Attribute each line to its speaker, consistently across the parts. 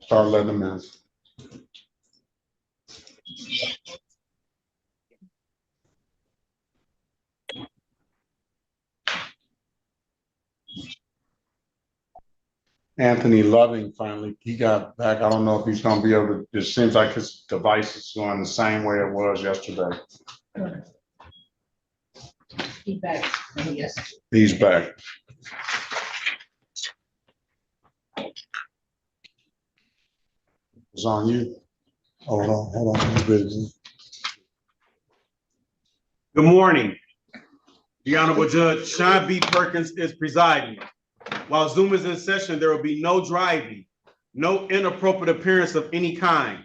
Speaker 1: Start letting them in. Anthony Loving finally, he got back. I don't know if he's gonna be able to, it seems like his device is going the same way it was yesterday.
Speaker 2: He's back. Yes.
Speaker 1: He's back. It's on you. Hold on.
Speaker 3: Good morning. The Honorable Judge Sean B. Perkins is presiding. While Zoom is in session, there will be no driving, no inappropriate appearance of any kind,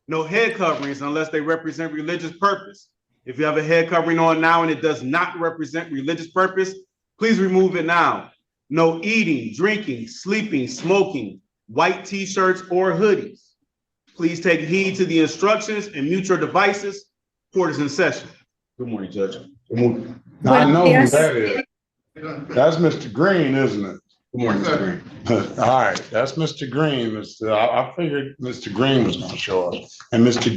Speaker 3: no head coverings unless they represent religious purpose. If you have a head covering on now and it does not represent religious purpose, please remove it now. No eating, drinking, sleeping, smoking, white t-shirts or hoodies. Please take heed to the instructions and mute your devices. Court is in session. Good morning, Judge.
Speaker 1: Now, I know who that is. That's Mr. Green, isn't it?
Speaker 3: Good morning, Mr. Green.
Speaker 1: All right, that's Mr. Green. I figured Mr. Green was gonna show up. And Mr.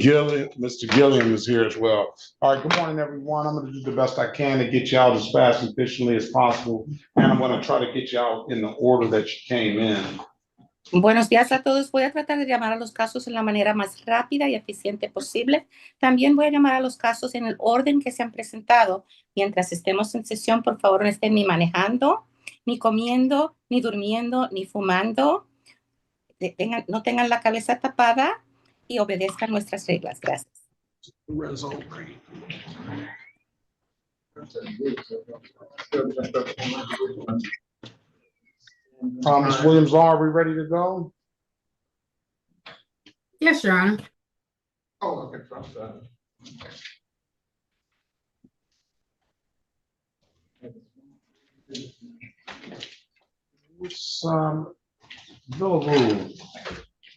Speaker 1: Gilliam is here as well. All right, good morning, everyone. I'm gonna do the best I can to get you out as fast and efficiently as possible. And I'm gonna try to get you out in the order that you came in.
Speaker 2: Buenos días a todos. Voy a tratar de llamar a los casos en la manera más rápida y eficiente posible. También voy a llamar a los casos en el orden que se han presentado. Mientras estemos en sesión, por favor, no estén ni manejando, ni comiendo, ni durmiendo, ni fumando. No tengan la cabeza tapada y obedezcan nuestras reglas. Gracias.
Speaker 1: Ms. Williams-Law, are we ready to go?
Speaker 4: Yes, Your Honor.
Speaker 1: Oh, okay. Bill of Rules.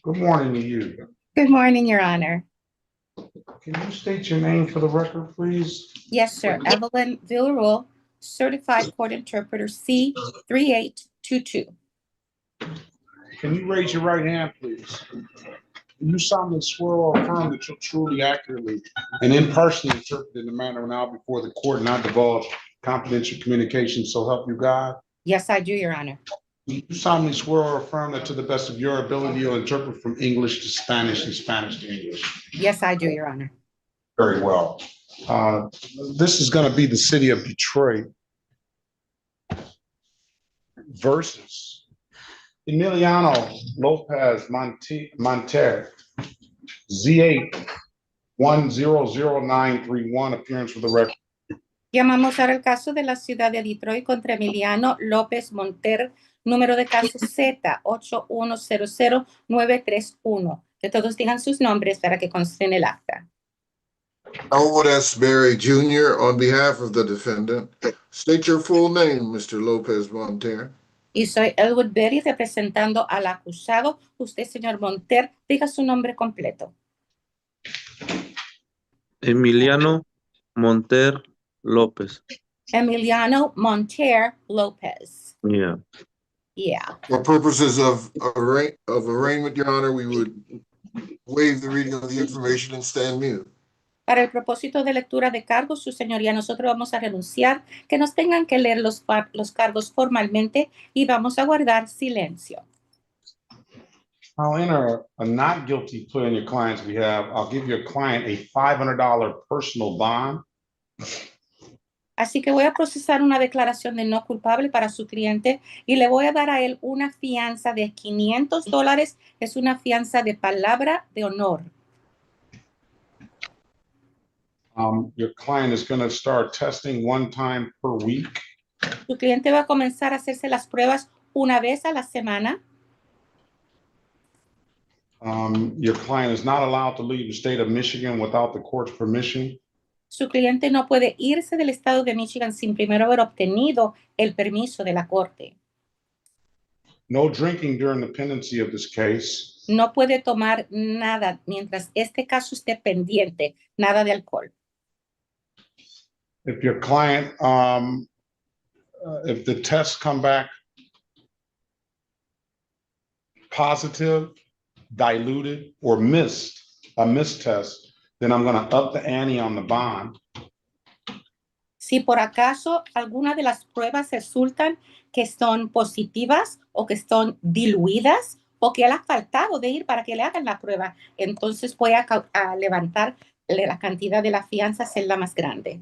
Speaker 1: Good morning to you.
Speaker 2: Good morning, Your Honor.
Speaker 1: Can you state your name for the record, please?
Speaker 2: Yes, sir. Evelyn Villarreal, Certified Court Interpreter C3822.
Speaker 1: Can you raise your right hand, please? You solemnly swear or affirm that you'll truly, accurately, and impartially interpret in the manner now before the court, not divulge confidential communication, so help you God?
Speaker 2: Yes, I do, Your Honor.
Speaker 1: You solemnly swear or affirm that to the best of your ability you'll interpret from English to Spanish and Spanish to English?
Speaker 2: Yes, I do, Your Honor.
Speaker 1: Very well. This is going to be the city of Detroit versus Emiliano Lopez Monter, Z8 1000931, appearance for the record.
Speaker 2: Llamamos ahora el caso de la ciudad de Detroit contra Emiliano López Monter, número de caso Z8100931. Que todos digan sus nombres para que conste en el acta.
Speaker 5: Elwood S. Berry Jr. on behalf of the defendant. State your full name, Mr. Lopez Monter.
Speaker 2: Y soy Elwood Berry representando al acusado. Usted, señor Monter, diga su nombre completo.
Speaker 6: Emiliano Monter López.
Speaker 2: Emiliano Monter Lopez.
Speaker 6: Yeah.
Speaker 2: Yeah.
Speaker 5: For purposes of arraignment, Your Honor, we would waive the reading of the information and stand mute.
Speaker 2: Para el propósito de lectura de cargos, su señoría, nosotros vamos a renunciar que nos tengan que leer los cargos formalmente y vamos a guardar silencio.
Speaker 1: I'll enter a not guilty plea on your client's behalf. I'll give your client a $500 personal bond.
Speaker 2: Así que voy a procesar una declaración de no culpable para su cliente y le voy a dar a él una fianza de $500. Es una fianza de palabra de honor.
Speaker 1: Your client is going to start testing one time per week.
Speaker 2: Su cliente va a comenzar a hacerse las pruebas una vez a la semana.
Speaker 1: Your client is not allowed to leave the state of Michigan without the court's permission.
Speaker 2: Su cliente no puede irse del estado de Michigan sin primero haber obtenido el permiso de la corte.
Speaker 1: No drinking during the pendency of this case.
Speaker 2: No puede tomar nada mientras este caso esté pendiente, nada de alcohol.
Speaker 1: If your client, if the tests come back positive, diluted or missed a mistest, then I'm gonna up the ante on the bond.
Speaker 2: Si por acaso alguna de las pruebas resultan que son positivas o que son diluidas o que él ha faltado de ir para que le hagan la prueba, entonces voy a levantar la cantidad de la fianza, hacerla más grande.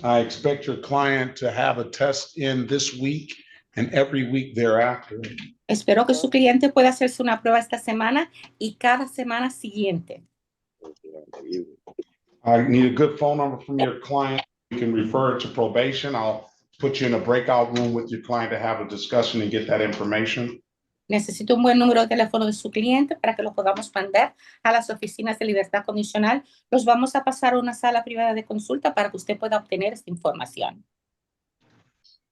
Speaker 1: I expect your client to have a test in this week and every week thereafter.
Speaker 2: Espero que su cliente pueda hacerse una prueba esta semana y cada semana siguiente.
Speaker 1: I need a good phone number from your client. You can refer it to probation. I'll put you in a breakout room with your client to have a discussion and get that information.
Speaker 2: Necesito un buen número de teléfono de su cliente para que lo podamos mandar a las oficinas de libertad condicional. Los vamos a pasar a una sala privada de consulta para que usted pueda obtener esta información.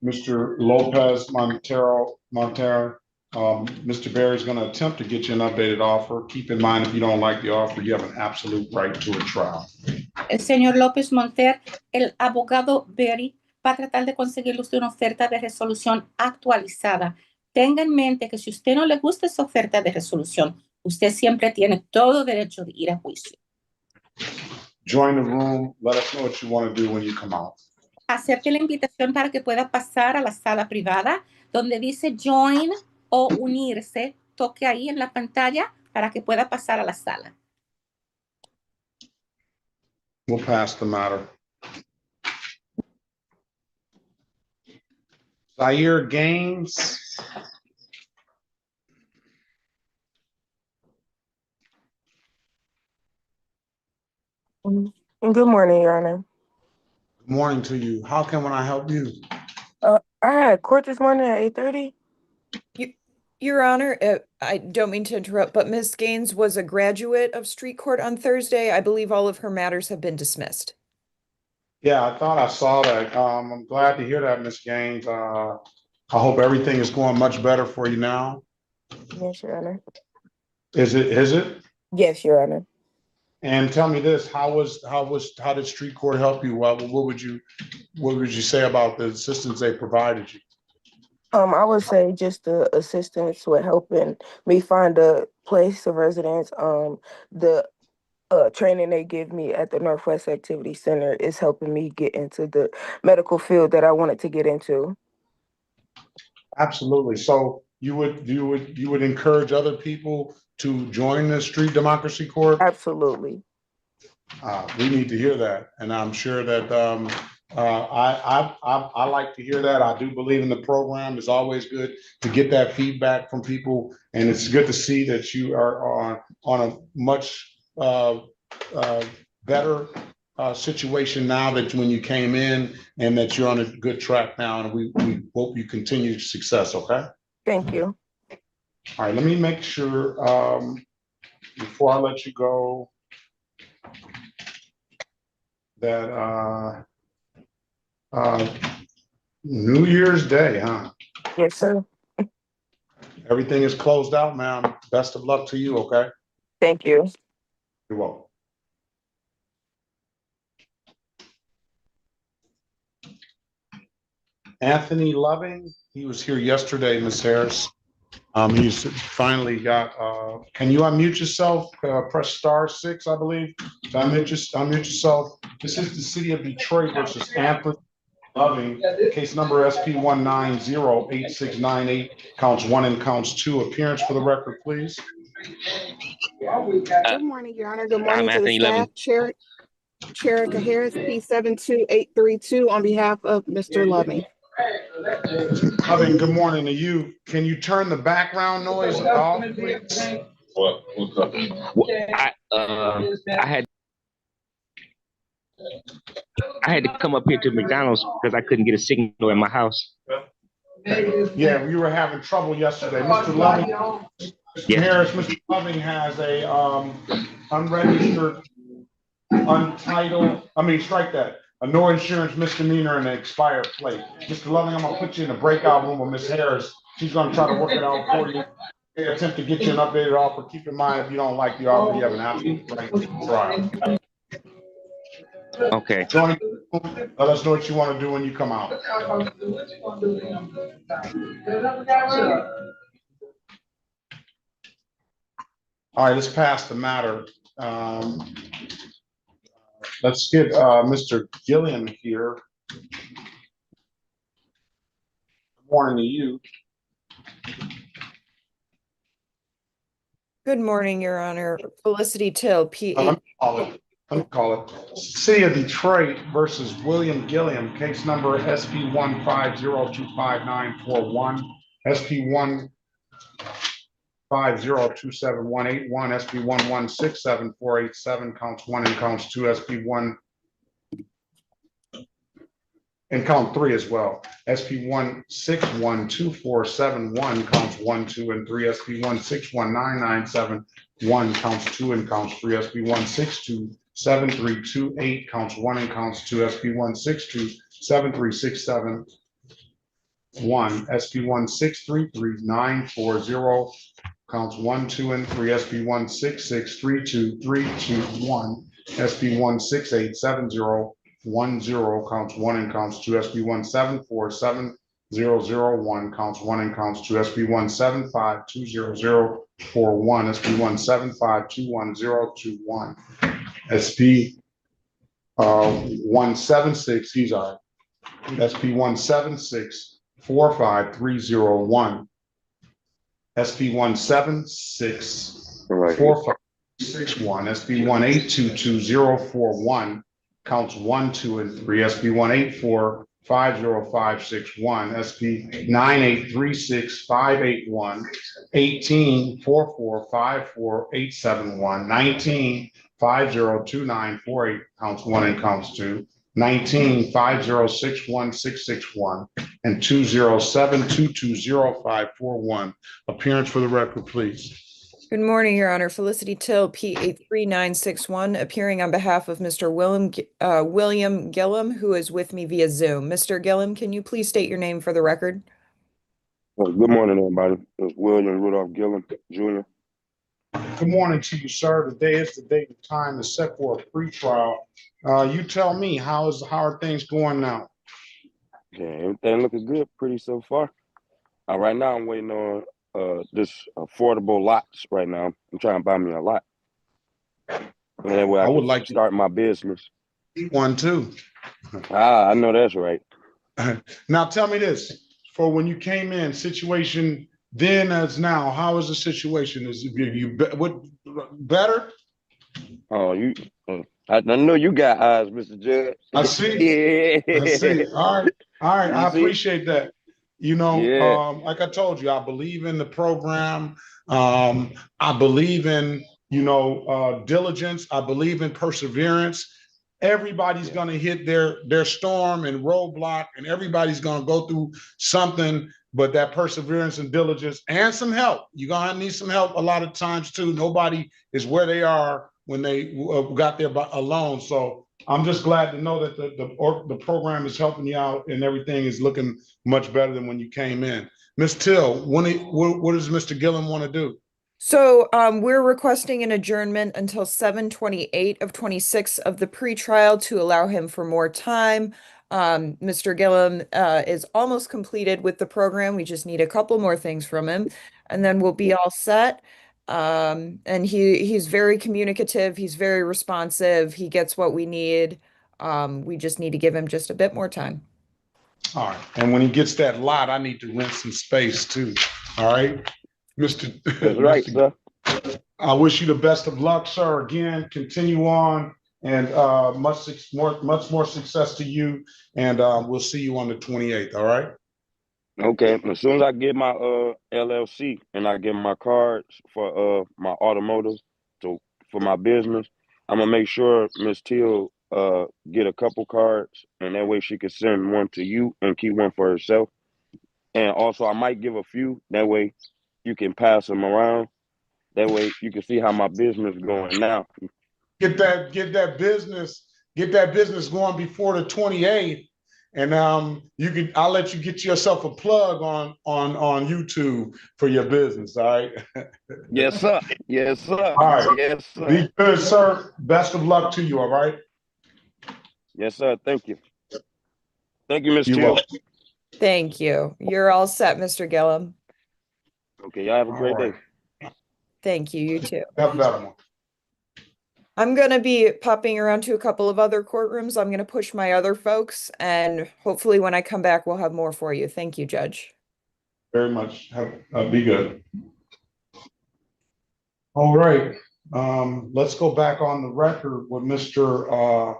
Speaker 1: Mr. Lopez Montero, Mr. Berry is going to attempt to get you an updated offer. Keep in mind, if you don't like the offer, you have an absolute right to a trial.
Speaker 2: El señor López Monter, el abogado Berry, va a tratar de conseguirle usted una oferta de resolución actualizada. Tenga en mente que si usted no le gusta esa oferta de resolución, usted siempre tiene todo derecho de ir a juicio.
Speaker 1: Join the room. Let us know what you want to do when you come out.
Speaker 2: Acepte la invitación para que pueda pasar a la sala privada, donde dice join o unirse. Toque ahí en la pantalla para que pueda pasar a la sala.
Speaker 1: We'll pass the matter. Zaire Gaines.
Speaker 4: Good morning, Your Honor.
Speaker 1: Good morning to you. How can I help you?
Speaker 4: I had court this morning at 8:30.
Speaker 7: Your Honor, I don't mean to interrupt, but Ms. Gaines was a graduate of street court on Thursday. I believe all of her matters have been dismissed.
Speaker 1: Yeah, I thought I saw that. I'm glad to hear that, Ms. Gaines. I hope everything is going much better for you now.
Speaker 4: Yes, Your Honor.
Speaker 1: Is it?
Speaker 4: Yes, Your Honor.
Speaker 1: And tell me this, how did street court help you? What would you say about the assistance they provided you?
Speaker 4: I would say just the assistance with helping me find a place of residence. The training they give me at the Northwest Activity Center is helping me get into the medical field that I wanted to get into.
Speaker 1: Absolutely. So you would encourage other people to join the Street Democracy Court?
Speaker 4: Absolutely.
Speaker 1: We need to hear that, and I'm sure that I like to hear that. I do believe in the program. It's always good to get that feedback from people, and it's good to see that you are on a much better situation now that when you came in, and that you're on a good track now, and we hope you continue success. Okay.
Speaker 4: Thank you.
Speaker 1: All right. Let me make sure before I let you go that New Year's Day, huh?
Speaker 4: Yes, sir.
Speaker 1: Everything is closed out, ma'am. Best of luck to you, okay?
Speaker 4: Thank you.
Speaker 1: You're welcome. Anthony Loving, he was here yesterday, Ms. Harris. He's finally got, can you unmute yourself? Press *6, I believe. To unmute yourself. This is the city of Detroit versus Anthony Loving, case number SP 1908698, counts 1 and counts 2. Appearance for the record, please.
Speaker 8: Good morning, Your Honor. Good morning to the staff. Cherica Harris, P72832, on behalf of Mr. Loving.
Speaker 1: Loving, good morning to you. Can you turn the background noise off, please?
Speaker 9: What's up? I had to come up here to McDonald's because I couldn't get a signal in my house.
Speaker 1: Yeah, we were having trouble yesterday. Mr. Loving, Mr. Harris, Mr. Loving has a unregistered, untitled, strike that, a no insurance misdemeanor and an expired plate. Mr. Loving, I'm gonna put you in the breakout room with Ms. Harris. She's gonna try to work it out for you. Attempt to get you an updated offer. Keep in mind, if you don't like the offer, you have an absolute right to trial.
Speaker 9: Okay.
Speaker 1: Join, let us know what you want to do when you come out. All right, let's pass the matter. Let's get Mr. Gilliam here. Good morning to you.
Speaker 7: Good morning, Your Honor. Felicity Till,
Speaker 1: Let
Speaker 7: P8.
Speaker 1: me call it. Let me call it. City of Detroit versus William Gilliam, case number SP 150259141, SP 150278181, SP 1167487, counts 1 and counts 2, SP 1 and count 3 as well. SP 1612471, counts 1, 2, and 3. SP 1619971, counts 2 and counts 3. SP 1627328, counts 1 and counts 2. SP 1627367, SP 1633940, counts 1, 2, and 3. SP 1663231, SP 1687010, counts 1 and counts 2. SP 1747001, counts 1 and counts 2. SP 1752041, SP 1752121, SP 176, he's all right. SP 1764531, SP 1764561, SP 1822041, counts 1, 2, and 3. SP 184505661, SP 9836581, 1844547871, 19502948, counts 1 and counts 2. 1950616661, and 207220541. Appearance for the record, please.
Speaker 7: Good morning, Your Honor. Felicity Till, P83961, appearing on behalf of Mr. William Gilliam, who is with me via Zoom. Mr. Gilliam, can you please state your name for the record?
Speaker 10: Well, good morning, everybody. It's William Rudolph Gilliam, Jr.
Speaker 1: Good morning to you, sir. Today is the date and time is set for a pretrial. You tell me, how are things going now?
Speaker 10: Yeah, everything looking good, pretty so far. Right now, I'm waiting on this affordable lots. Right now, I'm trying to buy me a lot, and that way I would like to start my business.
Speaker 1: One too.
Speaker 10: I know that's right.
Speaker 1: Now, tell me this: for when you came in, situation then as now, how is the situation? Is you what better?
Speaker 10: Oh, I know you got eyes, Mr. Judge.
Speaker 1: I see.
Speaker 10: Yeah.
Speaker 1: I see. All right. I
Speaker 10: see?
Speaker 1: appreciate that. You know,
Speaker 10: Yeah.
Speaker 1: like I told you, I believe in the program. I believe in, diligence. I believe in perseverance. Everybody's going to hit their storm and roadblock, and everybody's going to go through something, but that perseverance and diligence and some help. You're going to need some help a lot of times too. Nobody is where they are when they got there alone. So I'm just glad to know that the program is helping you out and everything is looking much better than when you came in. Ms. Till, what does Mr. Gilliam want to do?
Speaker 7: So we're requesting an adjournment until 7/28 of 26 of the pretrial to allow him for more time. Mr. Gilliam is almost completed with the program. We just need a couple more things from him, and then we'll be all set. And he's very communicative. He's very responsive. He gets what we need. We just need to give him just a bit more time.
Speaker 1: All right. And when he gets that lot, I need to rent some space too. All right. Mr.
Speaker 10: That's right, sir.
Speaker 1: I wish you the best of luck, sir. Again, continue on, and much more success to you. And we'll see you on the 28th. All right.
Speaker 10: Okay. As soon as I get my LLC and I get my cards for my automotive for my business, I'm gonna make sure Miss Till get a couple cards, and that way she can send one to you and keep one for herself. And also, I might give a few. That way, you can pass them around. That way, you can see how my business is going now.
Speaker 1: Get that business going before the 28th, and I'll let you get yourself a plug on YouTube for your business. All right.
Speaker 10: Yes, sir. Yes, sir.
Speaker 1: All right.
Speaker 10: Yes, sir.
Speaker 1: Be good, sir. Best of luck to you. All right.
Speaker 10: Yes, sir. Thank you. Thank you, Ms.
Speaker 1: You're
Speaker 10: Till.
Speaker 1: welcome.
Speaker 7: Thank you. You're all set, Mr. Gilliam.
Speaker 10: Okay, y'all have a great day.
Speaker 7: Thank you. You too.
Speaker 1: Have a better one.
Speaker 7: I'm going to be popping around to a couple of other courtrooms. I'm going to push my other folks, and hopefully when I come back, we'll have more for you. Thank you, Judge.
Speaker 1: Very much. Be good. All right. Let's go back on the record with Mr.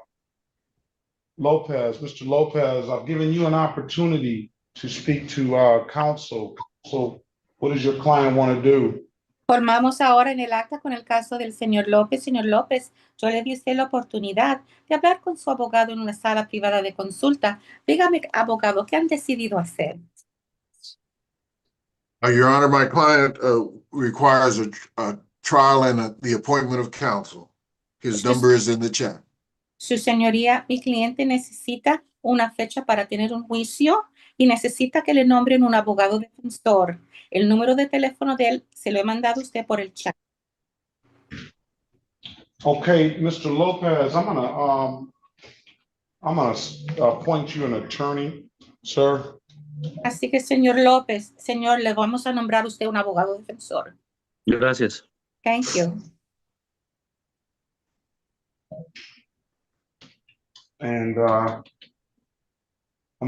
Speaker 1: Lopez. Mr. Lopez, I've given you an opportunity to speak to counsel. So what does your client want to do?
Speaker 2: Formamos ahora en el acta con el caso del señor López. Señor López, yo le di a usted la oportunidad de hablar con su abogado en una sala privada de consulta. Dígame, abogado, ¿qué han decidido hacer?
Speaker 5: Your Honor, my client requires a trial and the appointment of counsel. His number is in the chat.
Speaker 2: Su señoría, mi cliente necesita una fecha para tener un juicio y necesita que le nombren un abogado defensor. El número de teléfono de él se lo he mandado a usted por el chat.
Speaker 1: Okay, Mr. Lopez, I'm gonna appoint you an attorney, sir.
Speaker 2: Así que, señor López, señor, le vamos a nombrar a usted un abogado defensor.
Speaker 6: Gracias.
Speaker 2: Thank you.
Speaker 1: And I'm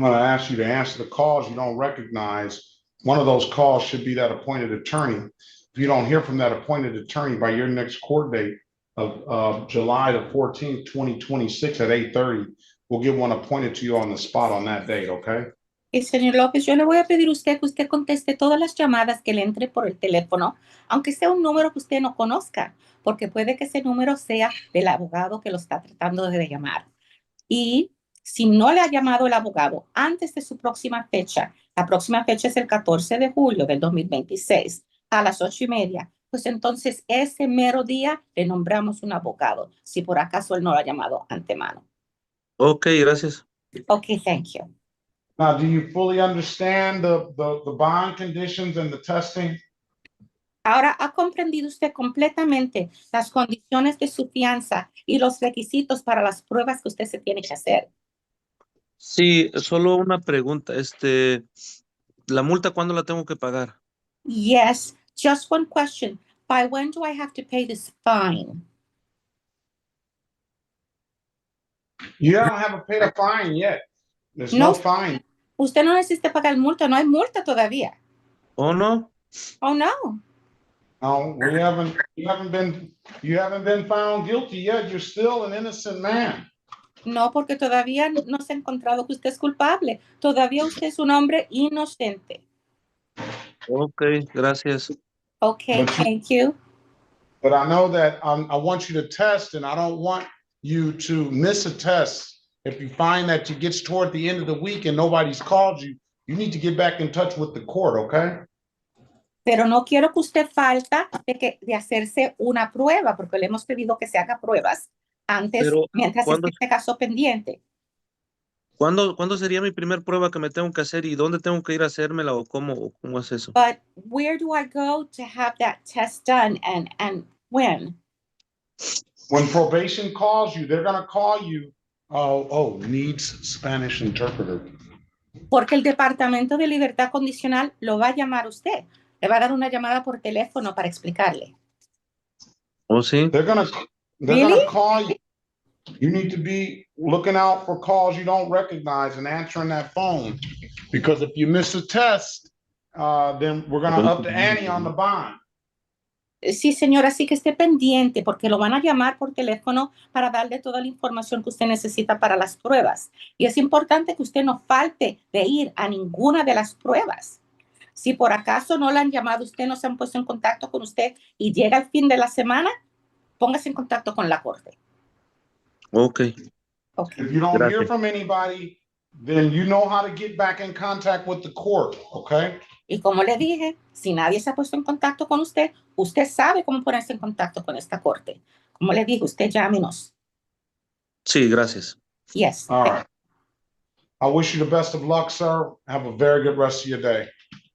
Speaker 1: gonna ask you to answer the calls you don't recognize. One of those calls should be that appointed attorney. If you don't hear from that appointed attorney by your next court date of July the 14th, 2026 at 8:30, we'll get one appointed to you on the spot on that date, okay?
Speaker 2: Y señor López, yo le voy a pedir a usted que usted conteste todas las llamadas que le entre por el teléfono, aunque sea un número que usted no conozca, porque puede que ese número sea del abogado que lo está tratando de llamar. Y si no le ha llamado el abogado antes de su próxima fecha, la próxima fecha es el 14 de julio del 2026 a las 8:30, pues entonces ese mero día le nombramos un abogado, si por acaso él no lo ha llamado antemano.
Speaker 6: Ok, gracias.
Speaker 2: Okay, thank you.
Speaker 1: Now, do you fully understand the bond conditions and the testing?
Speaker 2: Ahora, ¿ha comprendido usted completamente las condiciones de su fianza y los requisitos para las pruebas que usted se tiene que hacer?
Speaker 6: Sí, solo una pregunta. ¿La multa cuándo la tengo que pagar?
Speaker 2: Yes, just one question. By when do I have to pay this fine?
Speaker 1: You don't have paid a fine yet. There's no fine.
Speaker 2: Usted no necesita pagar multa, no hay multa todavía.
Speaker 6: ¿O no?
Speaker 2: Oh, no.
Speaker 1: No, you haven't been found guilty yet. You're still an innocent man.
Speaker 2: No, porque todavía no se ha encontrado que usted es culpable. Todavía usted es un hombre inocente.
Speaker 6: Ok, gracias.
Speaker 2: Okay, thank you.
Speaker 1: But I know that I want you to test, and I don't want you to miss a test. If you find that it gets toward the end of the week and nobody's called you, you need to get back in touch with the court, okay?
Speaker 2: Pero no quiero que usted falta de hacerse una prueba, porque le hemos pedido que se haga pruebas antes,
Speaker 6: Pero,
Speaker 2: mientras esté este caso pendiente.
Speaker 6: ¿Cuándo sería mi primer prueba que me tengo que hacer y dónde tengo que ir a hacérmela o cómo es eso?
Speaker 2: But where do I go to have that test done and when?
Speaker 1: When probation calls you, they're going to call you. Needs Spanish interpreter.
Speaker 2: Porque el Departamento de Libertad Condicional lo va a llamar usted. Le va a dar una llamada por teléfono para explicarle.
Speaker 6: ¿Oh, sí?
Speaker 1: They're gonna call you. You need to be looking out for calls you don't recognize and answering that phone. Because if you miss a test, then we're gonna up the ante on the bond.
Speaker 2: Sí, señora, así que esté pendiente porque lo van a llamar por teléfono para darle toda la información que usted necesita para las pruebas. Y es importante que usted no falte de ir a ninguna de las pruebas. Si por acaso no le han llamado, usted no se han puesto en contacto con usted y llega el fin de la semana, póngase en contacto con la corte.
Speaker 6: Okay.
Speaker 1: If you don't hear from anybody, then you know how to get back in contact with the court, okay?
Speaker 2: Y como le dije, si nadie se ha puesto en contacto con usted, usted sabe cómo ponerse en contacto con esta corte. Como le digo, usted llámenos.
Speaker 6: Sí, gracias.
Speaker 2: Yes.
Speaker 1: All right. I wish you the best of luck, sir. Have a very good rest of your day.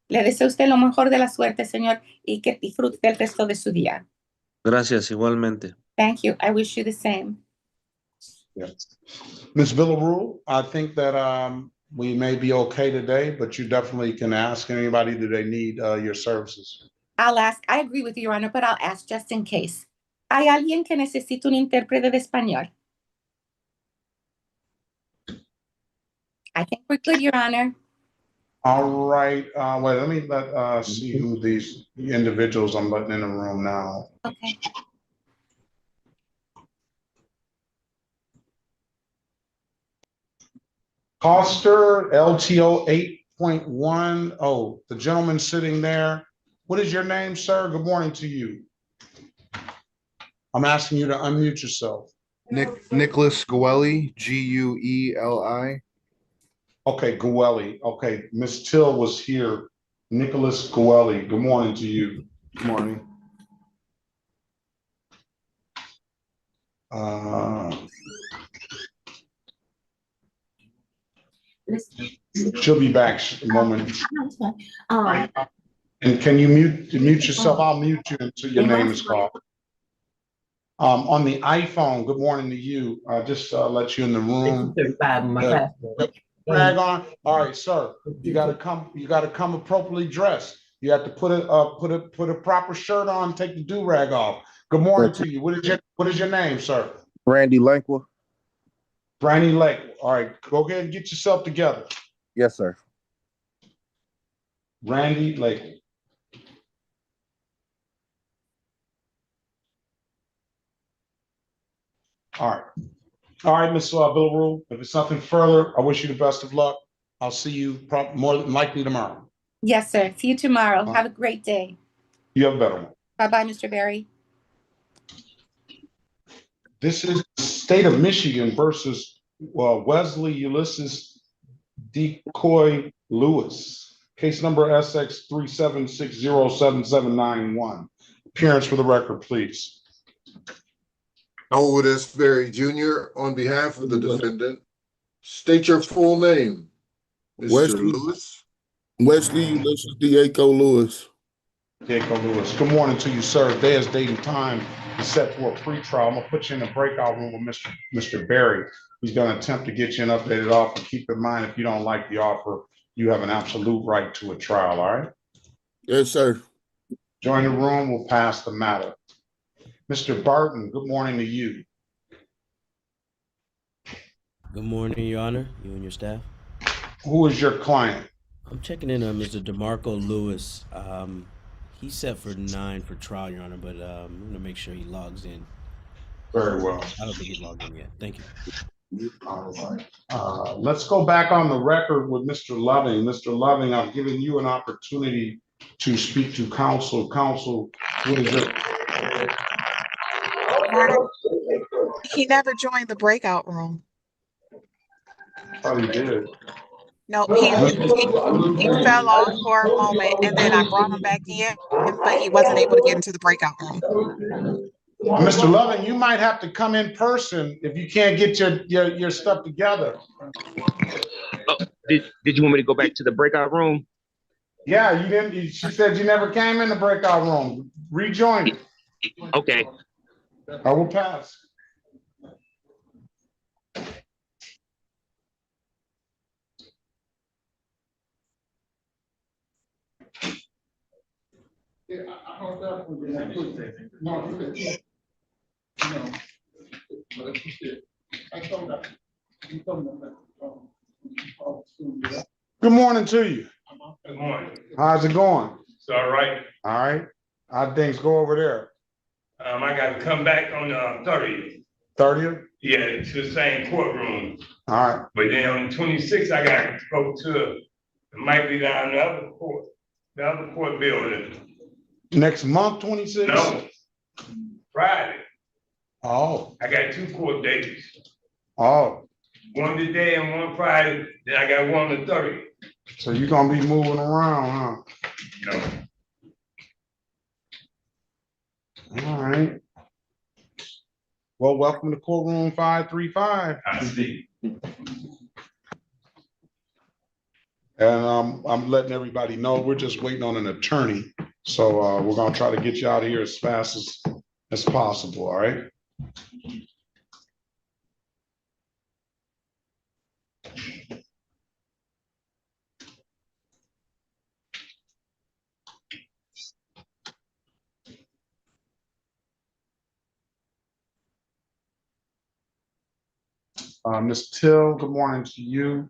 Speaker 2: Le deseo a usted lo mejor de la suerte, señor, y que disfrute el resto de su día.
Speaker 6: Gracias, igualmente.
Speaker 2: Thank you. I wish you the same.
Speaker 1: Yes. Ms. Villarreal, I think that we may be okay today, but you definitely can ask anybody, do they need your services?
Speaker 2: I'll ask, I agree with you, Your Honor, but I'll ask just in case. ¿Hay alguien que necesite un intérprete de español? I think we're good, Your Honor.
Speaker 1: All right, wait, let me see who these individuals I'm letting in the room now.
Speaker 2: Okay.
Speaker 1: Coster, LTO 8.1. Oh, the gentleman sitting there. What is your name, sir? Good morning to you. I'm asking you to unmute yourself.
Speaker 11: Nicholas Goeli, Gueli.
Speaker 1: Okay, Goeli. Okay, Miss Till was here. Nicholas Goeli. Good morning to you.
Speaker 11: Good morning.
Speaker 1: She'll be back a moment. And can you mute yourself? I'll mute you until your name is called. On the iPhone, good morning to you. Just let you in the room. Rag on. All right, sir. You gotta come appropriately dressed. You have to put a proper shirt on, take the do-rag off. Good morning to you. What is your name, sir?
Speaker 11: Randy Lankwa.
Speaker 1: Randy Lake. All right, go ahead and get yourself together.
Speaker 11: Yes, sir.
Speaker 1: Randy Lake. All right, Ms. Villarreal, if it's nothing further, I wish you the best of luck. I'll see you more than likely tomorrow.
Speaker 2: Yes, sir. See you tomorrow. Have a great day.
Speaker 1: You have a better one.
Speaker 2: Bye-bye, Mr. Berry.
Speaker 1: This is the state of Michigan versus Wesley Ulysses Decoy Lewis. Case number SX 376077791. Appearance for the record, please.
Speaker 5: Howard S. Berry Jr. on behalf of the defendant. State your full name, Mr. Lewis.
Speaker 12: Wesley Ulysses Diego Lewis.
Speaker 1: Diego Lewis. Good morning to you, sir. Day is date and time is set for a pretrial. I'm gonna put you in the breakout room with Mr. Berry. He's gonna attempt to get you an updated offer. Keep in mind, if you don't like the offer, you have an absolute right to a trial, all right?
Speaker 12: Yes, sir.
Speaker 1: Join the room, we'll pass the matter. Mr. Barton, good morning to you.
Speaker 13: Good morning, Your Honor, you and your staff.
Speaker 1: Who is your client?
Speaker 13: I'm checking in on Mr. DeMarco Lewis. He's set for 9 for trial, Your Honor, but I'm gonna make sure he logs in.
Speaker 1: Very well.
Speaker 13: I don't think he's logged in yet. Thank you.
Speaker 1: All right. Let's go back on the record with Mr. Loving. Mr. Loving, I've given you an opportunity to speak to counsel. Counsel, what is your?
Speaker 8: He never joined the breakout room.
Speaker 1: Oh, he did.
Speaker 8: No, he fell off for a moment, and then I brought him back in, but he wasn't able to get into the breakout room.
Speaker 1: Mr. Loving, you might have to come in person if you can't get your stuff together.
Speaker 9: Oh, did you want me to go back to the breakout room?
Speaker 1: Yeah, you didn't. She said you never came in the breakout room. Rejoin it.
Speaker 9: Okay.
Speaker 1: I will pass. Yeah, I don't know. Good morning to you.
Speaker 14: Good morning.
Speaker 1: How's it going?
Speaker 14: It's all right.
Speaker 1: All right. How things go over there?
Speaker 14: I got to come back on the 30th.
Speaker 1: 30th?
Speaker 14: Yeah, to the same courtroom.
Speaker 1: All right.
Speaker 14: But then on the 26th, I got to go to, it might be down the other court building.
Speaker 1: Next month, 26th?
Speaker 14: No, Friday.
Speaker 1: Oh.
Speaker 14: I got 2 court dates.
Speaker 1: Oh.
Speaker 14: One today and one Friday, then I got one on the 30th.
Speaker 1: So you're going to be moving around, huh?
Speaker 14: No.
Speaker 1: All right. Well, welcome to courtroom 535.
Speaker 14: I see.
Speaker 1: And I'm letting everybody know we're just waiting on an attorney. So we're going to try to get you out of here as fast as possible. All right. Ms. Till, good morning to you.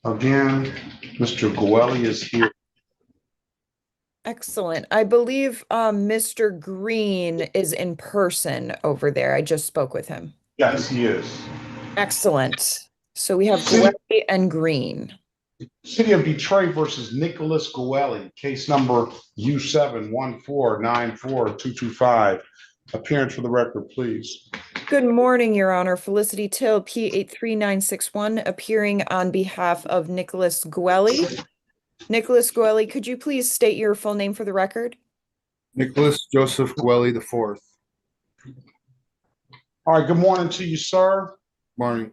Speaker 1: Again, Mr. Goelli is here.
Speaker 7: Excellent. I believe Mr. Green is in person over there. I just spoke with him.
Speaker 1: Yes, he is.
Speaker 7: Excellent. So we have Guelli and Green.
Speaker 1: City of Detroit versus Nicholas Goelli, case number U714942225. Appearance for the record, please.
Speaker 7: Good morning, Your Honor. Felicity Till, P83961, appearing on behalf of Nicholas Guelli. Nicholas Guelli, could you please state your full name for the record?
Speaker 11: Nicholas Joseph Guelli IV.
Speaker 1: All right, good morning to you, sir.
Speaker 11: Morning.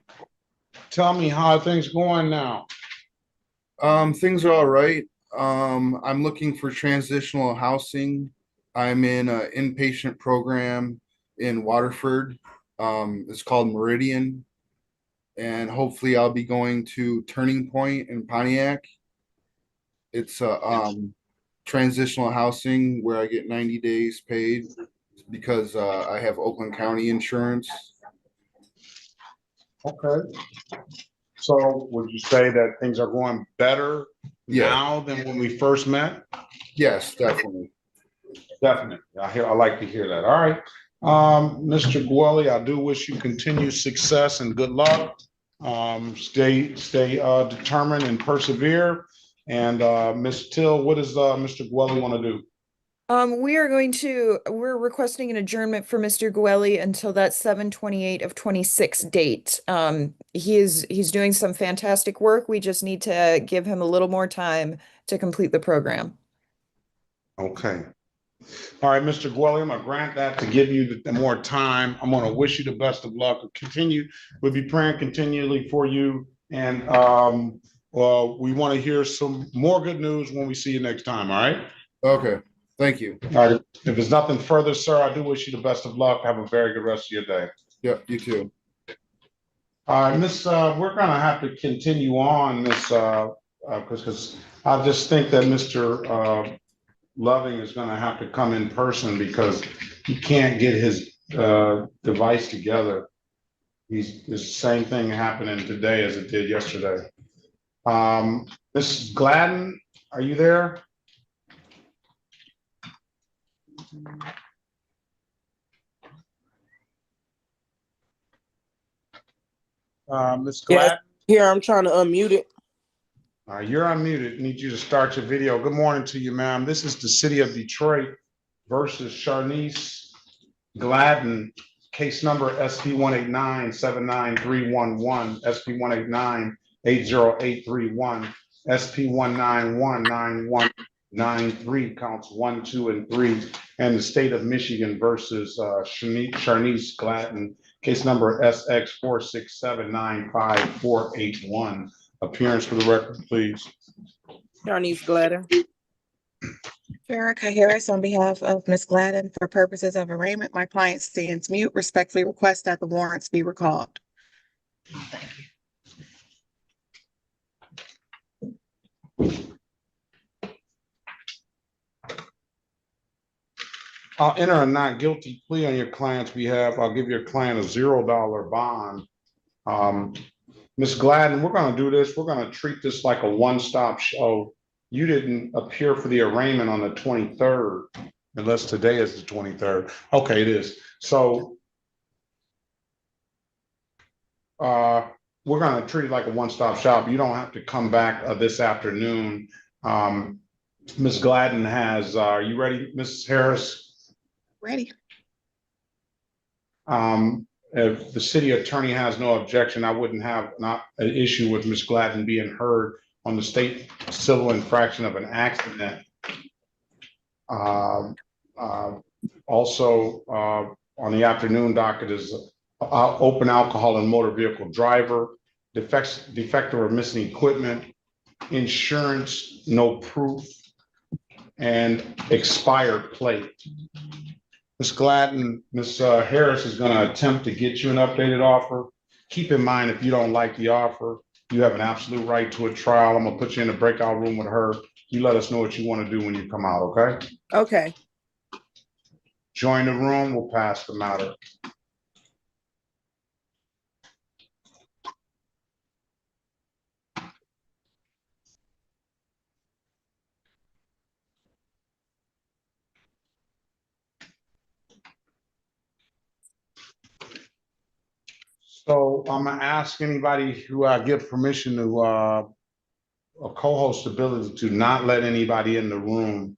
Speaker 1: Tell me how are things going now.
Speaker 11: Things are all right. I'm looking for transitional housing. I'm in an inpatient program in Waterford. It's called Meridian. And hopefully I'll be going to Turning Point in Pontiac. It's a transitional housing where I get 90 days paid because I have Oakland County insurance.
Speaker 1: Okay. So would you say that things are going better now than when we first met?
Speaker 11: Yes, definitely.
Speaker 1: Definitely. I like to hear that. All right. Mr. Guelli, I do wish you continued success and good luck. Stay determined and persevere. And Ms. Till, what does Mr. Guelli want to do?
Speaker 7: We're requesting an adjournment for Mr. Guelli until that 7/28 of 26 date. He's doing some fantastic work. We just need to give him a little more time to complete the program.
Speaker 1: Okay. All right, Mr. Guelli, I'm gonna grant that to give you the more time. I'm gonna wish you the best of luck. We'll be praying continually for you. And we want to hear some more good news when we see you next time, all right?
Speaker 11: Okay. Thank you.
Speaker 1: All right. If there's nothing further, sir, I do wish you the best of luck. Have a very good rest of your day.
Speaker 11: Yep, you too.
Speaker 1: All right, Miss, we're gonna have to continue on, Miss, because I just think that Mr. Loving is gonna have to come in person because he can't get his device together. It's the same thing happening today as it did yesterday. Mrs. Gladden, are you there? Ms. Gladden?
Speaker 15: Here, I'm trying to unmute it.
Speaker 1: You're unmuted. Need you to start your video. Good morning to you, ma'am. This is the city of Detroit versus Sharnice Gladden, case number SP 189-79311, SP 189-80831, SP 191-9193, counts 1, 2, and 3, and the state of Michigan versus Sharnice Gladden, case number SX 467958481. Appearance for the record, please.
Speaker 15: Sharnice Gladden.
Speaker 8: Erica Harris on behalf of Ms. Gladden. For purposes of arraignment, my client stands mute. Respectfully request that the warrants be recalled.
Speaker 1: I'll enter a not guilty plea on your client's behalf. I'll give your client a $0 bond. Ms. Gladden, we're going to do this. We're going to treat this like a one-stop show. You didn't appear for the arraignment on the 23rd, unless today is the 23rd. Okay, it is. So we're going to treat it like a one-stop shop. You don't have to come back this afternoon. Ms. Gladden has, are you ready, Mrs. Harris?
Speaker 8: Ready.
Speaker 1: If the city attorney has no objection, I wouldn't have not an issue with Ms. Gladden being heard on the state civil infraction of an accident. Also, on the afternoon docket is open alcohol and motor vehicle driver, defective or missing equipment, insurance, no proof, and expired plate. Ms. Gladden, Ms. Harris is going to attempt to get you an updated offer. Keep in mind, if you don't like the offer, you have an absolute right to a trial. I'm going to put you in a breakout room with her. You let us know what you want to do when you come out, okay?
Speaker 15: Okay.
Speaker 1: Join the room. We'll pass the matter. So I'm gonna ask anybody who I give permission to, a co-host ability to not let anybody in the room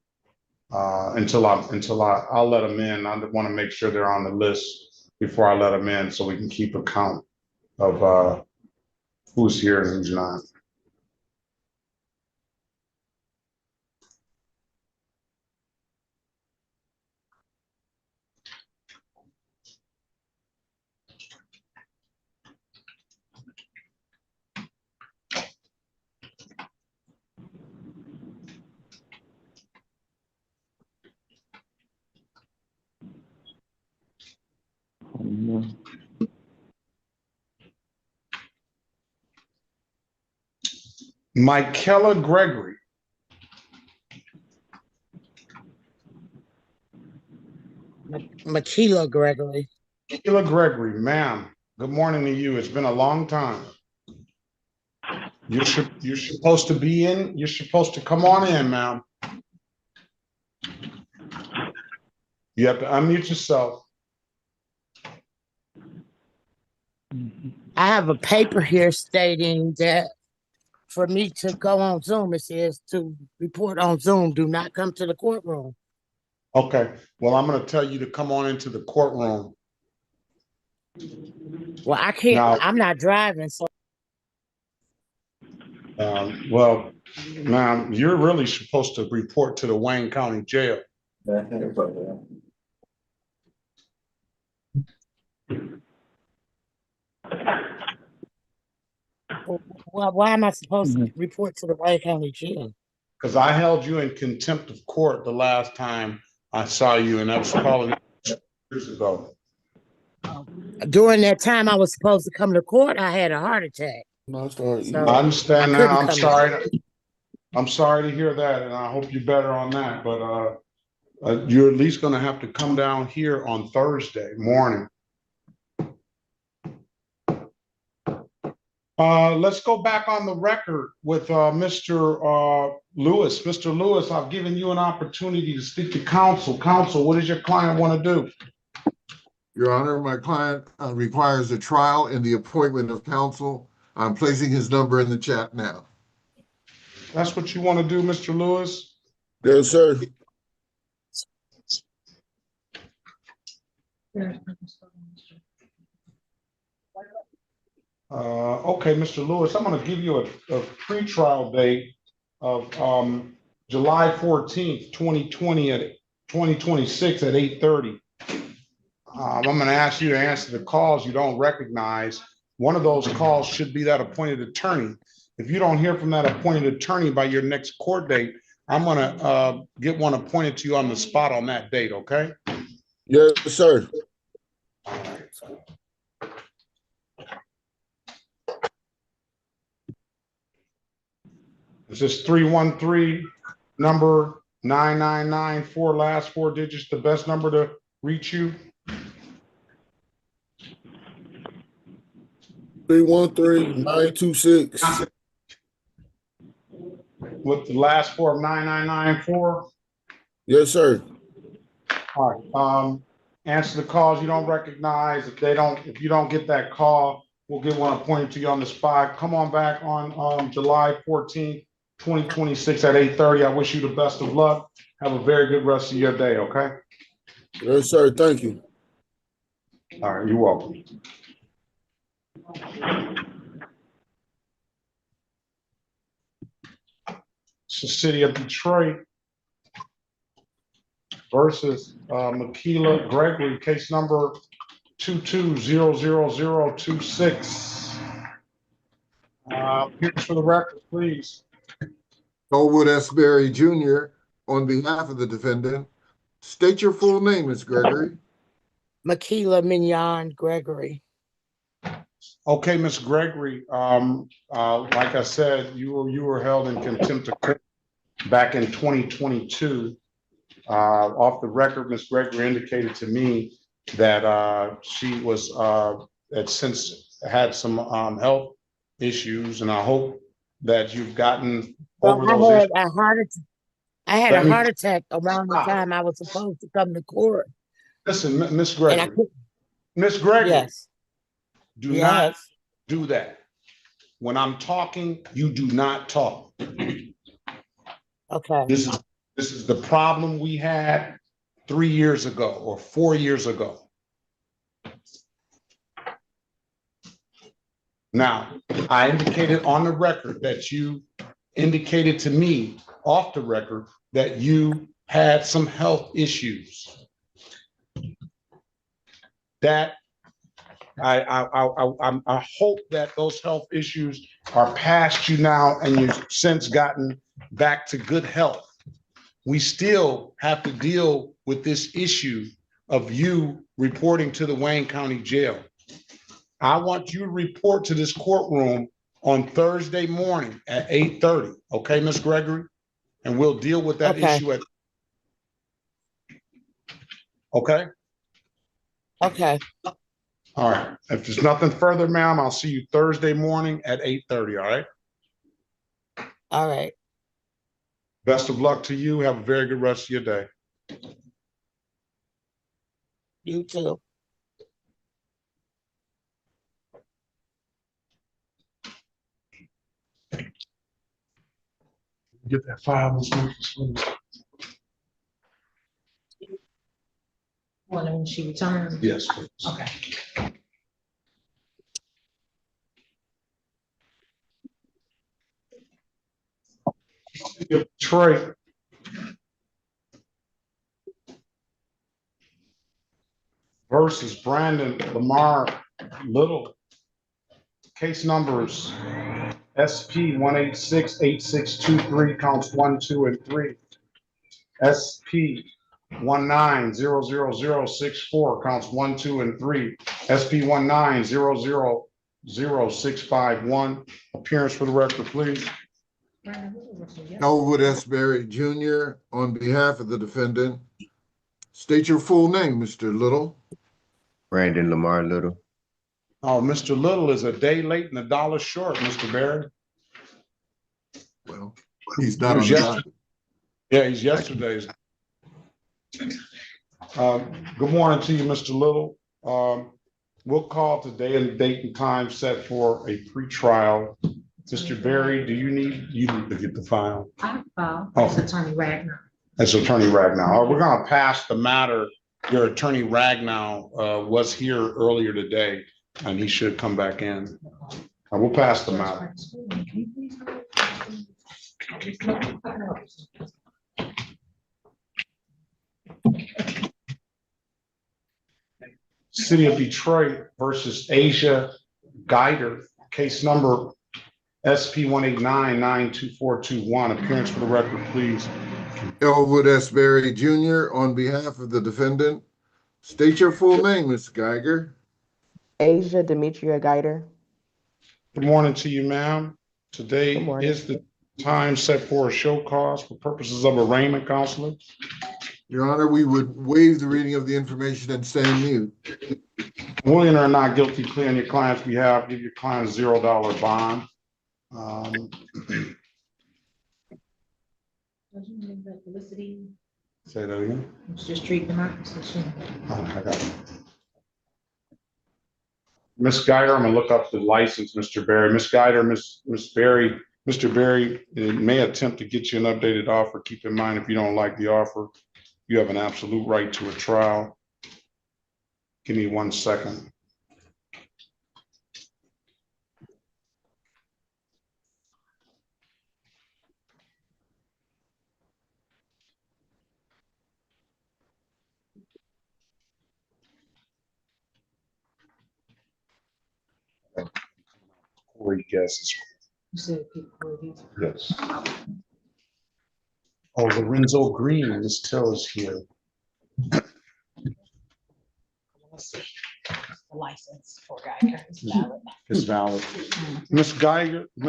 Speaker 1: I'll let them in. I want to make sure they're on the list before I let them in so we can keep account of who's here and who's not. Michaela Gregory.
Speaker 16: Makila Gregory.
Speaker 1: Michaela Gregory, ma'am. Good morning to you. It's been a long time. You're supposed to be in. You're supposed to come on in, ma'am. You have to unmute yourself.
Speaker 16: I have a paper here stating that for me to go on Zoom, it says to report on Zoom, do not come to the courtroom.
Speaker 1: Okay. Well, I'm going to tell you to come on into the courtroom.
Speaker 16: Well, I can't.
Speaker 1: Now,
Speaker 16: I'm not driving, so.
Speaker 1: Well, ma'am, you're really supposed to report to the Wayne County Jail.
Speaker 16: Why am I supposed to report to the Wayne County Jail?
Speaker 1: Because I held you in contempt of court the last time I saw you, and that was probably years ago.
Speaker 16: During that time I was supposed to come to court, I had a heart attack.
Speaker 1: So I understand now. I'm sorry. I'm sorry to hear that, and I hope you're better on that. But you're at least going to have to come down here on Thursday morning. Let's go back on the record with Mr. Lewis. Mr. Lewis, I've given you an opportunity to speak to counsel. Counsel, what does your client want to do?
Speaker 5: Your Honor, my client requires a trial and the appointment of counsel. I'm placing his number in the chat now.
Speaker 1: That's what you want to do, Mr. Lewis?
Speaker 12: Yes, sir.
Speaker 1: Okay, Mr. Lewis, I'm going to give you a pretrial date of July 14th, 2026 at 8:30. I'm going to ask you to answer the calls you don't recognize. One of those calls should be that appointed attorney. If you don't hear from that appointed attorney by your next court date, I'm going to get one appointed to you on the spot on that date, okay?
Speaker 12: Yes, sir.
Speaker 1: Is this 313 number 9994, last four digits, the best number to reach you?
Speaker 12: 313-926.
Speaker 1: With the last four of 9994?
Speaker 12: Yes, sir.
Speaker 1: All right. Answer the calls you don't recognize. If you don't get that call, we'll get one appointed to you on the spot. Come on back on July 14th, 2026 at 8:30. I wish you the best of luck. Have a very good rest of your day, okay?
Speaker 12: Yes, sir. Thank you.
Speaker 1: All right, you're welcome. It's the city of Detroit versus Makila Gregory, case number 2200026. Here's for the record, please.
Speaker 5: Colwood S. Berry Jr. on behalf of the defendant. State your full name, Ms. Gregory.
Speaker 16: Makila Mignon Gregory.
Speaker 1: Okay, Ms. Gregory, like I said, you were held in contempt of court back in 2022. Off the record, Ms. Gregory indicated to me that she was had since had some health issues, and I hope that you've gotten over those issues.
Speaker 16: I had a heart attack around the time I was supposed to come to court.
Speaker 1: Listen, Ms. Gregory. Ms. Gregory.
Speaker 16: Yes.
Speaker 1: Do not
Speaker 16: Yes.
Speaker 1: do that. When I'm talking, you do not talk.
Speaker 16: Okay.
Speaker 1: This is the problem we had 3 years ago or 4 years ago. Now, I indicated on the record that you indicated to me off the record that you had some health issues. That I hope that those health issues are past you now and you've since gotten back to good health. We still have to deal with this issue of you reporting to the Wayne County Jail. I want you to report to this courtroom on Thursday morning at 8:30. Okay, Ms. Gregory? And we'll deal with that
Speaker 16: Okay.
Speaker 1: issue okay?
Speaker 16: Okay.
Speaker 1: All right. If there's nothing further, ma'am, I'll see you Thursday morning at 8:30, all right?
Speaker 16: All right.
Speaker 1: Best of luck to you. Have a very good rest of your day.
Speaker 16: You too.
Speaker 1: Get that file, Ms. Lucas, please.
Speaker 17: When she returns?
Speaker 1: Yes, please.
Speaker 17: Okay.
Speaker 1: Detroit. Versus Brandon Lamar Little. Case numbers SP 1868623 counts 1, 2, and 3. SP 1900064 counts 1, 2, and 3. SP 190000651. Appearance for the record, please.
Speaker 5: Elwood S. Berry Jr. on behalf of the defendant. State your full name, Mr. Little.
Speaker 18: Brandon Lamar Little.
Speaker 1: Oh, Mr. Little is a day late and $1 short, Mr. Barry.
Speaker 5: Well, he's not on the docket.
Speaker 1: Yeah, he's yesterday's. Good morning to you, Mr. Little. We'll call today and date and time set for a pretrial. Mr. Barry, you need to get the file.
Speaker 17: I have a file.
Speaker 1: Oh.
Speaker 17: It's Attorney Ragnar.
Speaker 1: That's Attorney Ragnow. We're gonna pass the matter. Your Attorney Ragnow was here earlier today and he should come back in. We'll pass the matter. City of Detroit versus Asia Guider, case number SP 1899241. Appearance for the record, please.
Speaker 5: Elwood S. Berry Jr. on behalf of the defendant. State your full name, Ms. Geiger.
Speaker 19: Asia Demetria Guider.
Speaker 1: Good morning to you, ma'am. Today is the time set for a show cause for purposes of arraignment, counselor.
Speaker 5: Your Honor, we would waive the reading of the information and stay mute.
Speaker 1: Willing or not guilty plea on your client's behalf, give your client a $0 bond. Say that again.
Speaker 17: Just treat democracy.
Speaker 1: Oh, I got it. Ms. Guider, I'm gonna look up the license, Mr. Barry. Ms. Guider, Ms. Barry, Mr. Barry may attempt to get you an updated offer. Keep in mind, if you don't like the offer, you have an absolute right to a trial. Give me 1 second. Corey guesses.
Speaker 17: You said people.
Speaker 1: Yes. Oh, Lorenzo Green, Ms. Till is here.
Speaker 17: The license for Geiger is valid.
Speaker 1: Is valid. Ms.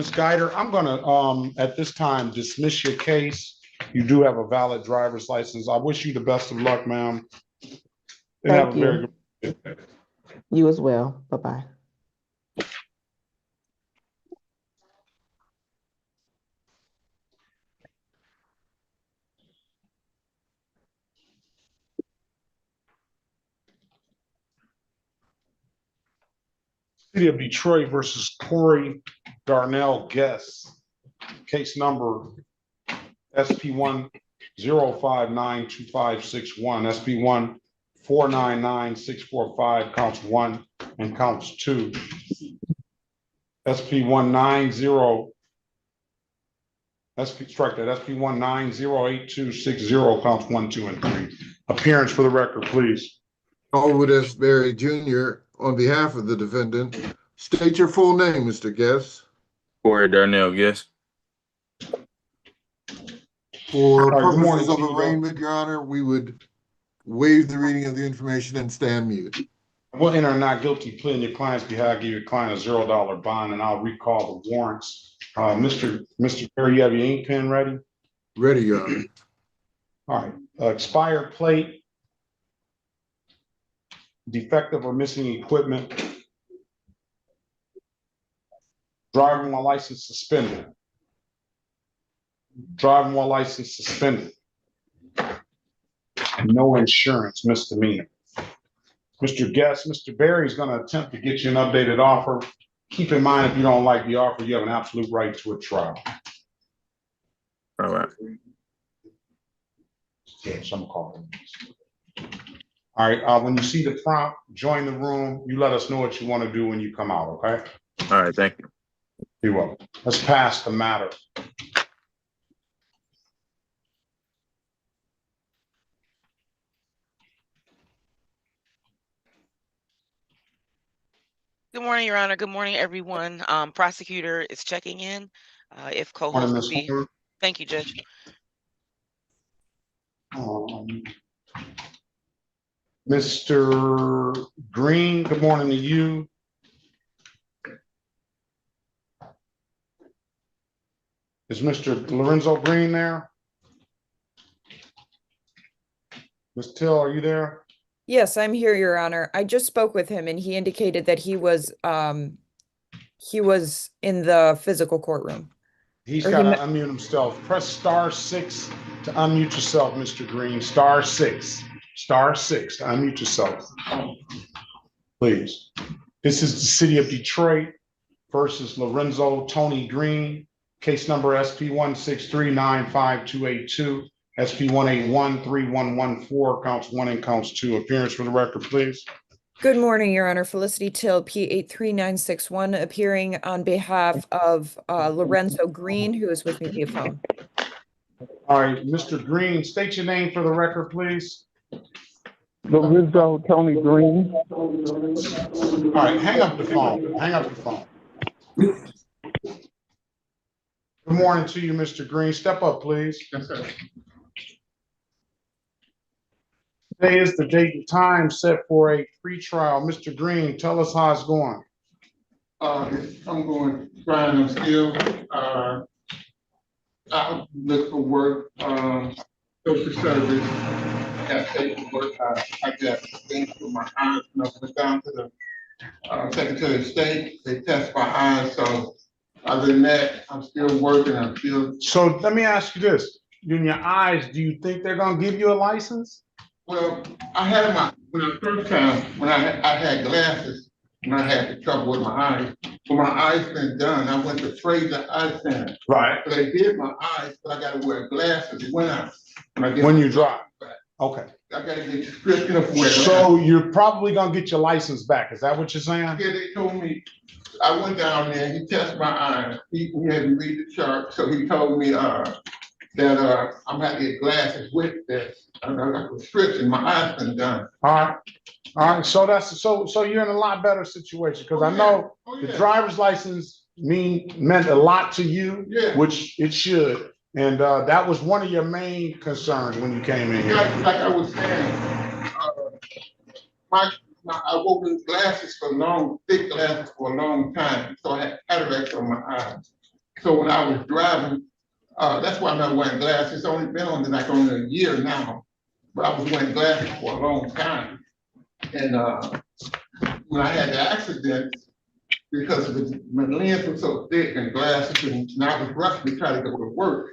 Speaker 1: Guider, I'm gonna at this time dismiss your case. You do have a valid driver's license. I wish you the best of luck, ma'am. And have a very good day.
Speaker 19: You as well. Bye-bye.
Speaker 1: City of Detroit versus Corey Darnell Guest. Case number SP 105925661, SP 1499645, counts 1 and counts 2. SP 190. Strike that. SP 1908260, counts 1, 2, and 3. Appearance for the record, please.
Speaker 5: Elwood S. Berry Jr. on behalf of the defendant. State your full name, Mr. Guest.
Speaker 20: Corey Darnell Guest.
Speaker 5: For
Speaker 1: All right, good morning
Speaker 5: purposes of
Speaker 1: to you,
Speaker 5: arraignment, Your Honor, we would waive the reading of the information and stand mute.
Speaker 1: We'll enter a not guilty plea on your client's behalf, give your client a $0 bond, and I'll recall the warrants. Mr. Perry, you have your ink pen ready?
Speaker 5: Ready, Your Honor.
Speaker 1: All right, expired plate, defective or missing equipment, driving while license suspended. Driving while license suspended. No insurance, misdemeanor. Mr. Guest, Mr. Berry is going to attempt to get you an updated offer. Keep in mind, if you don't like the offer, you have an absolute right to a trial.
Speaker 20: All right.
Speaker 1: Yeah, some call. All right, when you see the prompt, join the room. You let us know what you want to do when you come out, okay?
Speaker 20: All right, thank you.
Speaker 1: You're welcome. Let's pass the matter.
Speaker 21: Good morning, Your Honor. Good morning, everyone. Prosecutor is checking in. If co-host
Speaker 1: Morning,
Speaker 21: would
Speaker 1: Ms.
Speaker 21: be.
Speaker 1: Horner.
Speaker 21: Thank you, Judge.
Speaker 1: Mr. Green, good morning to you. Is Mr. Lorenzo Green there? Ms. Till, are you there?
Speaker 7: Yes, I'm here, Your Honor. I just spoke with him and he indicated that he was in the physical courtroom.
Speaker 1: He's
Speaker 7: Or
Speaker 1: got
Speaker 7: he
Speaker 1: to unmute himself. Press *6 to unmute yourself, Mr. Green. *6. *6 to unmute yourself. Please. This is the City of Detroit versus Lorenzo Tony Green. Case number SP 163958282, SP 1813114, counts 1 and counts 2. Appearance for the record, please.
Speaker 7: Good morning, Your Honor. Felicity Till, P83961, appearing on behalf of Lorenzo Green, who is with me via phone.
Speaker 1: All right, Mr. Green, state your name for the record, please.
Speaker 22: Lorenzo Tony Green.
Speaker 1: All right, hang up the phone. Hang up the phone. Good morning to you, Mr. Green. Step up, please.
Speaker 22: Yes, sir.
Speaker 1: Today is the date and time set for a pretrial. Mr. Green, tell us how it's going.
Speaker 22: I'm going fine. I'm still I look for work, social service, got paperwork. I got things for my eyes. You know, went down to the Secretary of State. They test my eyes. So other than that, I'm still working. I'm still.
Speaker 1: So let me ask you this. In your eyes, do you think they're going to give you a license?
Speaker 22: Well, I had when the first time, when I had glasses, and I had the trouble with my eyes. But my eyes been done. I went to Fraser Eye Center.
Speaker 1: Right.
Speaker 22: So they did my eyes, but I got to wear glasses
Speaker 1: when you drive. Okay.
Speaker 22: I got to get prescription of wear glasses.
Speaker 1: So you're probably going to get your license back. Is that what you're saying?
Speaker 22: Yeah, they told me. I went down there. He tested my eyes. He had me read the chart. So he told me that I'm going to get glasses with this. I got a prescription. My eyes been done.
Speaker 1: All right. All right. So so you're in a lot better situation because I know the driver's license meant a lot to you, which it should. And that was one of your main concerns when you came in here.
Speaker 22: Like I was saying, I wore these glasses thick glasses for a long time. So I had cataracts on my eyes. So when I was driving, that's why I'm not wearing glasses. It's only been only a year now. But I was wearing glasses for a long time. And when I had the accident, because my lens was so thick and glasses, and I was rushing to try to go to work.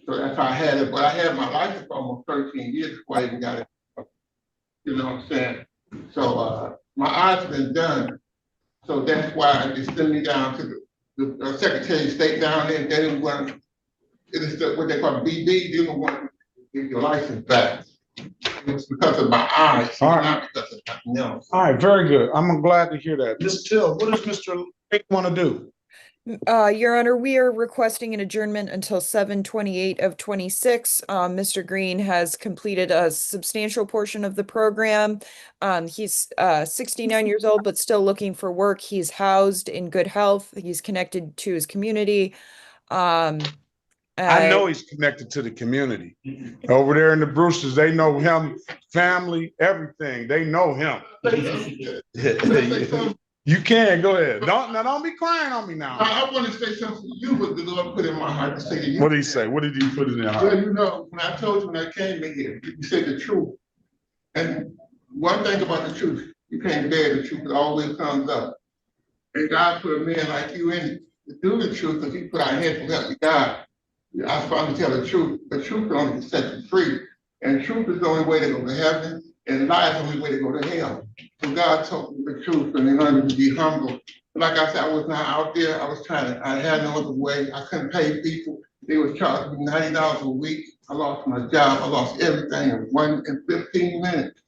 Speaker 22: So that's how I had it. But I had my license for almost 13 years before I even got it. You know what I'm saying? So my eyes been done. So that's why they sent me down to the Secretary of State down there. They didn't want, it is what they call BD, they didn't want to give your license back. It's because of my eyes, it's not because of nothing else.
Speaker 1: All right, very good. I'm glad to hear that. Ms. Till, what does Mr. Lake want to do?
Speaker 7: Your Honor, we are requesting an adjournment until 7/28 of 26. Mr. Green has completed a substantial portion of the program. He's 69 years old, but still looking for work. He's housed in good health. He's connected to his community.
Speaker 1: I know he's connected to the community. Over there in the Brewsters, they know him, family, everything. They know him. You can, go ahead. Don't be crying on me now.
Speaker 22: I want to say something to you, what the Lord put in my heart to say to you.
Speaker 1: What did he say? What did he put in your heart?
Speaker 22: Well, you know, when I told you when I came in here, you said the truth. And one thing about the truth, you can't bear the truth, it always comes up. And God put a man like you in to do the truth, because he put our hands to help God. I was trying to tell the truth. The truth can only set you free. And truth is the only way to go to heaven, and lie is the only way to go to hell. So God told me the truth, and he learned me to be humble. But like I said, I was not out there. I was trying to, I had no other way. I couldn't pay people. They were charging me $90 a week. I lost my job. I lost everything in 15 minutes.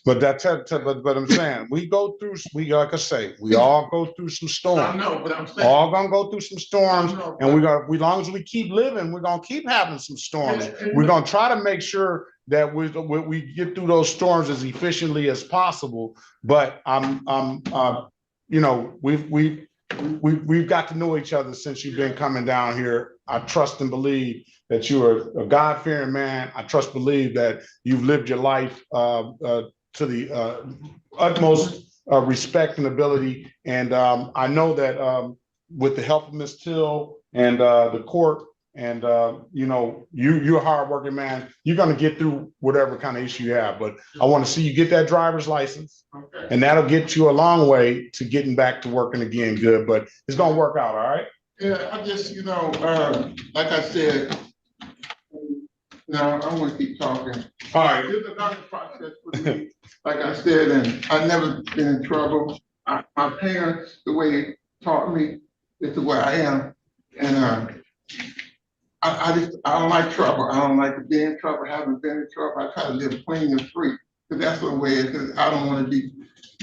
Speaker 1: But but I'm saying we like I say, we all go through some storms.
Speaker 22: I know, but I'm saying
Speaker 1: all gonna go through some storms, and as long as we keep living, we're gonna keep having some storms. We're gonna try to make sure that we get through those storms as efficiently as possible. But you know, we've got to know each other since you've been coming down here. I trust and believe that you are a God-fearing man. I trust, believe that you've lived your life to the utmost respect and ability. And I know that with the help of Ms. Till and the court, and you know, you're a hardworking man. You're going to get through whatever kind of issue you have. But I want to see you get that driver's license, and that'll get you a long way to getting back to working again. Good, but it's going to work out. All right.
Speaker 22: Yeah, I just, you know, like I said, now I'm gonna keep talking.
Speaker 1: All right.
Speaker 22: It's a learning process for me. Like I said, and I've never been in trouble. My parents, the way they taught me, is the way I am. And I don't like trouble. I don't like to be in trouble. I haven't been in trouble. I try to live clean and free. Because that's the way it is. Because I don't want to be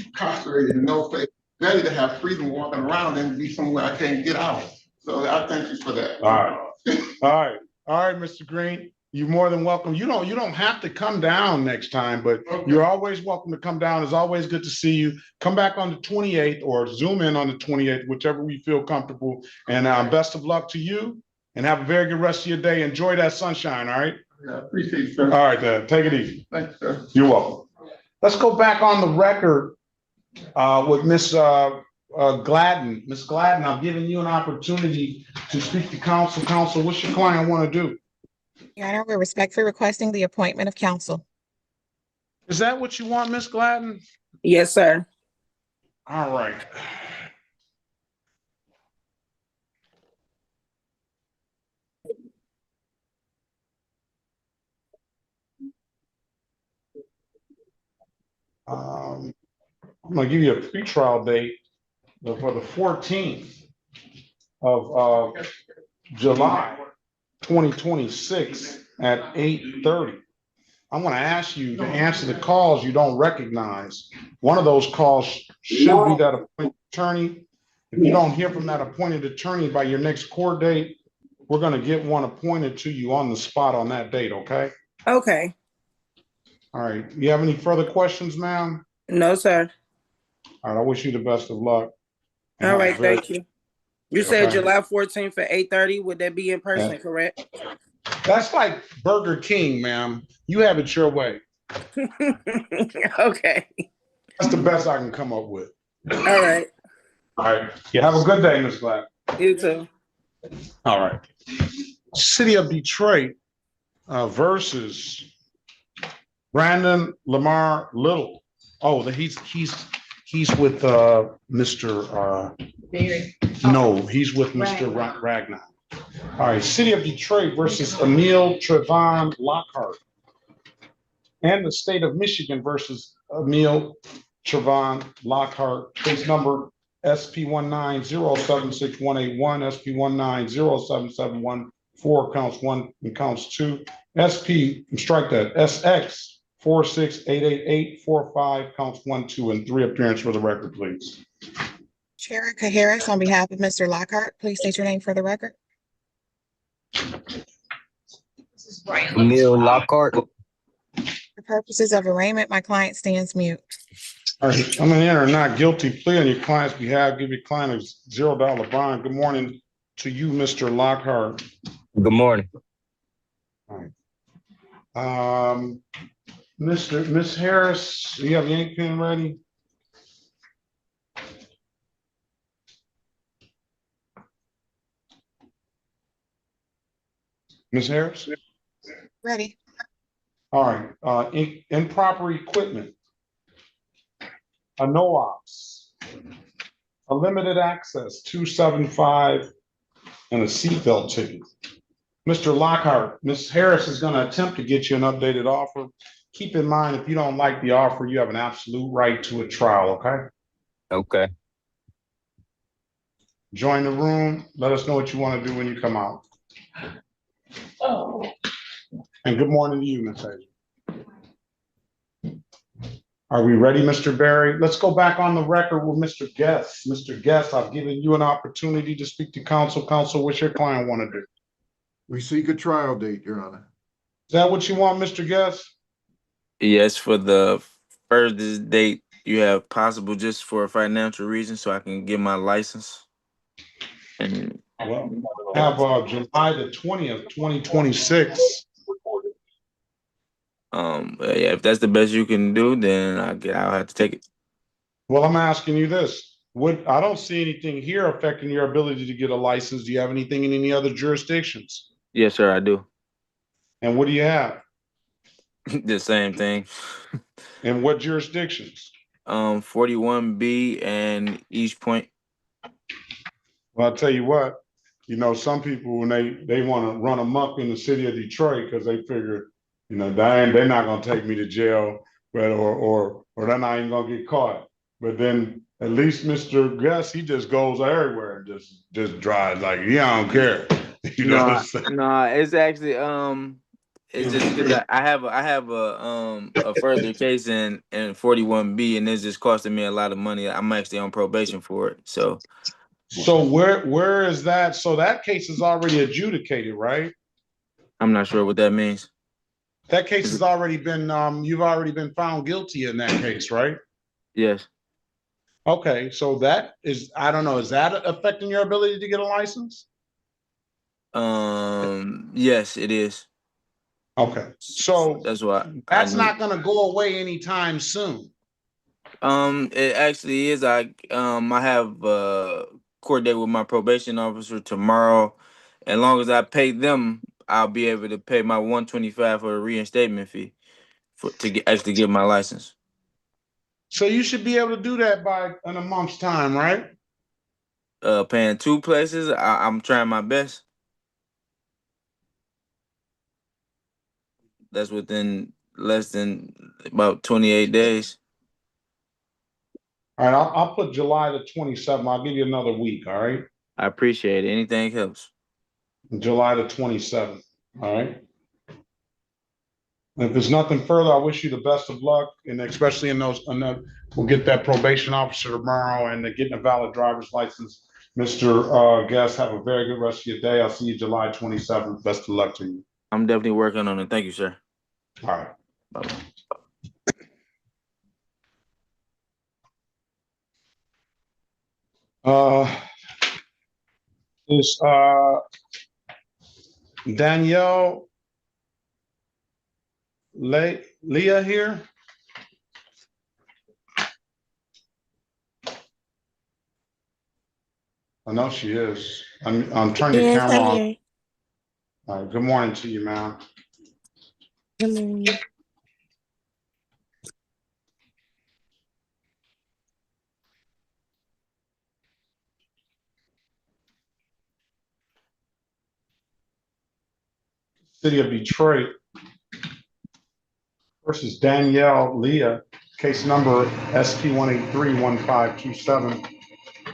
Speaker 22: incarcerated in no place. Better to have freedom walking around than to be somewhere I can't get out. So I thank you for that.
Speaker 1: All right. All right, Mr. Green. You're more than welcome. You don't have to come down next time, but you're always welcome to come down. It's always good to see you. Come back on the 28th or Zoom in on the 28th, whichever we feel comfortable. And best of luck to you, and have a very good rest of your day. Enjoy that sunshine, all right?
Speaker 22: Yeah, I appreciate it, sir.
Speaker 1: All right, then. Take it easy.
Speaker 22: Thanks, sir.
Speaker 1: You're welcome. Let's go back on the record with Miss Gladden. Miss Gladden, I'm giving you an opportunity to speak to counsel. Counsel, what's your client want to do?
Speaker 3: Your Honor, we're respectfully requesting the appointment of counsel.
Speaker 1: Is that what you want, Miss Gladden?
Speaker 15: Yes, sir.
Speaker 1: All right. I'm going to give you a pretrial date for the 14th of July 2026 at 8:30. I'm going to ask you to answer the calls you don't recognize. One of those calls should be that appointed attorney. If you don't hear from that appointed attorney by your next court date, we're going to get one appointed to you on the spot on that date, okay?
Speaker 15: Okay.
Speaker 1: All right. You have any further questions, ma'am?
Speaker 15: No, sir.
Speaker 1: All right. I wish you the best of luck.
Speaker 15: All right. Thank you. You said
Speaker 1: Okay.
Speaker 15: July 14th at 8:30. Would that be in person,
Speaker 1: Yeah.
Speaker 15: correct?
Speaker 1: That's like Burger King, ma'am. You have it your way.
Speaker 15: Okay.
Speaker 1: That's the best I can come up with.
Speaker 15: All right.
Speaker 1: All right. You have a good day, Ms. Glad.
Speaker 15: You too.
Speaker 1: All right. City of Detroit versus Brandon Lamar Little. Oh, he's with Mr. No, he's with Mr. Ragnar. All right, City of Detroit versus Emil Trevon Lockhart. And the state of Michigan versus Emil Trevon Lockhart. Case number SP 1907681, SP 1907714, counts 1 and counts 2. SP, strike that, SX 4688845, counts 1, 2, and 3. Appearance for the record, please.
Speaker 3: Sherika Harris, on behalf of Mr. Lockhart, please state your name for the record.
Speaker 4: Neil Lockhart.
Speaker 3: For purposes of arraignment, my client stands mute.
Speaker 1: All right, I'm gonna enter a not guilty plea on your client's behalf, give your client a $0 bond. Good morning to you, Mr. Lockhart.
Speaker 4: Good morning.
Speaker 1: All right. Miss Harris, do you have your ink pen ready? Miss Harris?
Speaker 3: Ready.
Speaker 1: All right, improper equipment, a no-ops, a limited access, 275, and a seatbelt ticket. Mr. Lockhart, Ms. Harris is gonna attempt to get you an updated offer. Keep in mind, if you don't like the offer, you have an absolute right to a trial, okay?
Speaker 4: Okay.
Speaker 1: Join the room, let us know what you wanna do when you come out.
Speaker 17: Oh.
Speaker 1: And good morning to you, Ms. Hazel. Are we ready, Mr. Berry? Let's go back on the record with Mr. Guest. Mr. Guest, I've given you an opportunity to speak to counsel. Counsel, what's your client want to do?
Speaker 5: We seek a trial date, Your Honor.
Speaker 1: Is that what you want, Mr. Guest?
Speaker 20: Yes, for the furthest date you have possible, just for a financial reason, so I can get my license. And
Speaker 1: well, have July the 20th, 2026.
Speaker 20: Yeah, if that's the best you can do, then I'll have to take it.
Speaker 1: Well, I'm asking you this. I don't see anything here affecting your ability to get a license. Do you have anything in any other jurisdictions?
Speaker 20: Yes, sir, I do.
Speaker 1: And what do you have?
Speaker 20: The same thing.
Speaker 1: In what jurisdictions?
Speaker 20: 41B and East Point.
Speaker 1: Well, I'll tell you what, some people, when they want to run amok in the city of Detroit because they figure, they're not going to take me to jail, but or they're not even going to get caught. But then at least Mr. Gus, he just goes everywhere and just drives like, yeah, I don't care.
Speaker 20: No, it's actually it's just because I have a further case in 41B, and it's just costing me a lot of money. I'm actually on probation for it. So
Speaker 1: where is that? So that case is already adjudicated, right?
Speaker 20: I'm not sure what that means.
Speaker 1: That case has already been you've already been found guilty in that case, right?
Speaker 20: Yes.
Speaker 1: Okay, so that is, I don't know, is that affecting your ability to get a license?
Speaker 20: Yes, it is.
Speaker 1: Okay, so
Speaker 20: that's why
Speaker 1: that's not going to go away anytime soon.
Speaker 20: It actually is. I have a court date with my probation officer tomorrow. As long as I pay them, I'll be able to pay my $125 for a reinstatement fee to actually get my license.
Speaker 1: So you should be able to do that in a month's time, right?
Speaker 20: Paying 2 places. I'm trying my best. That's within less than about 28 days.
Speaker 1: All right, I'll put July the 27th. I'll give you another week, all right?
Speaker 20: I appreciate it. Anything helps.
Speaker 1: July the 27th, all right? If there's nothing further, I wish you the best of luck, and especially we'll get that probation officer tomorrow and getting a valid driver's license. Mr. Guest, have a very good rest of your day. I'll see you July 27th. Best of luck to you.
Speaker 20: I'm definitely working on it. Thank you, sir.
Speaker 1: All right.
Speaker 20: Bye-bye.
Speaker 1: Is Danielle Leah here? I know she is. I'm turning the camera on.
Speaker 10: Here.
Speaker 1: All right, good morning to you, ma'am.
Speaker 10: Good morning.
Speaker 1: City of Detroit versus Danielle Leah, case number SP 1831527.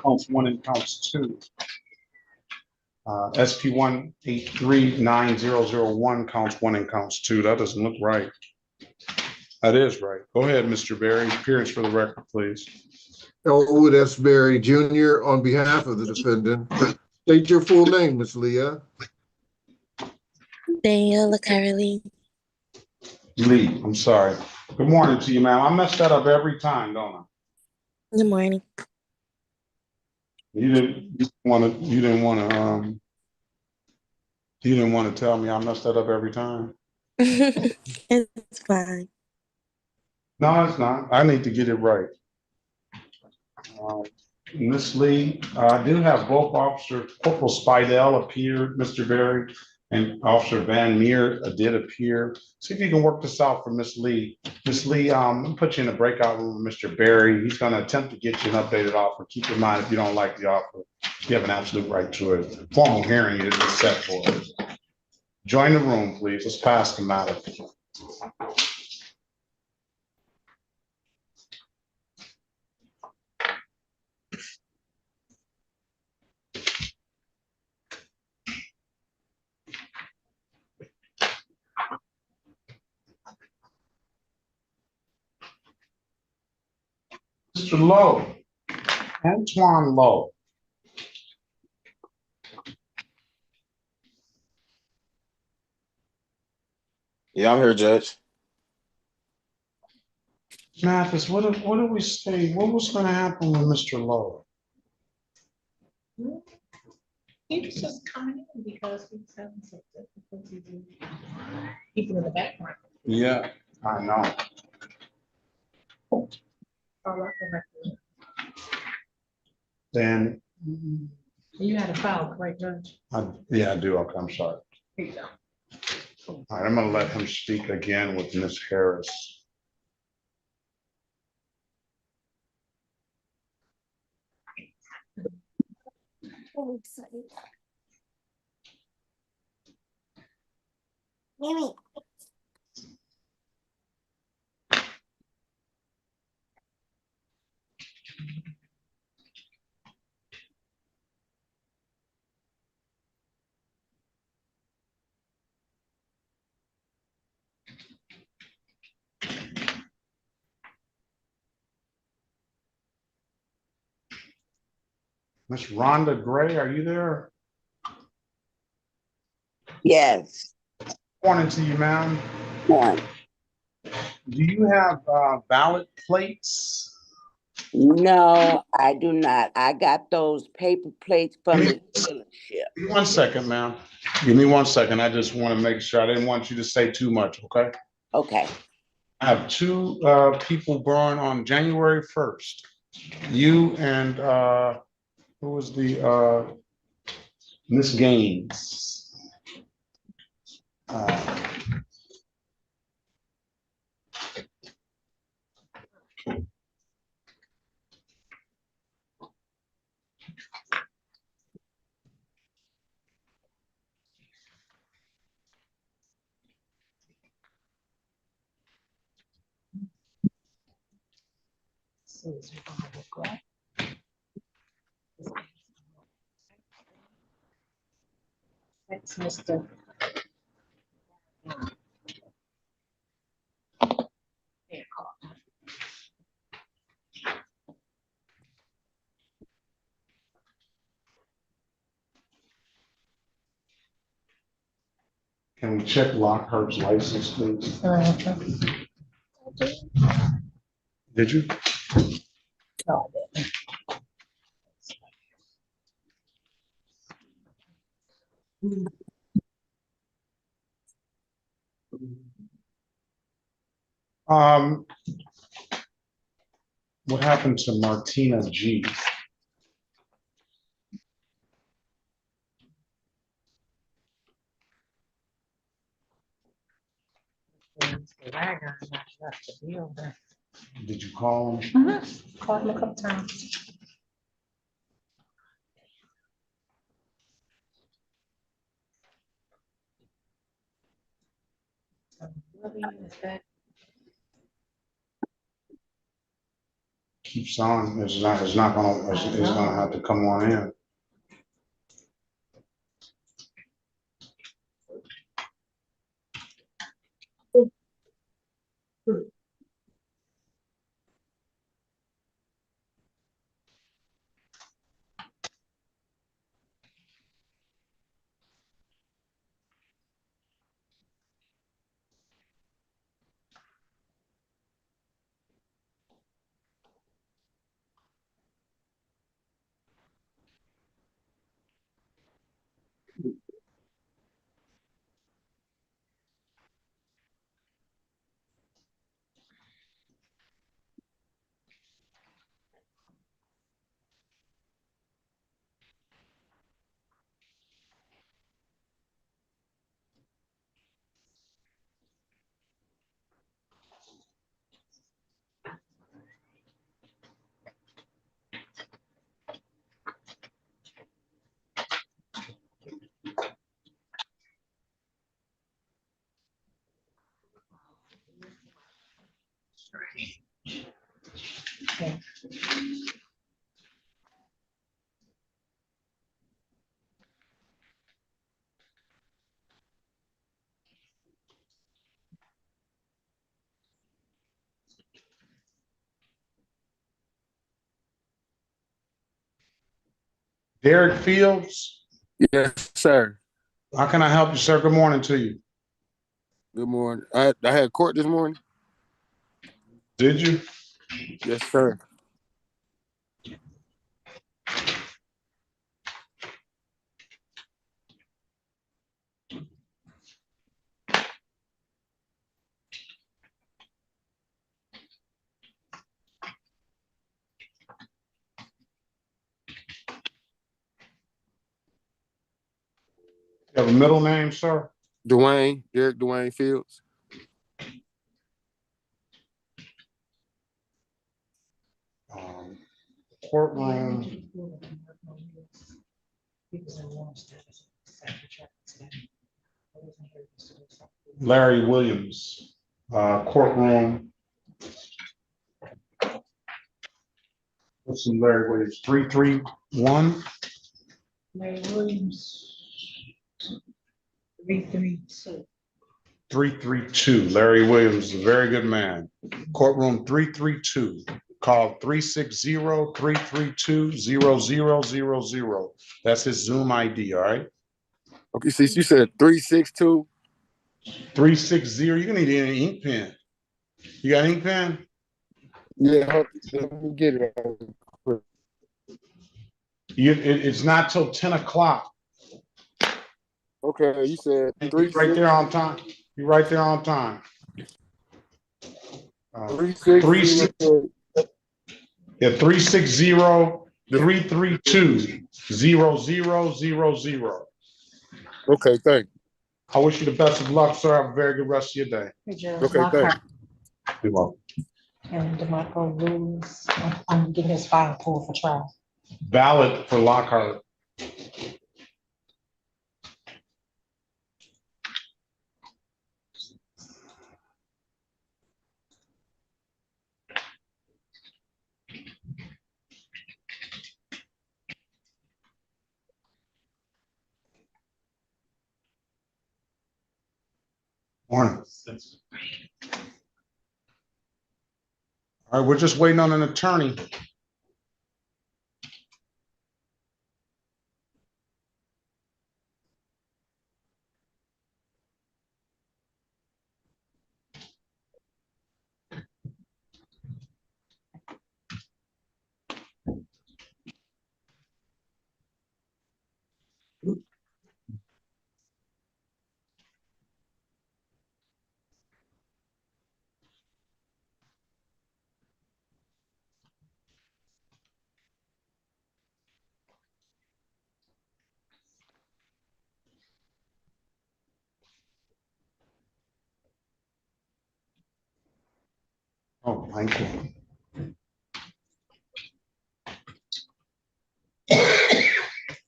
Speaker 1: counts one and counts two. SP 1839001 counts one and counts two. That doesn't look right. That is right. Go ahead, Mr. Berry. Appearance for the record, please.
Speaker 5: Elwood S. Berry Jr. on behalf of the defendant. State your full name, Ms. Leah.
Speaker 10: Daniela Carly.
Speaker 1: Lee, I'm sorry. Good morning to you, ma'am. I mess that up every time, don't I?
Speaker 10: Good morning.
Speaker 1: You didn't want to tell me I messed that up every time.
Speaker 10: It's fine.
Speaker 1: No, it's not. I need to get it right. Ms. Lee, I do have both officers, Corporal Spidell appeared, Mr. Berry, and Officer Van Meer did appear. See if you can work this out for Ms. Lee. Ms. Lee, I'm put you in a breakout room with Mr. Berry. He's going to attempt to get you an updated offer. Keep in mind, if you don't like the offer, you have an absolute right to it. Formal hearing is set for it. Join the room, please. Let's pass the matter. Mr. Lowe, Antoine Lowe.
Speaker 2: Yeah, I'm here, Judge.
Speaker 1: Mathis, what do we say? What was going to happen with Mr. Lowe?
Speaker 17: He was just coming in because he was having some difficulties with people in the background.
Speaker 1: Yeah, I know.
Speaker 17: All right,
Speaker 1: Then,
Speaker 17: you had a file, right, Judge?
Speaker 1: yeah, I do. Okay, I'm sorry.
Speaker 17: Here you go.
Speaker 1: All right, I'm going to let him speak again with Ms. Harris.
Speaker 10: Oh, excited. Mimi.
Speaker 1: Miss Rhonda Gray, are you there?
Speaker 6: Yes.
Speaker 1: Morning to you, ma'am.
Speaker 6: Morning.
Speaker 1: Do you have ballot plates?
Speaker 6: No, I do not. I got those paper plates from the dealership.
Speaker 1: Give me 1 second, ma'am. Give me 1 second. I just want to make sure. I didn't want you to say too much, okay?
Speaker 6: Okay.
Speaker 1: I have two people born on January 1st. You and who was the Miss Gaines?
Speaker 17: That's Mr.
Speaker 1: Can we check Lockhart's license, please? Did you?
Speaker 17: No, I didn't.
Speaker 1: What happened to Martina G? Did you call him?
Speaker 17: Called him a couple times.
Speaker 1: keeps on, it's gonna have to come on in. Derek Fields,
Speaker 9: Yes, sir.
Speaker 1: how can I help you, sir? Good morning to you.
Speaker 9: Good morning. I had court this morning.
Speaker 1: Did you?
Speaker 9: Yes, sir.
Speaker 1: You have a middle name, sir?
Speaker 9: Derek Dwayne Fields.
Speaker 1: Courtroom. Larry Williams, courtroom. What's in Larry Williams? 331?
Speaker 17: Larry Williams. 332.
Speaker 1: 332. Larry Williams is a very good man. Courtroom 332. Call 360-332-0000. That's his Zoom ID, all right?
Speaker 9: Okay, so you said 362.
Speaker 1: 360. You're gonna need an ink pen. You got an ink pen?
Speaker 9: Yeah, let me get it.
Speaker 1: It's not till 10 o'clock.
Speaker 9: Okay, you said
Speaker 1: You're right there on time. You're right there on time.
Speaker 9: 360.
Speaker 1: Yeah, 360-332-0000.
Speaker 9: Okay, thank you.
Speaker 1: I wish you the best of luck, sir. Have a very good rest of your day.
Speaker 9: Okay, thank
Speaker 1: you. You're welcome.
Speaker 17: And DeMarco rules, I'm getting his file pulled for trial.
Speaker 1: Ballot for Lockhart. Morning. All right, we're just waiting on an attorney. Oh, thank you.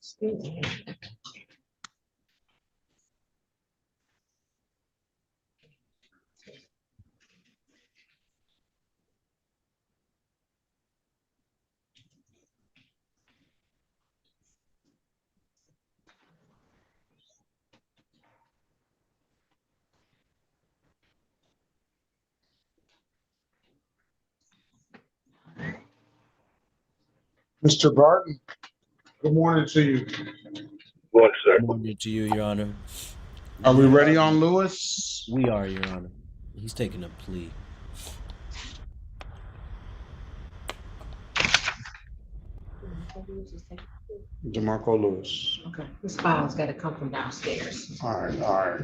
Speaker 17: Excuse me.
Speaker 1: Mr. Barton, good morning to you.
Speaker 13: Morning, sir.
Speaker 14: Morning to you, Your Honor.
Speaker 1: Are we ready on Lewis?
Speaker 14: We are, Your Honor. He's taking a plea.
Speaker 1: DeMarco Lewis.
Speaker 17: Okay, this file's gotta come from downstairs.
Speaker 1: All right, all right.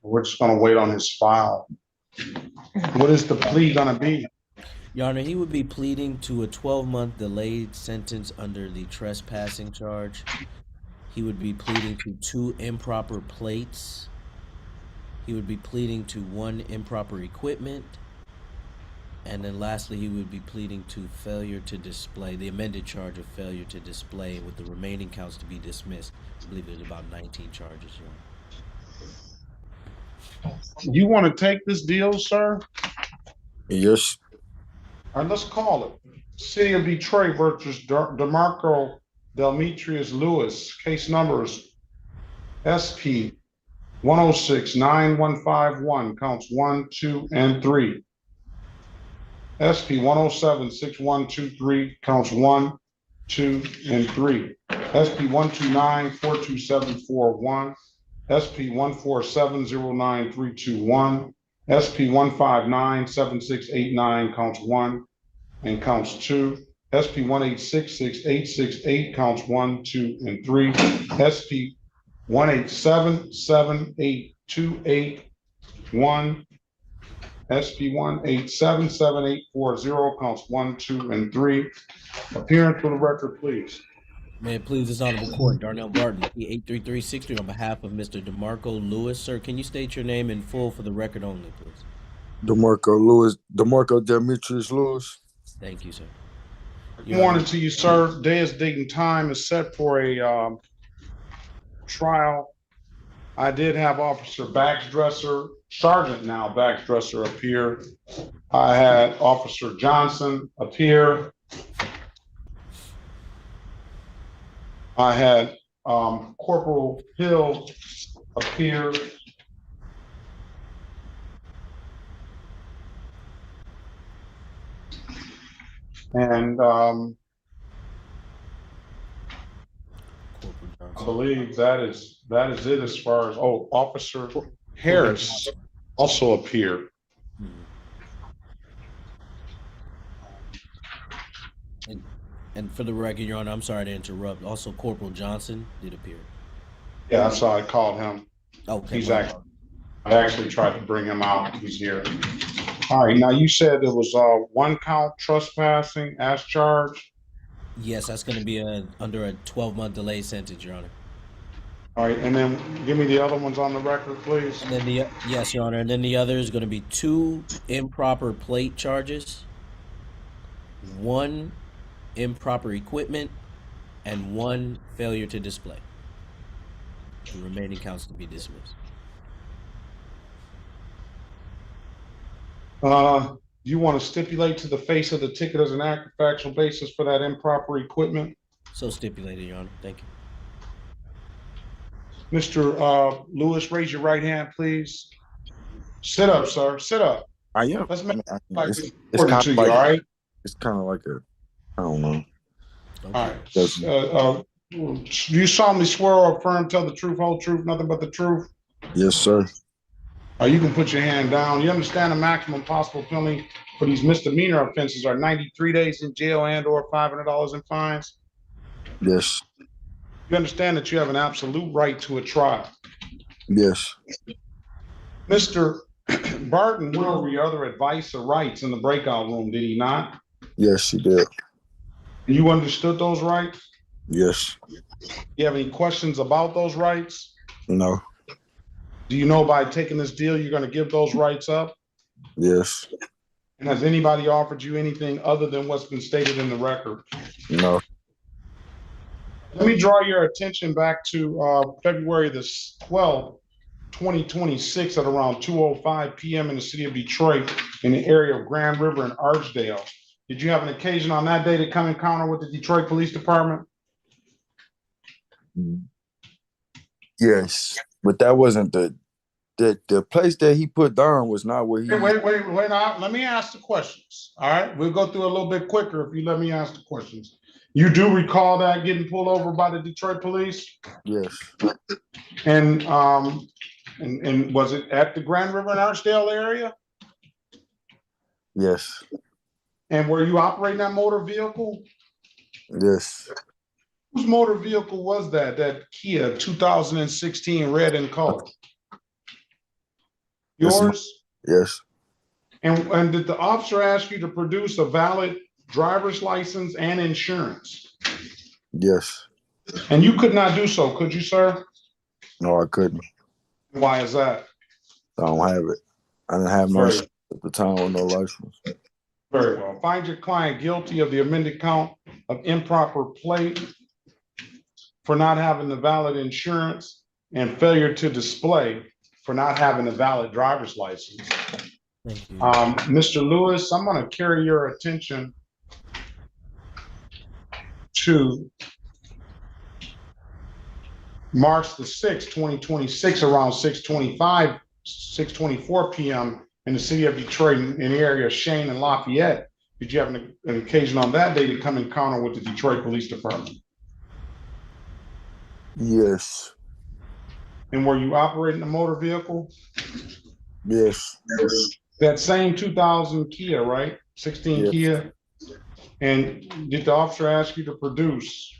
Speaker 1: We're just gonna wait on his file. What is the plea gonna be?
Speaker 14: Your Honor, he would be pleading to a 12-month delayed sentence under the trespassing charge. He would be pleading to 2 improper plates. He would be pleading to 1 improper equipment. And then lastly, he would be pleading to failure to display, the amended charge of failure to display, with the remaining counts to be dismissed. I believe there's about 19 charges, Your Honor.
Speaker 1: You want to take this deal, sir?
Speaker 12: Yes.
Speaker 1: All right, let's call it. City of Detroit versus DeMarco Demetrius Lewis. Case numbers SP 106-9151, counts 1, 2, and 3. SP 107-6123, counts 1, 2, and 3. SP 129-42741. SP 147-09321. SP 159-7689, counts 1 and counts 2. SP 186-6868, counts 1, 2, and 3. SP 187-7828-1. SP 187-7840, counts 1, 2, and 3. Appearance for the record, please.
Speaker 14: May it please this honorable court, Darnell Barton, P83363, on behalf of Mr. DeMarco Lewis. Sir, can you state your name in full for the record only, please?
Speaker 12: DeMarco Demetrius Lewis.
Speaker 14: Thank you, sir.
Speaker 1: Good morning to you, sir. Day, date, and time is set for a trial. I did have Officer Baxdresser, Sergeant now Baxdresser appear. I had Officer Johnson appear. I had Corporal Hill appear. And I believe that is it as far as, Officer Harris also appeared.
Speaker 14: And for the record, Your Honor, I'm sorry to interrupt. Also, Corporal Johnson did appear.
Speaker 1: Yeah, that's how I called him.
Speaker 14: Okay.
Speaker 1: I actually tried to bring him out. He's here. All right. Now you said there was 1 count trespassing as charged.
Speaker 14: Yes, that's going to be under a 12-month delay sentence, Your Honor.
Speaker 1: All right, and then give me the other ones on the record, please.
Speaker 14: And then yes, Your Honor, and then the other is going to be 2 improper plate charges, 1 improper equipment, and 1 failure to display. The remaining counts to be dismissed.
Speaker 1: Do you want to stipulate to the face of the ticket as an act of factual basis for that improper equipment?
Speaker 14: So stipulated, Your Honor. Thank you.
Speaker 1: Mr. Lewis, raise your right hand, please. Sit up, sir. Sit up.
Speaker 23: I am.
Speaker 1: Let's make
Speaker 23: it's
Speaker 1: kind
Speaker 23: kind
Speaker 1: to
Speaker 23: of
Speaker 1: you,
Speaker 23: like,
Speaker 1: all right?
Speaker 23: It's kind of like I don't know.
Speaker 1: All right. Do you solemnly swear or affirm, tell the truth, whole truth, nothing but the truth?
Speaker 23: Yes, sir.
Speaker 1: You can put your hand down. You understand the maximum possible penalty for these misdemeanor offenses are 93 days in jail and or $500 in fines?
Speaker 23: Yes.
Speaker 1: You understand that you have an absolute right to a trial?
Speaker 23: Yes.
Speaker 1: Mr. Barton went over your other advice or rights in the breakout room, did he not?
Speaker 23: Yes, he did.
Speaker 1: You understood those rights?
Speaker 23: Yes.
Speaker 1: You have any questions about those rights?
Speaker 23: No.
Speaker 1: Do you know by taking this deal, you're going to give those rights up?
Speaker 23: Yes.
Speaker 1: And has anybody offered you anything other than what's been stated in the record?
Speaker 23: No.
Speaker 1: Let me draw your attention back to February the 12th, 2026 at around 2:05 p.m. in the city of Detroit in the area of Grand River and Archdale. Did you have an occasion on that day to come encounter with the Detroit Police Department?
Speaker 23: Yes, but that wasn't the
Speaker 12: the place that he put down was not where he.
Speaker 1: Wait, now, let me ask the questions. All right, we'll go through a little bit quicker if you let me ask the questions. You do recall that getting pulled over by the Detroit police?
Speaker 12: Yes.
Speaker 1: And was it at the Grand River and Archdale area?
Speaker 12: Yes.
Speaker 1: And were you operating that motor vehicle?
Speaker 12: Yes.
Speaker 1: Whose motor vehicle was that? That Kia 2016 red in color? Yours?
Speaker 12: Yes.
Speaker 1: And did the officer ask you to produce a valid driver's license and insurance?
Speaker 12: Yes.
Speaker 1: And you could not do so, could you, sir?
Speaker 12: No, I couldn't.
Speaker 1: Why is that?
Speaker 12: I don't have it. I didn't have no insurance at the time with no license.
Speaker 1: Very well. Find your client guilty of the amended count of improper plate for not having the valid insurance and failure to display for not having a valid driver's license.
Speaker 14: Thank you.
Speaker 1: Mr. Lewis, I'm going to carry your attention to March the 6th, 2026, around 6:24 p.m. in the city of Detroit in the area of Shane and Lafayette. Did you have an occasion on that day to come encounter with the Detroit Police Department?
Speaker 12: Yes.
Speaker 1: And were you operating a motor vehicle?
Speaker 12: Yes.
Speaker 1: That same 2000 Kia, right? 16
Speaker 12: Yes.
Speaker 1: Kia. And did the officer ask you to produce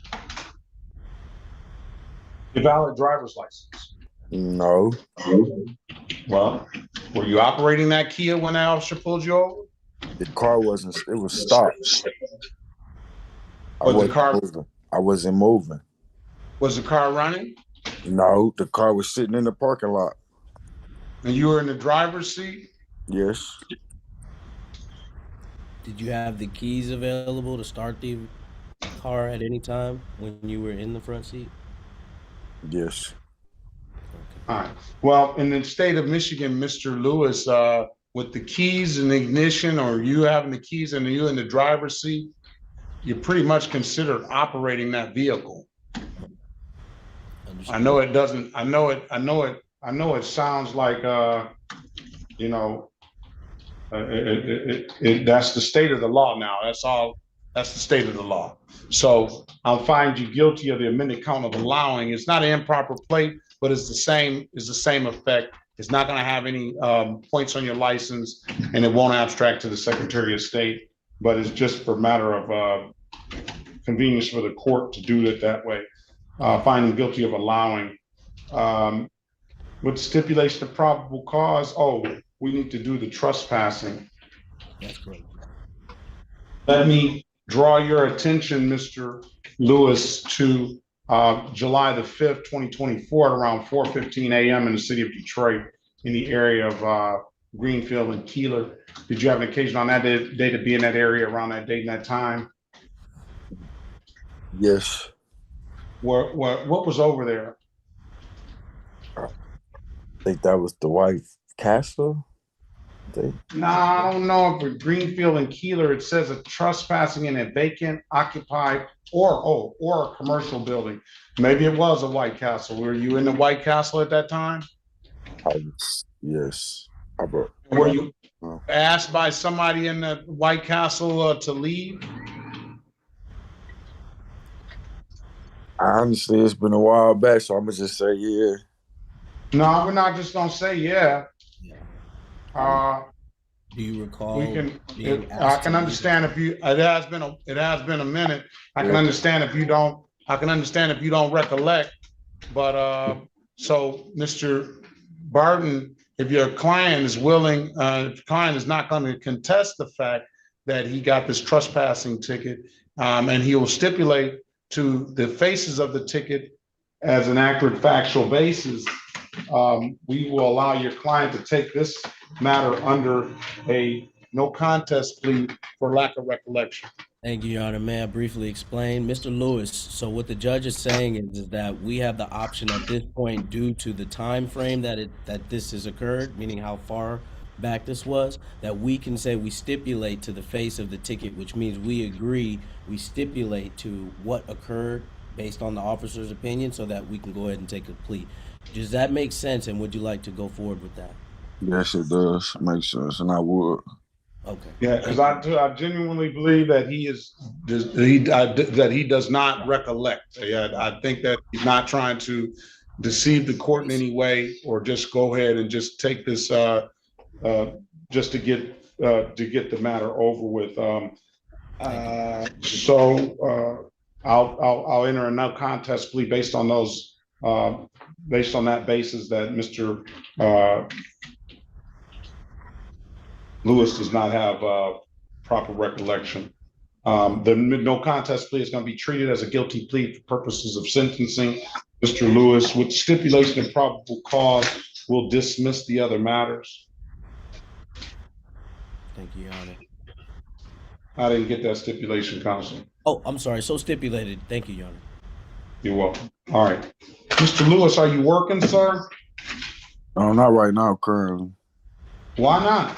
Speaker 1: a valid driver's license?
Speaker 12: No.
Speaker 1: Well, were you operating that Kia when that officer pulled you over?
Speaker 12: The car wasn't. It was stopped. I wasn't moving.
Speaker 1: Was the car running?
Speaker 12: No, the car was sitting in the parking lot.
Speaker 1: And you were in the driver's seat?
Speaker 12: Yes.
Speaker 14: Did you have the keys available to start the car at any time when you were in the front seat?
Speaker 12: Yes.
Speaker 1: All right. Well, in the state of Michigan, Mr. Lewis, with the keys in the ignition or you having the keys and you in the driver's seat, you're pretty much considered operating that vehicle. I know it doesn't, I know it sounds like, you know, that's the state of the law now. That's the state of the law. So I'll find you guilty of the amended count of allowing. It's not an improper plate, but it's the same effect. It's not going to have any points on your license, and it won't abstract to the Secretary of State, but it's just for a matter of convenience for the court to do it that way. Finding guilty of allowing. With stipulation of probable cause, we need to do the trespassing.
Speaker 14: That's correct.
Speaker 1: Let me draw your attention, Mr. Lewis, to July the 5th, 2024 at around 4:15 a.m. in the city of Detroit in the area of Greenfield and Keeler. Did you have an occasion on that day to be in that area around that date and that time?
Speaker 12: Yes.
Speaker 1: What was over there?
Speaker 12: I think that was the White Castle.
Speaker 1: No, I don't know if it's Greenfield and Keeler. It says a trespassing in a vacant, occupied, or a commercial building. Maybe it was a White Castle. Were you in the White Castle at that time?
Speaker 12: Yes.
Speaker 1: Were you asked by somebody in the White Castle to leave?
Speaker 12: Honestly, it's been a while back, so I'm gonna just say yeah.
Speaker 1: No, we're not just gonna say yeah.
Speaker 14: Do you recall?
Speaker 1: I can understand if you. It has been a minute. I can understand if you don't. I can understand if you don't recollect. But so, Mr. Barton, if your client is willing, if your client is not going to contest the fact that he got this trespassing ticket, and he will stipulate to the faces of the ticket as an accurate factual basis, we will allow your client to take this matter under a no contest plea for lack of recollection.
Speaker 14: Thank you, Your Honor. May I briefly explain? Mr. Lewis, so what the judge is saying is that we have the option at this point, due to the time frame that this has occurred, meaning how far back this was, that we can say we stipulate to the face of the ticket, which means we agree, we stipulate to what occurred based on the officer's opinion, so that we can go ahead and take a plea. Does that make sense? And would you like to go forward with that?
Speaker 23: Yes, it does. Makes sense, and I would.
Speaker 14: Okay.
Speaker 1: Yeah, because I genuinely believe that that he does not recollect. Yeah, I think that he's not trying to deceive the court in any way, or just go ahead and just take this just to get the matter over with. I'll enter a no contest plea based on those based on that basis that Mr. Lewis does not have proper recollection. The no contest plea is going to be treated as a guilty plea for purposes of sentencing Mr. Lewis, with stipulation of probable cause. Will dismiss the other matters.
Speaker 14: Thank you, Your Honor.
Speaker 1: I didn't get that stipulation, counsel.
Speaker 14: Oh, I'm sorry. So stipulated. Thank you, Your Honor.
Speaker 1: You're welcome. All right. Mr. Lewis, are you working, sir?
Speaker 23: No, not right now, currently.
Speaker 1: Why not?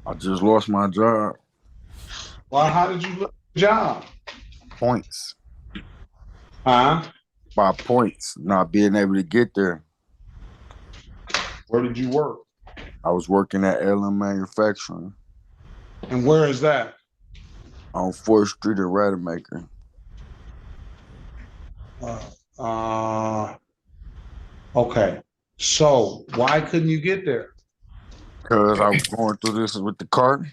Speaker 23: I just lost my job.
Speaker 1: Well, how did you lose your job?
Speaker 23: Points.
Speaker 1: Huh?
Speaker 23: By points, not being able to get there.
Speaker 1: Where did you work?
Speaker 23: I was working at LM Manufacturing.
Speaker 1: And where is that?
Speaker 23: On 4th Street at Rademacher.
Speaker 1: Okay. So why couldn't you get there?
Speaker 23: Because I was going through this with the cart.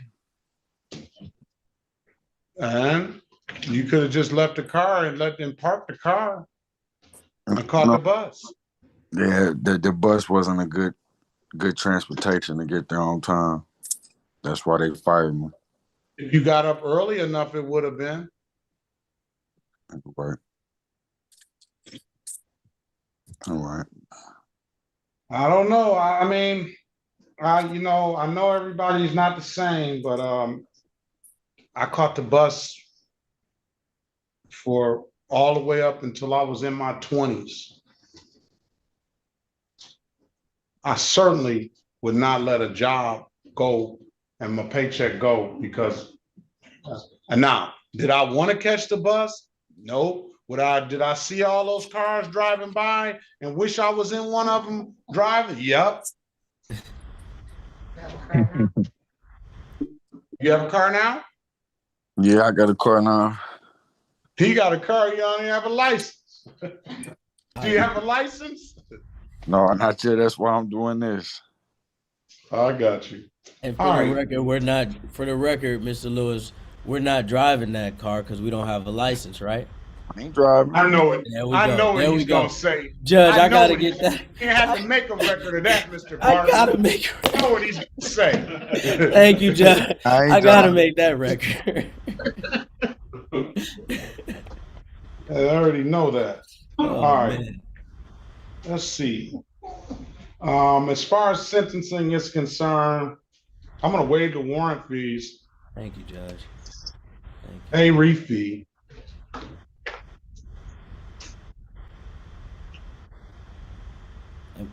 Speaker 1: And you could have just left the car and let them park the car and caught the bus.
Speaker 23: Yeah, the bus wasn't a good transportation to get there on time. That's why they fired me.
Speaker 1: If you got up early enough, it would have been.
Speaker 23: Right. All right.
Speaker 1: I don't know. I mean, I know everybody's not the same, but I caught the bus for all the way up until I was in my 20s. I certainly would not let a job go and my paycheck go because, and now, did I want to catch the bus? No. Did I see all those cars driving by and wish I was in one of them driving? Yep. You have a car now?
Speaker 23: Yeah, I got a car now.
Speaker 1: He got a car, you don't even have a license. Do you have a license?
Speaker 23: No, not yet. That's why I'm doing this.
Speaker 1: I got you.
Speaker 14: And for the record, Mr. Lewis, we're not driving that car because we don't have a license, right?
Speaker 23: I ain't driving.
Speaker 1: I know it.
Speaker 14: There we
Speaker 1: I
Speaker 14: go.
Speaker 1: know what
Speaker 14: There
Speaker 1: he's
Speaker 14: we go.
Speaker 1: gonna say.
Speaker 14: Judge, I gotta get that.
Speaker 1: You have to make a record of that, Mr.
Speaker 14: I
Speaker 1: Barton.
Speaker 14: gotta make.
Speaker 1: I know what he's gonna say.
Speaker 14: Thank you, Judge. I gotta
Speaker 23: driving.
Speaker 14: make that record.
Speaker 1: I already know that.
Speaker 14: Oh,
Speaker 1: All right.
Speaker 14: man.
Speaker 1: Let's see. As far as sentencing is concerned, I'm gonna waive the warrant fees.
Speaker 14: Thank you, Judge. Thank you.
Speaker 1: Pay refee.
Speaker 14: And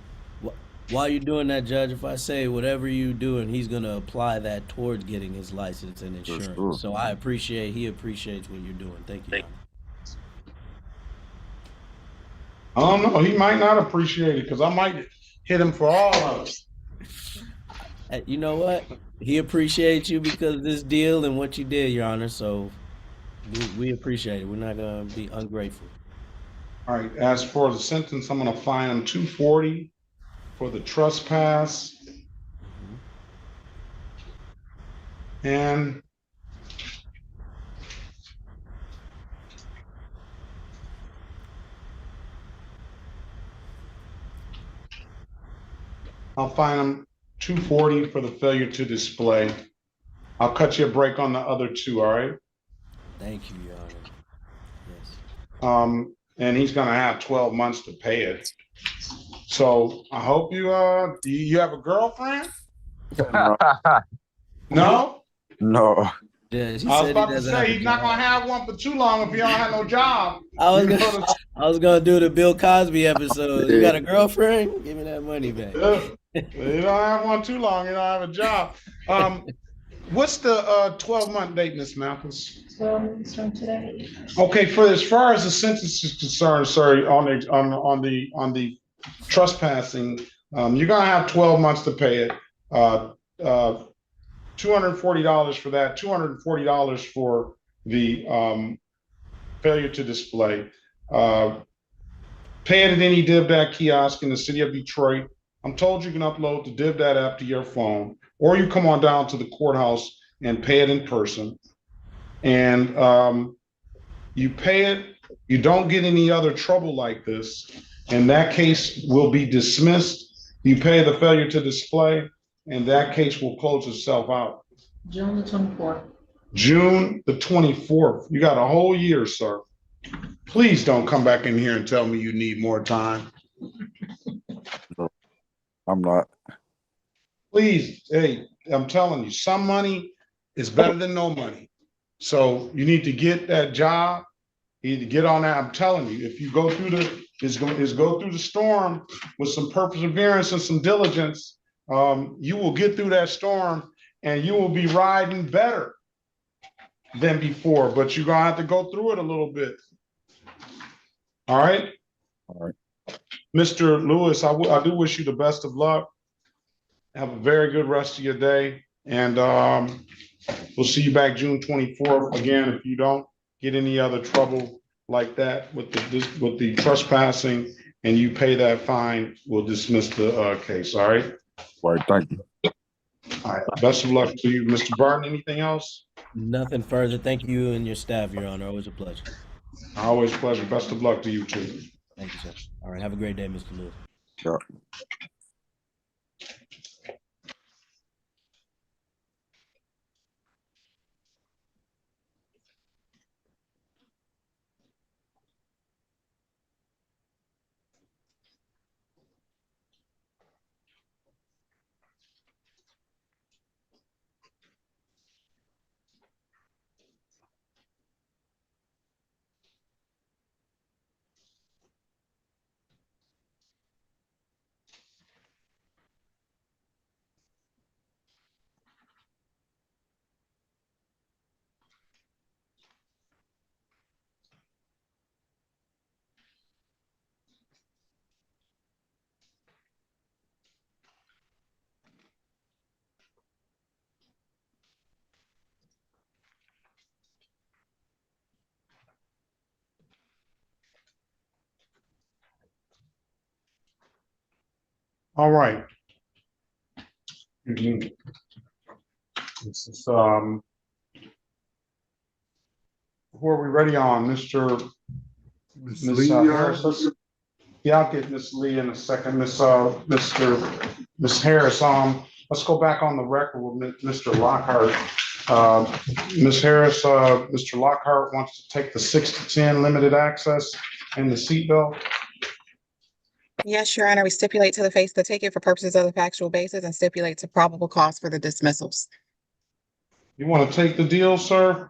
Speaker 14: while you're doing that, Judge, if I say whatever you do, and he's gonna apply that towards getting his license and insurance.
Speaker 23: sure.
Speaker 14: So he appreciates what you're doing. Thank you, Your Honor.
Speaker 1: I don't know. He might not appreciate it because I might hit him for all of it.
Speaker 14: You know what? He appreciates you because of this deal and what you did, Your Honor. So we appreciate it. We're not gonna be ungrateful.
Speaker 1: All right. As for the sentence, I'm gonna fine him $240 for the trespass. And I'll fine him $240 for the failure to display. I'll cut you a break on the other two, all right?
Speaker 14: Thank you, Your Honor. Yes.
Speaker 1: And he's gonna have 12 months to pay it. So I hope you do you have a girlfriend? No?
Speaker 23: No.
Speaker 14: Yeah,
Speaker 1: I was about to say he's not gonna have one for too long if he don't have no job.
Speaker 14: I was gonna do the Bill Cosby episode. You got a girlfriend? Give me that money back.
Speaker 1: You don't have one too long, you don't have a job. What's the 12-month date, Ms. Malthus?
Speaker 17: 12 months from today.
Speaker 1: Okay, for as far as the sentence is concerned, sir, on the trespassing, you're gonna have 12 months to pay it. $240 for that, $240 for the failure to display. Pay it at any DivDat kiosk in the city of Detroit. I'm told you can upload the DivDat app to your phone, or you come on down to the courthouse and pay it in person. And you pay it, you don't get any other trouble like this, and that case will be dismissed. You pay the failure to display, and that case will close itself out.
Speaker 17: June the 24th.
Speaker 1: June the 24th. You got a whole year, sir. Please don't come back in here and tell me you need more time.
Speaker 23: I'm not.
Speaker 1: Please, hey, I'm telling you, some money is better than no money. So you need to get that job. You need to get on that. I'm telling you, if you go through go through the storm with some perseverance and some diligence, you will get through that storm and you will be riding better than before, but you're gonna have to go through it a little bit. All right.
Speaker 23: All right.
Speaker 1: Mr. Lewis, I do wish you the best of luck. Have a very good rest of your day. And we'll see you back June 24th. Again, if you don't get any other trouble like that with the trespassing and you pay that fine, we'll dismiss the case. All right.
Speaker 23: All right. Thank you.
Speaker 1: All right. Best of luck to you, Mr. Barton. Anything else?
Speaker 14: Nothing further. Thank you and your staff, Your Honor. Always a pleasure.
Speaker 1: Always a pleasure. Best of luck to you too.
Speaker 14: Thank you, sir. All right. Have a great day, Mr. Lewis.
Speaker 23: Yeah.
Speaker 1: All right. This is who are we ready on? Ms. Harris? Yeah, I'll get Ms. Lee in a second. Ms. Harris, let's go back on the record with Mr. Lockhart. Ms. Harris, Mr. Lockhart wants to take the 6 to 10 limited access and the seatbelt.
Speaker 3: Yes, Your Honor, we stipulate to the face of the ticket for purposes of the factual basis and stipulate to probable cause for the dismissals.
Speaker 1: You want to take the deal, sir?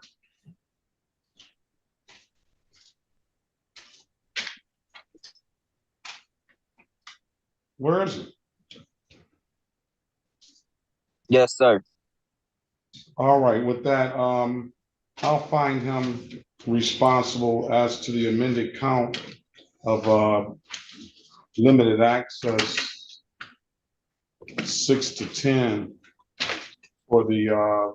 Speaker 1: Where is it?
Speaker 4: Yes, sir.
Speaker 1: All right, with that, I'll find him responsible as to the amended count of limited access 6 to 10 for the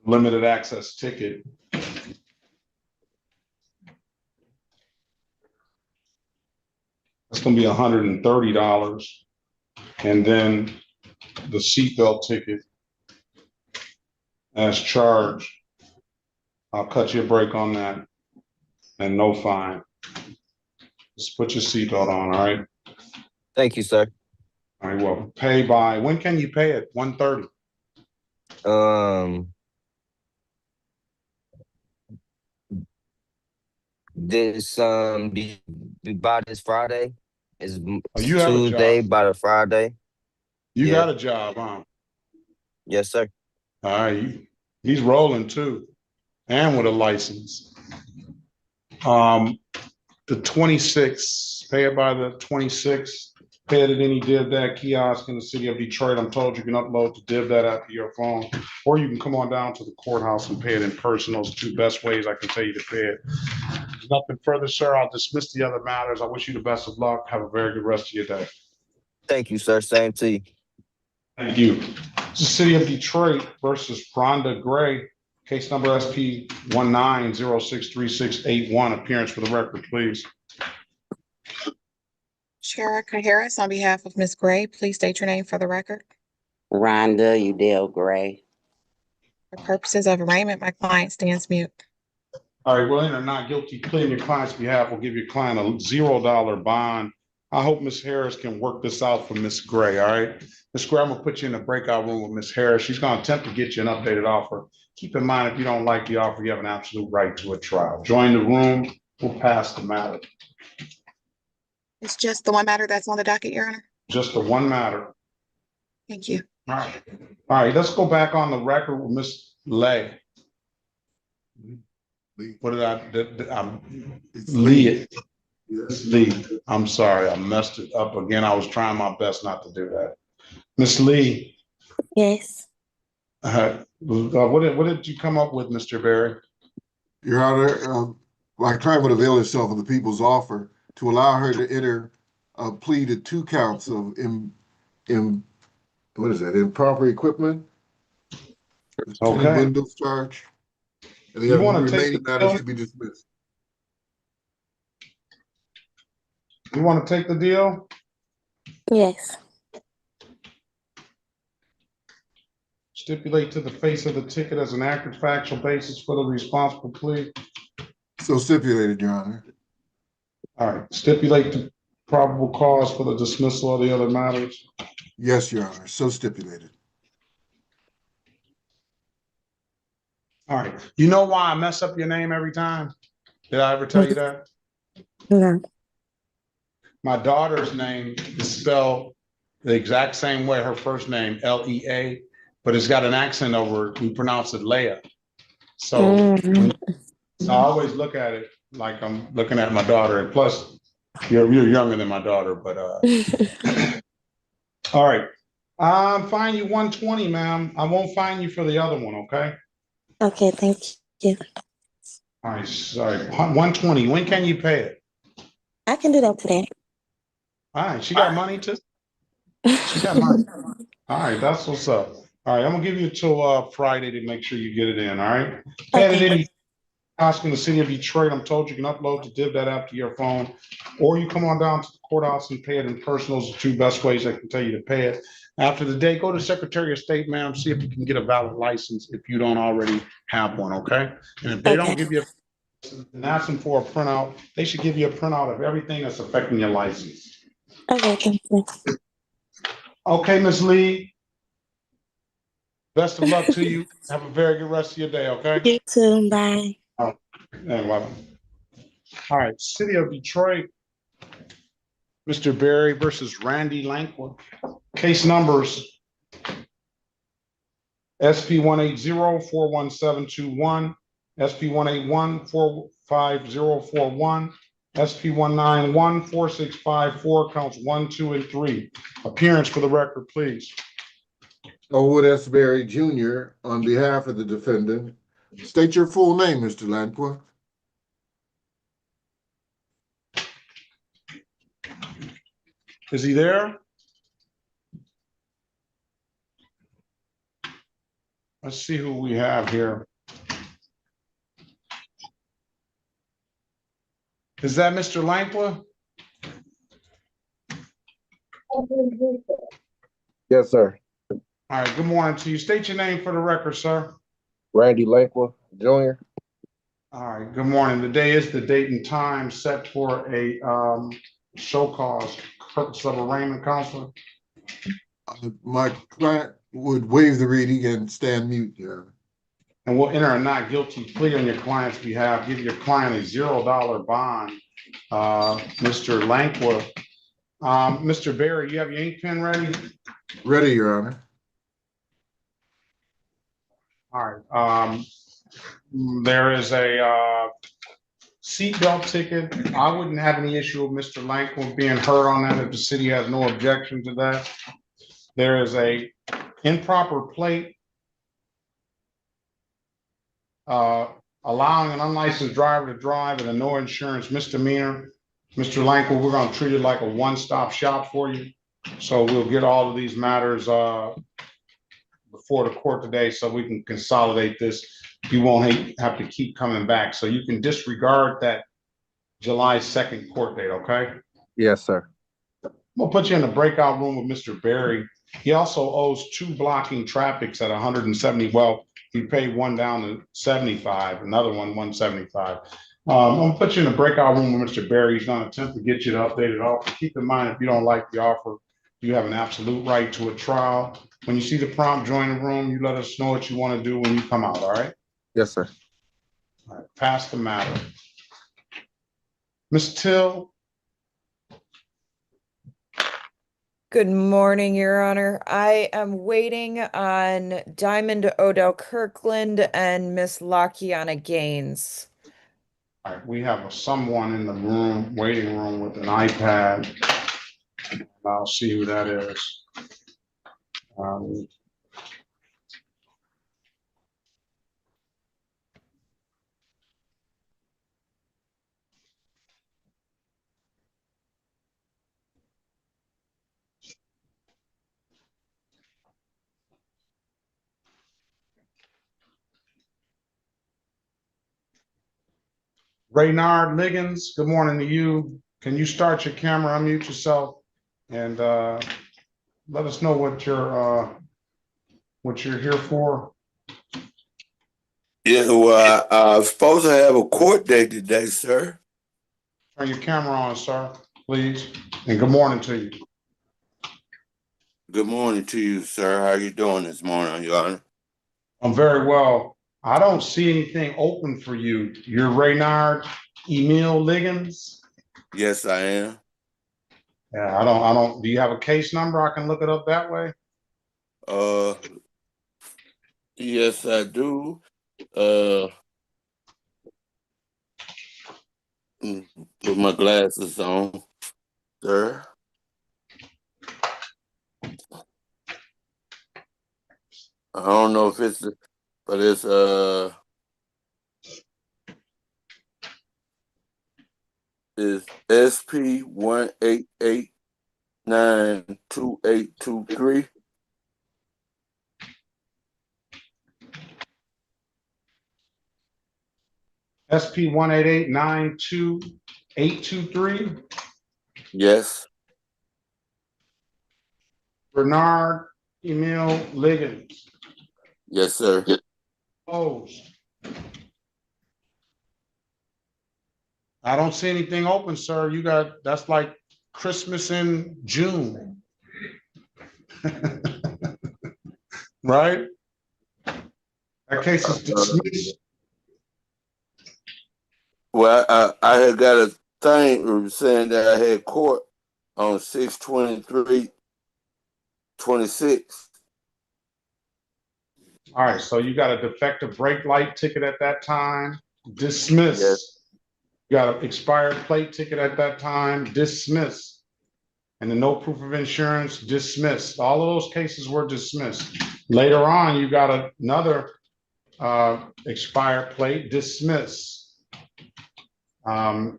Speaker 1: limited access ticket. It's gonna be $130, and then the seatbelt ticket as charged. I'll cut you a break on that, and no fine. Just put your seatbelt on, all right?
Speaker 4: Thank you, sir.
Speaker 1: All right, well, pay by, when can you pay it? 1:30?
Speaker 4: This by this Friday is
Speaker 1: you have a
Speaker 4: Tuesday
Speaker 1: job.
Speaker 4: by the Friday.
Speaker 1: You
Speaker 4: Yeah.
Speaker 1: got a job, huh?
Speaker 4: Yes, sir.
Speaker 1: All right, he's rolling too, and with a license. The 26th, pay it by the 26th. paid at any DivDat kiosk in the city of Detroit. I'm told you can upload the DivDat app to your phone, or you can come on down to the courthouse and pay it in person. Those are two best ways I can tell you to pay it. There's nothing further, sir. I'll dismiss the other matters. I wish you the best of luck. Have a very good rest of your day.
Speaker 4: Thank you, sir. Same to you.
Speaker 1: Thank you. It's the city of Detroit versus Rhonda Gray. Case number SP 19063681. Appearance for the record, please.
Speaker 3: Sherica Harris, on behalf of Ms. Gray, please state your name for the record.
Speaker 6: Rhonda Udell Gray.
Speaker 3: For purposes of arraignment, my client stands mute.
Speaker 1: All right, willing or not guilty plea on your client's behalf will give your client a $0 bond. I hope Ms. Harris can work this out for Ms. Gray, all right? Ms. Gray, I'm gonna put you in the breakout room with Ms. Harris. She's gonna attempt to get you an updated offer. Keep in mind, if you don't like the offer, you have an absolute right to a trial. Join the room, we'll pass the matter.
Speaker 3: It's just the one matter that's on the docket, Your Honor.
Speaker 1: Just the one matter.
Speaker 3: Thank you.
Speaker 1: All right, let's go back on the record with Ms. Lay. What did Lee. Yes. Lee. I'm sorry, I messed it up again. I was trying my best not to do that. Miss Lee.
Speaker 10: Yes.
Speaker 1: What did you come up with, Mr. Berry?
Speaker 5: Your Honor, my client would avail herself of the people's offer to allow her to enter a plea to 2 counts of improper equipment.
Speaker 1: Okay.
Speaker 5: Windows charge. And the remaining matters should be dismissed.
Speaker 1: You want to take the deal?
Speaker 10: Yes.
Speaker 1: Stipulate to the face of the ticket as an accurate factual basis for the responsible plea.
Speaker 5: So stipulated, Your Honor.
Speaker 1: All right. Stipulate the probable cause for the dismissal of the other matters.
Speaker 5: Yes, Your Honor. So stipulated.
Speaker 1: All right. You know why I mess up your name every time? Did I ever tell you that?
Speaker 10: No.
Speaker 1: My daughter's name is spelled the exact same way, her first name, Lea, but it's got an accent over it. We pronounce it Leia. So I always look at it like I'm looking at my daughter. And plus, you're younger than my daughter, but all right. I'm fine you 120, ma'am. I won't fine you for the other one, okay?
Speaker 10: Okay, thank you.
Speaker 1: All right, sorry. 120. When can you pay it?
Speaker 10: I can do that today.
Speaker 1: All right, she got money too? She got money. All right, that's what's up. All right, I'm gonna give you till Friday to make sure you get it in, all right? Pay it in asking the city of Detroit. I'm told you can upload the DivDat app to your phone, or you come on down to the courthouse and pay it in person. Those are 2 best ways I can tell you to pay it. After the day, go to Secretary of State, ma'am, see if you can get a valid license if you don't already have one, okay? And if they don't give you and ask them for a printout, they should give you a printout of everything that's affecting your license.
Speaker 10: Okay, thank you.
Speaker 1: Okay, Ms. Lee. Best of luck to you. Have a very good rest of your day, okay?
Speaker 10: You too. Bye.
Speaker 1: All right, City of Detroit, Mr. Berry versus Randy Lankwood. Case numbers SP 180-41721, SP 181-45041, SP 191-4654, counts 1, 2, and 3. Appearance for the record, please.
Speaker 5: Elwood S. Berry Jr. on behalf of the defendant. State your full name, Mr. Lankwa.
Speaker 1: Is he there? Let's see who we have here. Is that Mr. Lankwa?
Speaker 18: Yes, sir.
Speaker 1: All right, good morning to you. State your name for the record, sir.
Speaker 18: Randy Lankwa, Jr.
Speaker 1: All right, good morning. Today is the date and time set for a show cause, purpose of arraignment, counselor.
Speaker 5: My client would waive the reading and stand mute, Your Honor.
Speaker 1: And we'll enter a not guilty plea on your client's behalf, give your client a $0 bond. Mr. Lankwa. Mr. Berry, you have your ink pen ready?
Speaker 5: Ready, Your Honor.
Speaker 1: All right. There is a Seatbelt ticket, I wouldn't have any issue with Mr. Langford being heard on that if the city has no objection to that. There is a improper plate allowing an unlicensed driver to drive and a no insurance misdemeanor. Mr. Langford, we're gonna treat it like a one-stop shop for you. So we'll get all of these matters before the court today so we can consolidate this. You won't have to keep coming back. So you can disregard that July 2nd court date, okay?
Speaker 18: Yes, sir.
Speaker 1: We'll put you in the breakout room with Mr. Berry. He also owes 2 blocking traffics at 170. Well, he paid one down to 75, another one 175. I'm gonna put you in a breakout room with Mr. Berry. He's gonna attempt to get you to update it offer. Keep in mind, if you don't like the offer, you have an absolute right to a trial. When you see the prompt, join the room. You let us know what you want to do when you come out, all right?
Speaker 18: Yes, sir.
Speaker 1: All right, pass the matter. Ms. Till.
Speaker 7: Good morning, Your Honor. I am waiting on Diamond Odell Kirkland and Miss Lakiana Gaines.
Speaker 1: All right, we have someone in the room, waiting room with an iPad. I'll see who that is. Raynard Liggins, good morning to you. Can you start your camera, unmute yourself, and let us know what you're here for?
Speaker 8: Yeah, well, I was supposed to have a court date today, sir.
Speaker 1: Turn your camera on, sir, please. And good morning to you.
Speaker 8: Good morning to you, sir. How you doing this morning, Your Honor?
Speaker 1: I'm very well. I don't see anything open for you. You're Raynard Emil Liggins?
Speaker 8: Yes, I am.
Speaker 1: Yeah, I don't, do you have a case number? I can look it up that way.
Speaker 8: Yes, I do. Put my glasses on, sir. I don't know if it's, but it's is SP 188-92823.
Speaker 1: SP 188-92823.
Speaker 8: Yes.
Speaker 1: Bernard Emil Liggins.
Speaker 8: Yes, sir.
Speaker 1: Opposed. I don't see anything open, sir. You got, that's like Christmas in June. Right? That case is dismissed.
Speaker 8: Well, I had got a thing saying that I had court on 6/23/26.
Speaker 1: All right, so you got a defective brake light ticket at that time, dismiss.
Speaker 8: Yes.
Speaker 1: You got an expired plate ticket at that time, dismiss. And the no proof of insurance, dismissed. All of those cases were dismissed. Later on, you got another expired plate, dismiss. No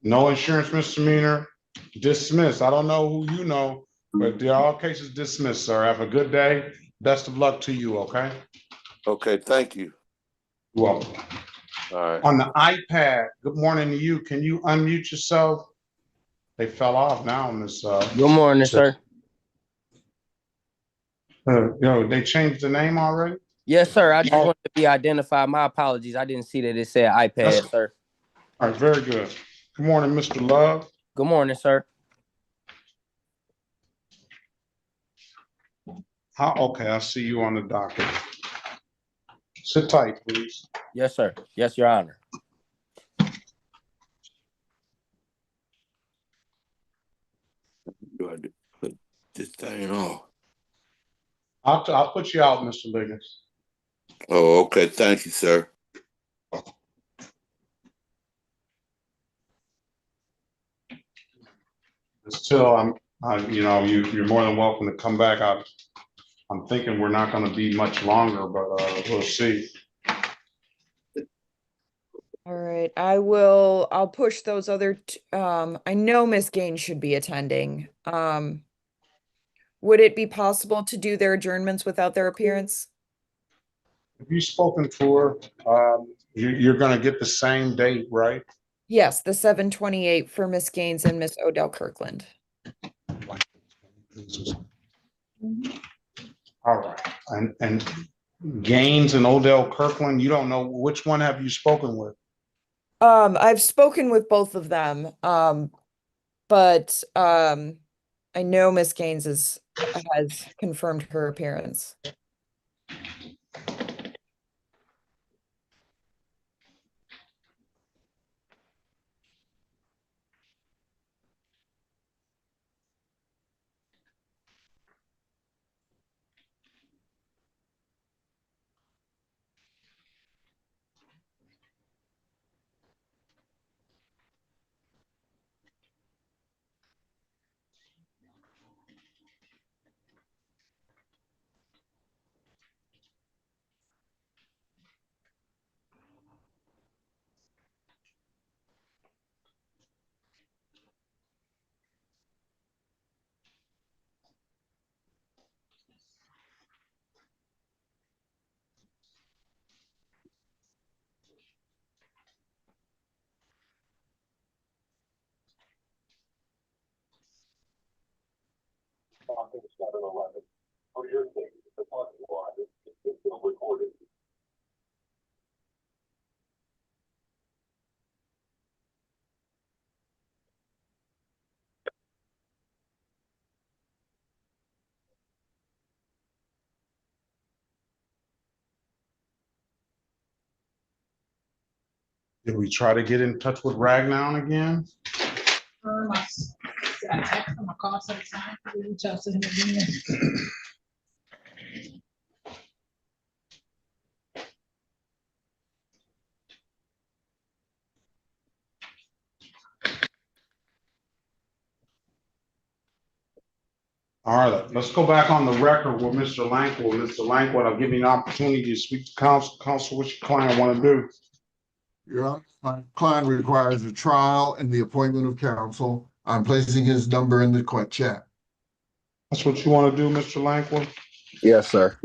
Speaker 1: insurance misdemeanor, dismiss. I don't know who you know, but they're all cases dismissed, sir. Have a good day. Best of luck to you, okay?
Speaker 8: Okay, thank you.
Speaker 1: You're welcome.
Speaker 8: All right.
Speaker 1: On the iPad, good morning to you. Can you unmute yourself? They fell off now on this.
Speaker 18: Good morning, sir.
Speaker 1: They changed the name already?
Speaker 18: Yes, sir. I just wanted to be identified. My apologies. I didn't see that it said iPad, sir.
Speaker 1: All right, very good. Good morning, Mr. Love.
Speaker 18: Good morning, sir.
Speaker 1: Okay, I see you on the docket. Sit tight, please.
Speaker 18: Yes, sir. Yes, Your Honor.
Speaker 8: You had to put this thing on.
Speaker 1: I'll put you out, Mr. Liggins.
Speaker 8: Oh, okay. Thank you, sir.
Speaker 1: Still, you're more than welcome to come back. I'm thinking we're not gonna be much longer, but, we'll see.
Speaker 7: All right, I'll push those other, I know Miss Gaines should be attending. Would it be possible to do their adjournments without their appearance?
Speaker 1: Have you spoken to her? You're gonna get the same date, right?
Speaker 7: Yes, the 7/28 for Miss Gaines and Miss Odell Kirkland.
Speaker 1: All right, and Gaines and Odell Kirkland, you don't know, which one have you spoken with?
Speaker 7: I've spoken with both of them, but I know Miss Gaines has confirmed her appearance.
Speaker 1: Did we try to get in touch with Ragnow again?
Speaker 17: I text him, I call sometime, reach out to him again.
Speaker 1: All right, let's go back on the record with Mr. Lankwood. Mr. Lankwood, I'll give you an opportunity to speak to counsel. Counsel, what your client want to do?
Speaker 5: Your Honor, my client requires a trial and the appointment of counsel. I'm placing his number in the chat.
Speaker 1: That's what you want to do, Mr. Lankwood?
Speaker 12: Yes, sir.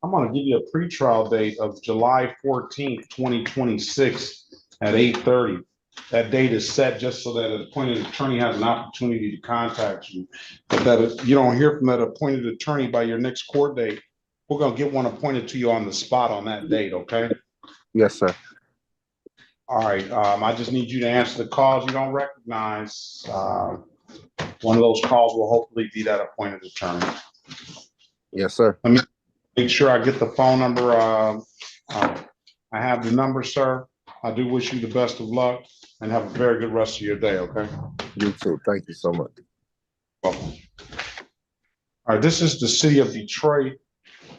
Speaker 1: I'm going to give you a pretrial date of July 14th, 2026 at 8:30. That date is set just so that an appointed attorney has an opportunity to contact you. But that if you don't hear from that appointed attorney by your next court date, we're going to get one appointed to you on the spot on that date, okay?
Speaker 12: Yes, sir.
Speaker 1: All right, I just need you to answer the calls you don't recognize. One of those calls will hopefully be that appointed attorney.
Speaker 12: Yes, sir.
Speaker 1: Let me make sure I get the phone number. I have the number, sir. I do wish you the best of luck and have a very good rest of your day, okay?
Speaker 12: You too. Thank you so much.
Speaker 1: Welcome. All right, this is the city of Detroit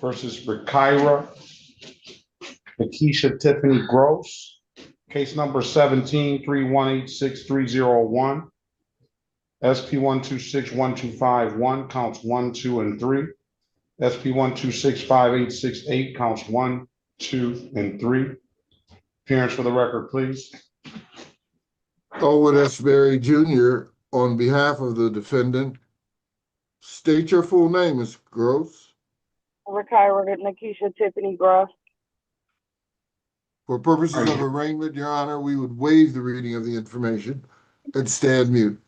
Speaker 1: versus Rikaira Lakeisha Tiffany Gross. Case number 17-3186-301. SP 126-1251, counts 1, 2, and 3. SP 126-5868, counts 1, 2, and 3. Appearance for the record, please.
Speaker 5: Elwood S. Berry Jr. on behalf of the defendant. State your full name, Ms. Gross.
Speaker 11: Rikaira Lakeisha Tiffany Gross.
Speaker 5: For purposes of arraignment, Your Honor, we would waive the reading of the information and stand mute.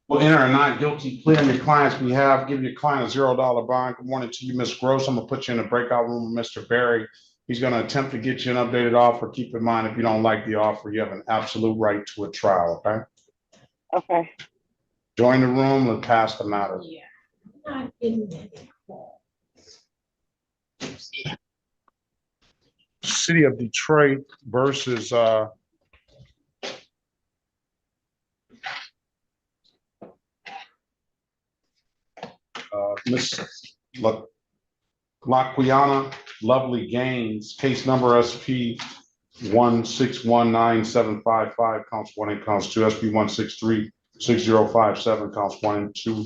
Speaker 1: We'll enter a not guilty plea on your client's behalf. Give your client a $0 bond. Good morning to you, Ms. Gross. I'm gonna put you in a breakout room with Mr. Berry. He's gonna attempt to get you an updated offer. Keep in mind, if you don't like the offer, you have an absolute right to a trial, okay?
Speaker 11: Okay.
Speaker 1: Join the room. Let's pass the matter.
Speaker 17: Yeah. Not in there.
Speaker 1: City of Detroit versus Miss Laquiana Lovely Gaines, case number SP 1619755, counts 1 and counts 2, SP 163 6057, counts 1 and 2.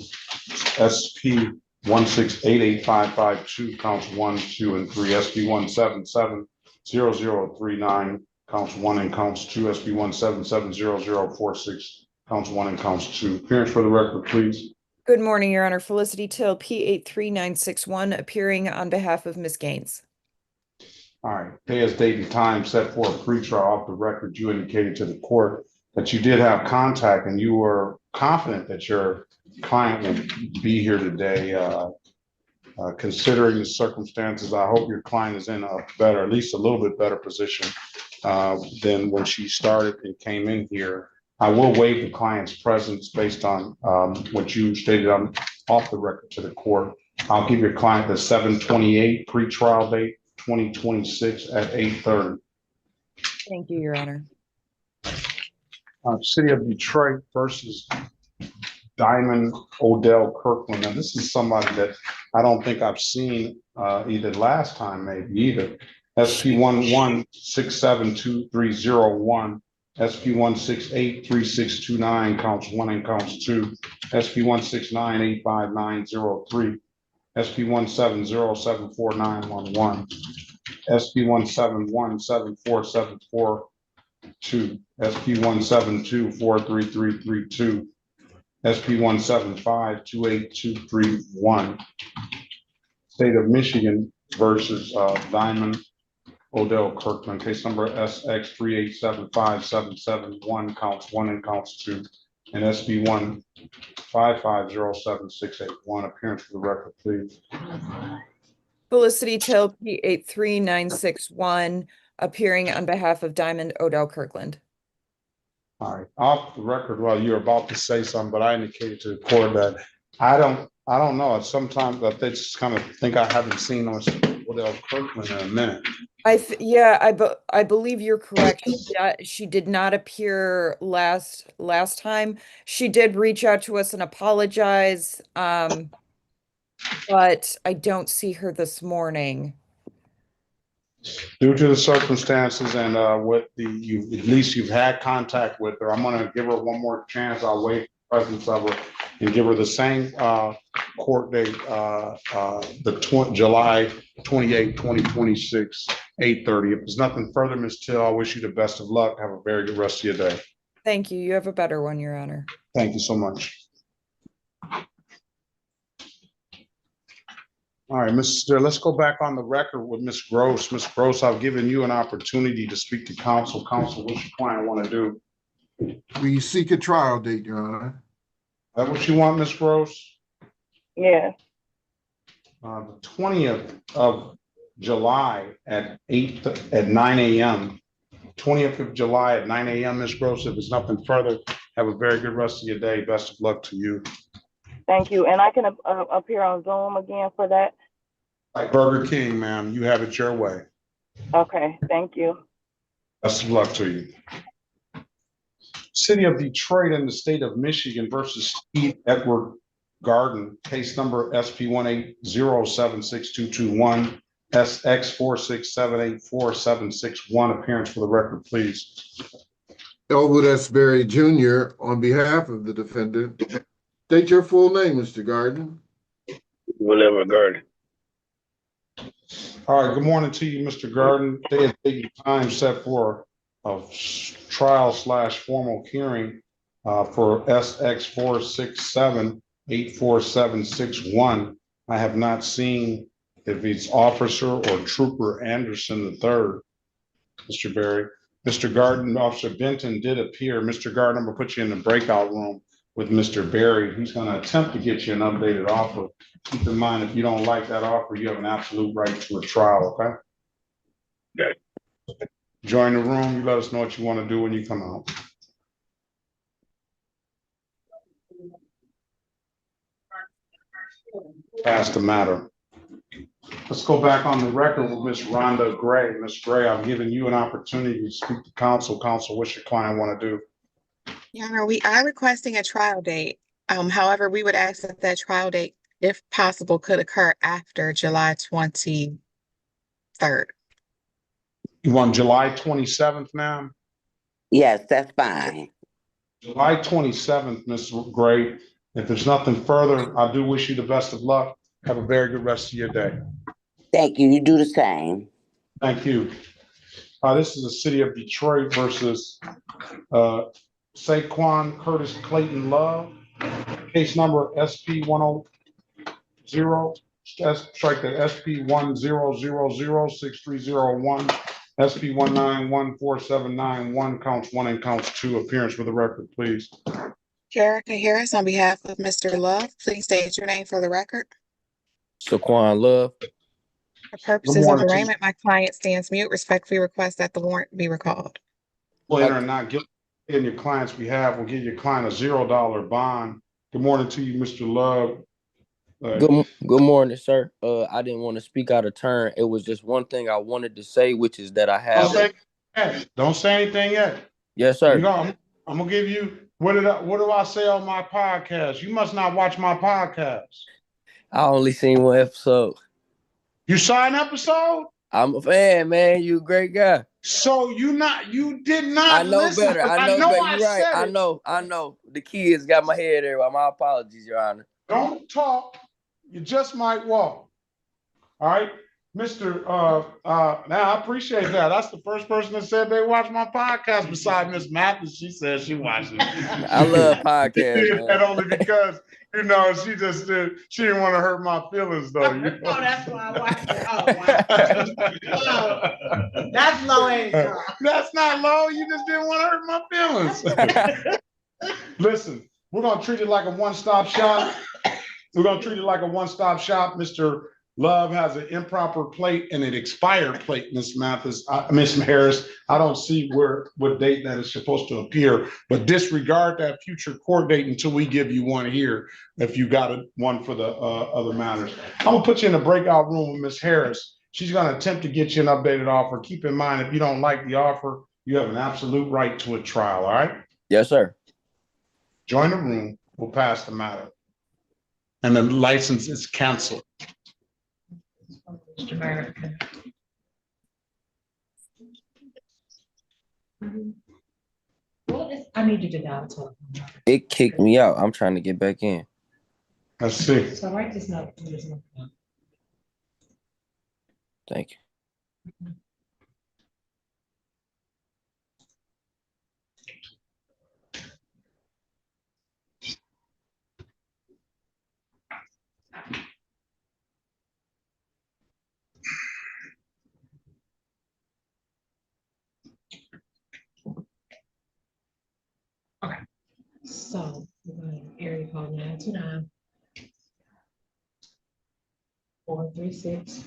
Speaker 1: SP 1688552, counts 1, 2, and 3. SP 1770039, counts 1 and counts 2. SP 1770046, counts 1 and counts 2. Appearance for the record, please.
Speaker 7: Good morning, Your Honor. Felicity Till, P83961, appearing on behalf of Ms. Gaines.
Speaker 1: All right, pay as date and time set for a pretrial. Off the record, you indicated to the court that you did have contact and you were confident that your client would be here today. Considering the circumstances, I hope your client is in a better, at least a little bit better position than when she started and came in here. I will waive the client's presence based on what you stated on off the record to the court. I'll give your client the 7/28 pretrial date, 2026 at 8:30.
Speaker 7: Thank you, Your Honor.
Speaker 1: City of Detroit versus Diamond Odell Kirkland. Now, this is somebody that I don't think I've seen either last time, maybe either. SP 116723001, SP 1683629, counts 1 and counts 2. SP 169859003, SP 170749111, SP 1717472, SP 172433332. SP 175282331. State of Michigan versus Diamond Odell Kirkland, case number SX 3875771, counts 1 and counts 2, and SB 1550761. Appearance for the record, please.
Speaker 7: Felicity Till, P83961, appearing on behalf of Diamond Odell Kirkland.
Speaker 1: All right, off the record, well, you're about to say something, but I indicated to the court that I don't know. Sometimes they just kind of think I haven't seen Odell Kirkland in a minute.
Speaker 7: I believe you're correct. She did not appear last time. She did reach out to us and apologize, but I don't see her this morning.
Speaker 1: Due to the circumstances and at least you've had contact with her, I'm going to give her one more chance. I'll waive the presence of her and give her the same court date, July 28, 2026, 8:30. If there's nothing further, Ms. Till, I wish you the best of luck. Have a very good rest of your day.
Speaker 7: Thank you. You have a better one, Your Honor.
Speaker 1: Thank you so much. All right, Mr. Let's go back on the record with Ms. Gross. Ms. Gross, I've given you an opportunity to speak to counsel. Counsel, what's your client want to do?
Speaker 5: We seek a trial date, Your Honor.
Speaker 1: Is that what you want, Ms. Gross?
Speaker 11: Yeah.
Speaker 1: The 20th of July at 9 a.m. 20th of July at 9 a.m., Ms. Gross. If there's nothing further, have a very good rest of your day. Best of luck to you.
Speaker 11: Thank you. And I can appear on Zoom again for that?
Speaker 1: Like Burger King, ma'am, you have it your way.
Speaker 11: Okay, thank you.
Speaker 1: Best of luck to you. City of Detroit and the state of Michigan versus Steve Edward Garden, case number SP 180762221, SX 467844761. Appearance for the record, please.
Speaker 5: Elwood S. Berry Jr. on behalf of the defendant. State your full name, Mr. Garden.
Speaker 13: William Garden.
Speaker 1: All right, good morning to you, Mr. Garden. Day and date and time set for a trial/formal hearing for SX 467844761. I have not seen if it's Officer or Trooper Anderson III, Mr. Berry. Mr. Garden, Officer Benton did appear. Mr. Garden, I'm gonna put you in the breakout room with Mr. Berry. He's going to attempt to get you an updated offer. Keep in mind, if you don't like that offer, you have an absolute right to a trial, okay?
Speaker 13: Okay.
Speaker 1: Join the room. You let us know what you want to do when you come out. Pass the matter. Let's go back on the record with Ms. Rhonda Gray. Ms. Gray, I've given you an opportunity to speak to counsel. Counsel, what's your client want to do?
Speaker 3: Your Honor, we are requesting a trial date. However, we would ask that that trial date, if possible, could occur after July 23rd.
Speaker 1: You want July 27th, ma'am?
Speaker 6: Yes, that's fine.
Speaker 1: July 27th, Ms. Gray. If there's nothing further, I do wish you the best of luck. Have a very good rest of your day.
Speaker 6: Thank you. You do the same.
Speaker 1: Thank you. This is the city of Detroit versus Saquon Curtis Clayton Love. Case number SP 100, strike that SP 10006301, SP 1914791, counts 1 and counts 2. Appearance for the record, please.
Speaker 3: Jerica Harris, on behalf of Mr. Love, please state your name for the record.
Speaker 18: Saquon Love.
Speaker 3: For purposes of arraignment, my client stands mute. Respectfully request that the warrant be recalled.
Speaker 1: Well, enter not guilty in your client's behalf. We'll give your client a $0 bond. Good morning to you, Mr. Love.
Speaker 18: Good morning, sir. I didn't want to speak out of turn. It was just one thing I wanted to say, which is that I have.
Speaker 1: Don't say anything yet.
Speaker 18: Yes, sir.
Speaker 1: I'm gonna give you what do I say on my podcast? You must not watch my podcast.
Speaker 18: I only seen one episode.
Speaker 1: You saw an episode?
Speaker 18: I'm a fan, man. You a great guy.
Speaker 1: So you did not.
Speaker 18: I know
Speaker 1: listen.
Speaker 18: better. I know better. You're right.
Speaker 1: I
Speaker 18: know. The kids got my head there. My apologies, Your Honor.
Speaker 1: Don't talk. You just might walk. All right. Mr. Now I appreciate that. That's the first person that said they watch my podcast beside Miss Mathis. She said she watched it.
Speaker 18: I love podcasts.
Speaker 1: And only because she didn't want to hurt my feelings though. You know?
Speaker 17: Oh, that's why I watched it. Oh, wow. That's low age.
Speaker 1: That's not low. You just didn't want to hurt my feelings. Listen, we're gonna treat it like a one-stop shop. Mr. Love has an improper plate and an expired plate, Miss Harris. I don't see what date that is supposed to appear, but disregard that future court date until we give you one here, if you got one for the other matters. I'm gonna put you in a breakout room with Miss Harris. She's gonna attempt to get you an updated offer. Keep in mind, if you don't like the offer, you have an absolute right to a trial, all right?
Speaker 18: Yes, sir.
Speaker 1: Join the room. We'll pass the matter. And the license is canceled.
Speaker 17: America. I need you to dial telephone.
Speaker 18: It kicked me out. I'm trying to get back in.
Speaker 1: Let's see.
Speaker 17: So write this note.
Speaker 18: Thank you.
Speaker 17: So we're going to area code 929 436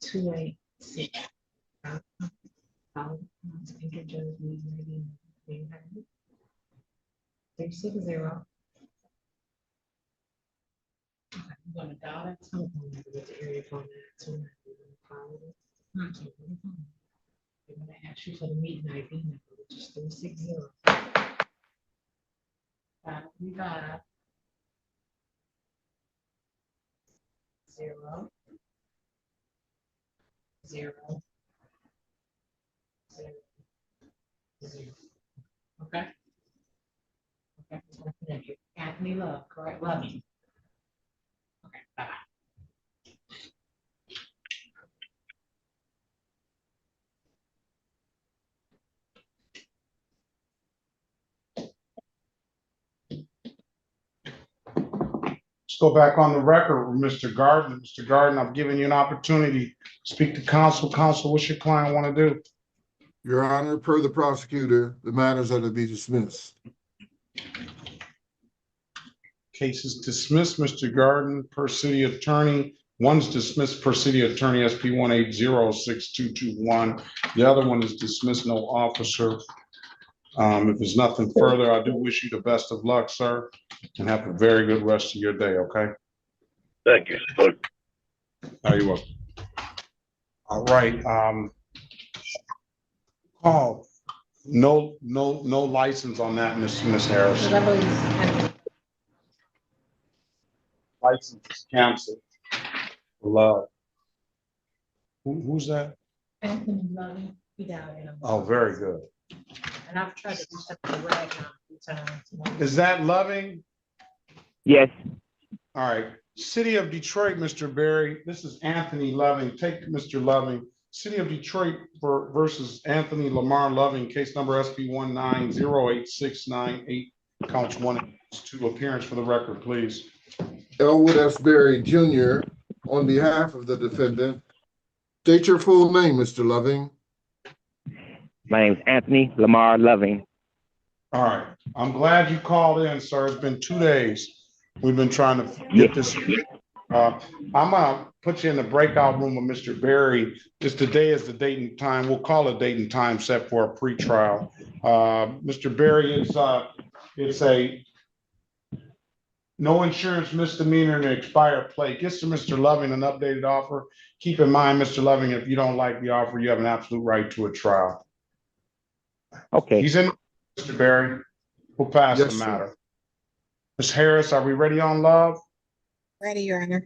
Speaker 17: 286. Enter Joe's meeting ID 360. Okay, I'm going to dial that telephone number with the area code 929. They're going to ask you for the meeting ID number, which is 360. 535 0 0 0 0. Okay. Okay. Thank you. Anthony Love, correct? Love you. Okay. Bye.
Speaker 1: Let's go back on the record with Mr. Garden. Mr. Garden, I've given you an opportunity to speak to counsel. Counsel, what's your client want to do?
Speaker 5: Your Honor, per the prosecutor, the matters are to be dismissed.
Speaker 1: Case is dismissed, Mr. Garden, per city attorney. One's dismissed per city attorney, SP 1806221. The other one is dismissed, no officer. If there's nothing further, I do wish you the best of luck, sir, and have a very good rest of your day, okay?
Speaker 13: Thank you.
Speaker 1: You're welcome. All right. No license on that, Miss Harris. License is canceled. Love. Who's that?
Speaker 17: Anthony Love.
Speaker 1: Oh, very good.
Speaker 17: And I've tried to reach out to the rag a few times.
Speaker 1: Is that Loving?
Speaker 13: Yes.
Speaker 1: All right. City of Detroit, Mr. Berry. This is Anthony Loving. Take Mr. Loving. City of Detroit versus Anthony Lamar Loving, case number SP 1908698, counts 1 and 2. Appearance for the record, please.
Speaker 5: Elwood S. Berry Jr., on behalf of the defendant, state your full name, Mr. Loving.
Speaker 13: My name is Anthony Lamar Loving.
Speaker 1: All right. I'm glad you called in, sir. It's been 2 days. We've been trying to get this. I'm gonna put you in the breakout room with Mr. Berry. Just today is the date and time. We'll call a date and time set for a pretrial. Mr. Berry, it's a no insurance misdemeanor and an expired plate. Gets to Mr. Loving an updated offer. Keep in mind, Mr. Loving, if you don't like the offer, you have an absolute right to a trial.
Speaker 13: Okay.
Speaker 1: He's in, Mr. Berry. We'll pass
Speaker 5: Yes,
Speaker 1: the
Speaker 5: sir.
Speaker 1: matter. Ms. Harris, are we ready on Love?
Speaker 3: Ready, Your Honor.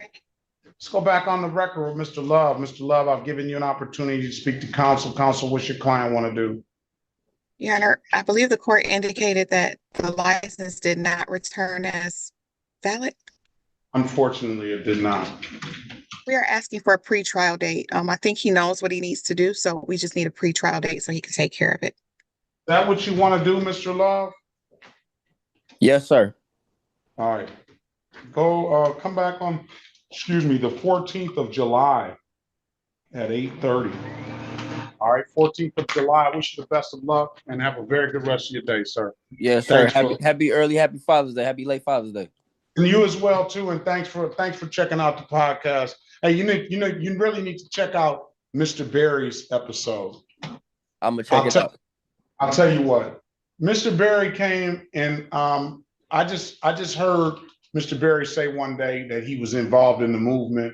Speaker 1: Let's go back on the record with Mr. Love. Mr. Love, I've given you an opportunity to speak to counsel. Counsel, what's your client want to do?
Speaker 3: Your Honor, I believe the court indicated that the license did not return as valid.
Speaker 1: Unfortunately, it did not.
Speaker 3: We are asking for a pretrial date. I think he knows what he needs to do, so we just need a pretrial date so he can take care of it.
Speaker 1: Is that what you want to do, Mr. Love?
Speaker 18: Yes, sir.
Speaker 1: All right. Go, come back on, excuse me, the 14th of July at 8:30. All right, 14th of July. I wish you the best of luck and have a very good rest of your day, sir.
Speaker 18: Yes, sir.
Speaker 1: Thanks
Speaker 18: Happy Father's Day. Happy late Father's Day.
Speaker 1: And you as well too. And thanks for checking out the podcast. Hey, you really need to check out Mr. Berry's episode.
Speaker 18: I'm gonna check it out.
Speaker 1: I'll tell you what, Mr. Berry came and I just heard Mr. Berry say one day that he was involved in the movement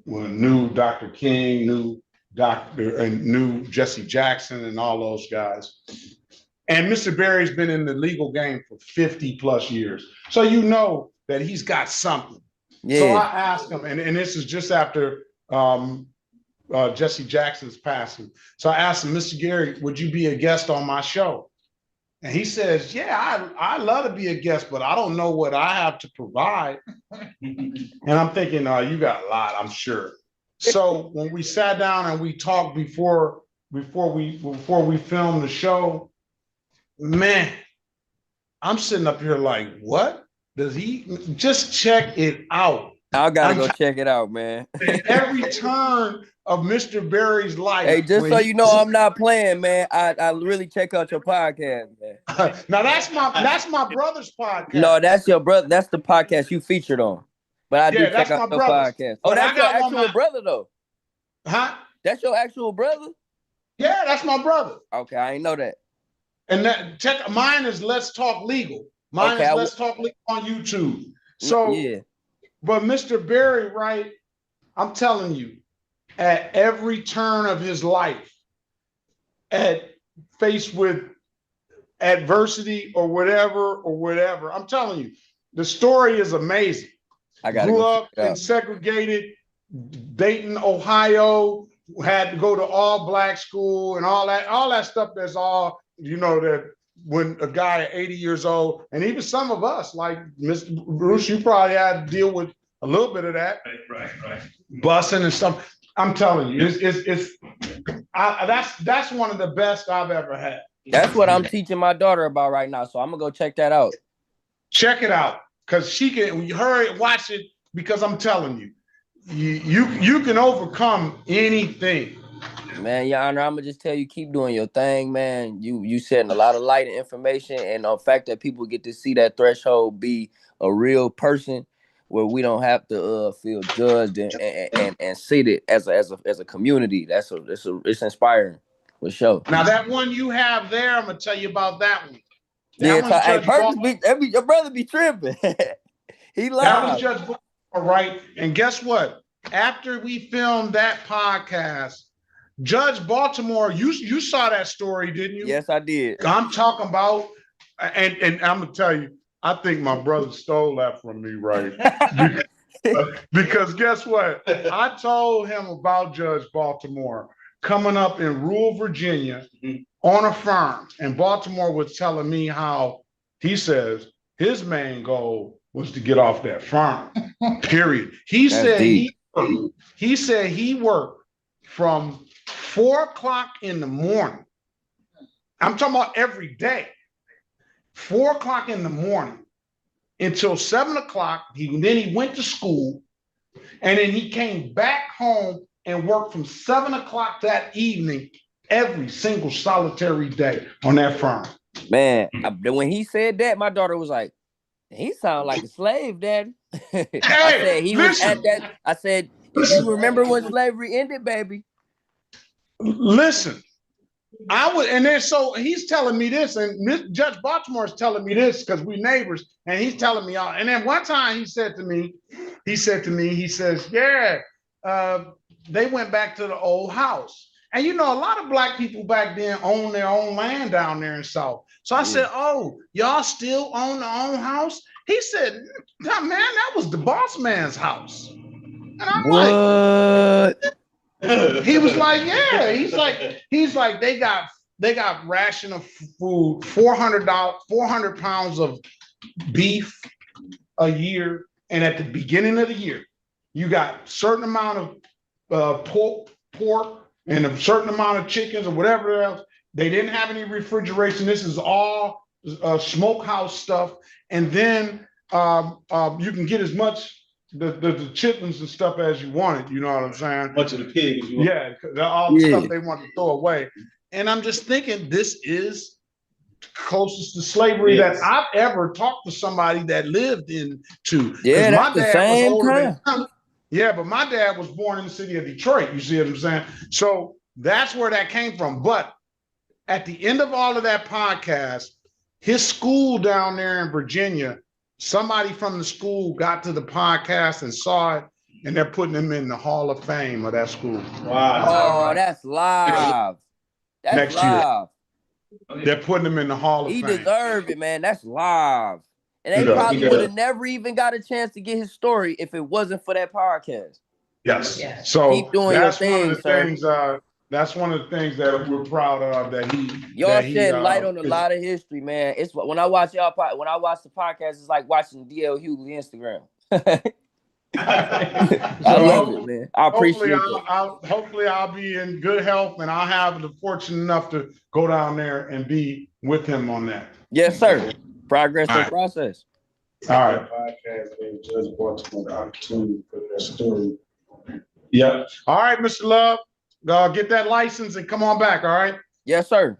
Speaker 1: when knew Dr. King, knew Jesse Jackson and all those guys. And Mr. Berry's been in the legal game for 50 plus years. So you know that he's got something.
Speaker 18: Yeah.
Speaker 1: So I asked him, and this is just after Jesse Jackson's passing. So I asked him, Mr. Gary, would you be a guest on my show? And he says, yeah, I love to be a guest, but I don't know what I have to provide. And I'm thinking, you got a lot, I'm sure. So when we sat down and we talked before we filmed the show, man, I'm sitting up here like, what? Does he just check it out?
Speaker 18: I gotta go check it out, man.
Speaker 1: Every turn of Mr. Berry's life.
Speaker 18: Hey, just so you know, I'm not playing, man. I really check out your podcast, man.
Speaker 1: Now that's my brother's podcast.
Speaker 18: No, that's your brother. That's the podcast you featured on. But I do
Speaker 1: Yeah,
Speaker 18: check
Speaker 1: that's
Speaker 18: out
Speaker 1: my
Speaker 18: your
Speaker 1: brother's.
Speaker 18: podcast. Oh,
Speaker 1: But
Speaker 18: that's
Speaker 1: I
Speaker 18: your
Speaker 1: got
Speaker 18: actual brother, though.
Speaker 1: Huh?
Speaker 18: That's your actual brother?
Speaker 1: Yeah, that's my brother.
Speaker 18: Okay, I ain't know that.
Speaker 1: And that mine is Let's Talk Legal. Mine is Let's Talk Legal on YouTube. So
Speaker 18: yeah.
Speaker 1: But Mr. Berry, right? I'm telling you, at every turn of his life, faced with adversity or whatever, I'm telling you, the story is amazing.
Speaker 18: I gotta
Speaker 1: Grew
Speaker 18: go
Speaker 1: up
Speaker 18: check it
Speaker 1: in
Speaker 18: out.
Speaker 1: segregated Dayton, Ohio, had to go to all black school and all that stuff. That's all, that when a guy at 80 years old, and even some of us, like Mr. Bruce, you probably had to deal with a little bit of that.
Speaker 13: Right.
Speaker 1: Busing and stuff. I'm telling you, that's one of the best I've ever had.
Speaker 18: That's what I'm teaching my daughter about right now. So I'm gonna go check that out.
Speaker 1: Check it out, because she can watch it, because I'm telling you, you can overcome anything.
Speaker 18: Man, Your Honor, I'm gonna just tell you, keep doing your thing, man. You setting a lot of light and information, and the fact that people get to see that threshold be a real person, where we don't have to feel judged and seated as a community. It's inspiring for sure.
Speaker 1: Now that one you have there, I'm gonna tell you about that one.
Speaker 18: Yeah,
Speaker 1: That
Speaker 18: hey, Perkins, your brother be tripping. He lied.
Speaker 1: That was Judge Baltimore, right? And guess what? After we filmed that podcast, Judge Baltimore, you saw that story, didn't you?
Speaker 18: Yes, I did.
Speaker 1: I'm talking about, and I'm gonna tell you, I think my brother stole that from me, right? Because guess what? I told him about Judge Baltimore, coming up in rural Virginia on a farm. And Baltimore was telling me how he says his main goal was to get off that farm. Period. He
Speaker 18: That's
Speaker 1: said
Speaker 18: deep.
Speaker 1: he worked from 4 o'clock in the morning. I'm talking about every day. 4 o'clock in the morning until 7 o'clock. Then he went to school, and then he came back home and worked from 7 o'clock that evening every single solitary day on that farm.
Speaker 18: Man, when he said that, my daughter was like, he sounded like a slave, Daddy. I said he was at that. I said, you remember when slavery ended, baby?
Speaker 1: Listen, and then so he's telling me this, and Judge Baltimore is telling me this because we neighbors, and he's telling me all. And then one time he said to me, he says, yeah, they went back to the old house. And you know, a lot of black people back then owned their own land down there in South. So I said, oh, y'all still own the own house? He said, nah, man, that was the boss man's house. And I'm
Speaker 18: what?
Speaker 1: He was like, yeah. He's like, they got ration of food, $400, 400 pounds of beef a year. And at the beginning of the year, you got certain amount of pork and a certain amount of chickens or whatever else. They didn't have any refrigeration. This is all smokehouse stuff. And then you can get as much the chitlins and stuff as you wanted. You know what I'm saying?
Speaker 16: Much of the pig as you want.
Speaker 1: Yeah, all the stuff they want to throw away. And I'm just thinking, this is closest to slavery that I've ever talked to somebody that lived into.
Speaker 18: Yeah, that's the same time.
Speaker 1: Yeah, but my dad was born in the city of Detroit. You see what I'm saying? So that's where that came from. But at the end of all of that podcast, his school down there in Virginia, somebody from the school got to the podcast and saw it, and they're putting him in the Hall of Fame of that school.
Speaker 18: Wow. Oh, that's live. That's
Speaker 1: next
Speaker 18: live.
Speaker 1: Year. They're putting him in the Hall of Fame.
Speaker 18: He deserved it, man. That's live. And they probably would have never even got a chance to get his story if it wasn't for that podcast.
Speaker 1: Yes. So
Speaker 18: keep doing your thing, sir.
Speaker 1: That's one of the things that we're proud of. That
Speaker 18: y'all shed light on a lot of history, man. It's when I watch the podcast, it's like watching DL Hughley Instagram. I love it, man. I appreciate it.
Speaker 1: Hopefully I'll be in good health, and I'll have the fortune enough to go down there and be with him on that.
Speaker 18: Yes, sir. Progress and process.
Speaker 1: All right.
Speaker 16: Podcast, Judge Baltimore the opportunity for their story.
Speaker 1: Yeah. All right, Mr. Love. Get that license and come on back. All right.
Speaker 18: Yes, sir.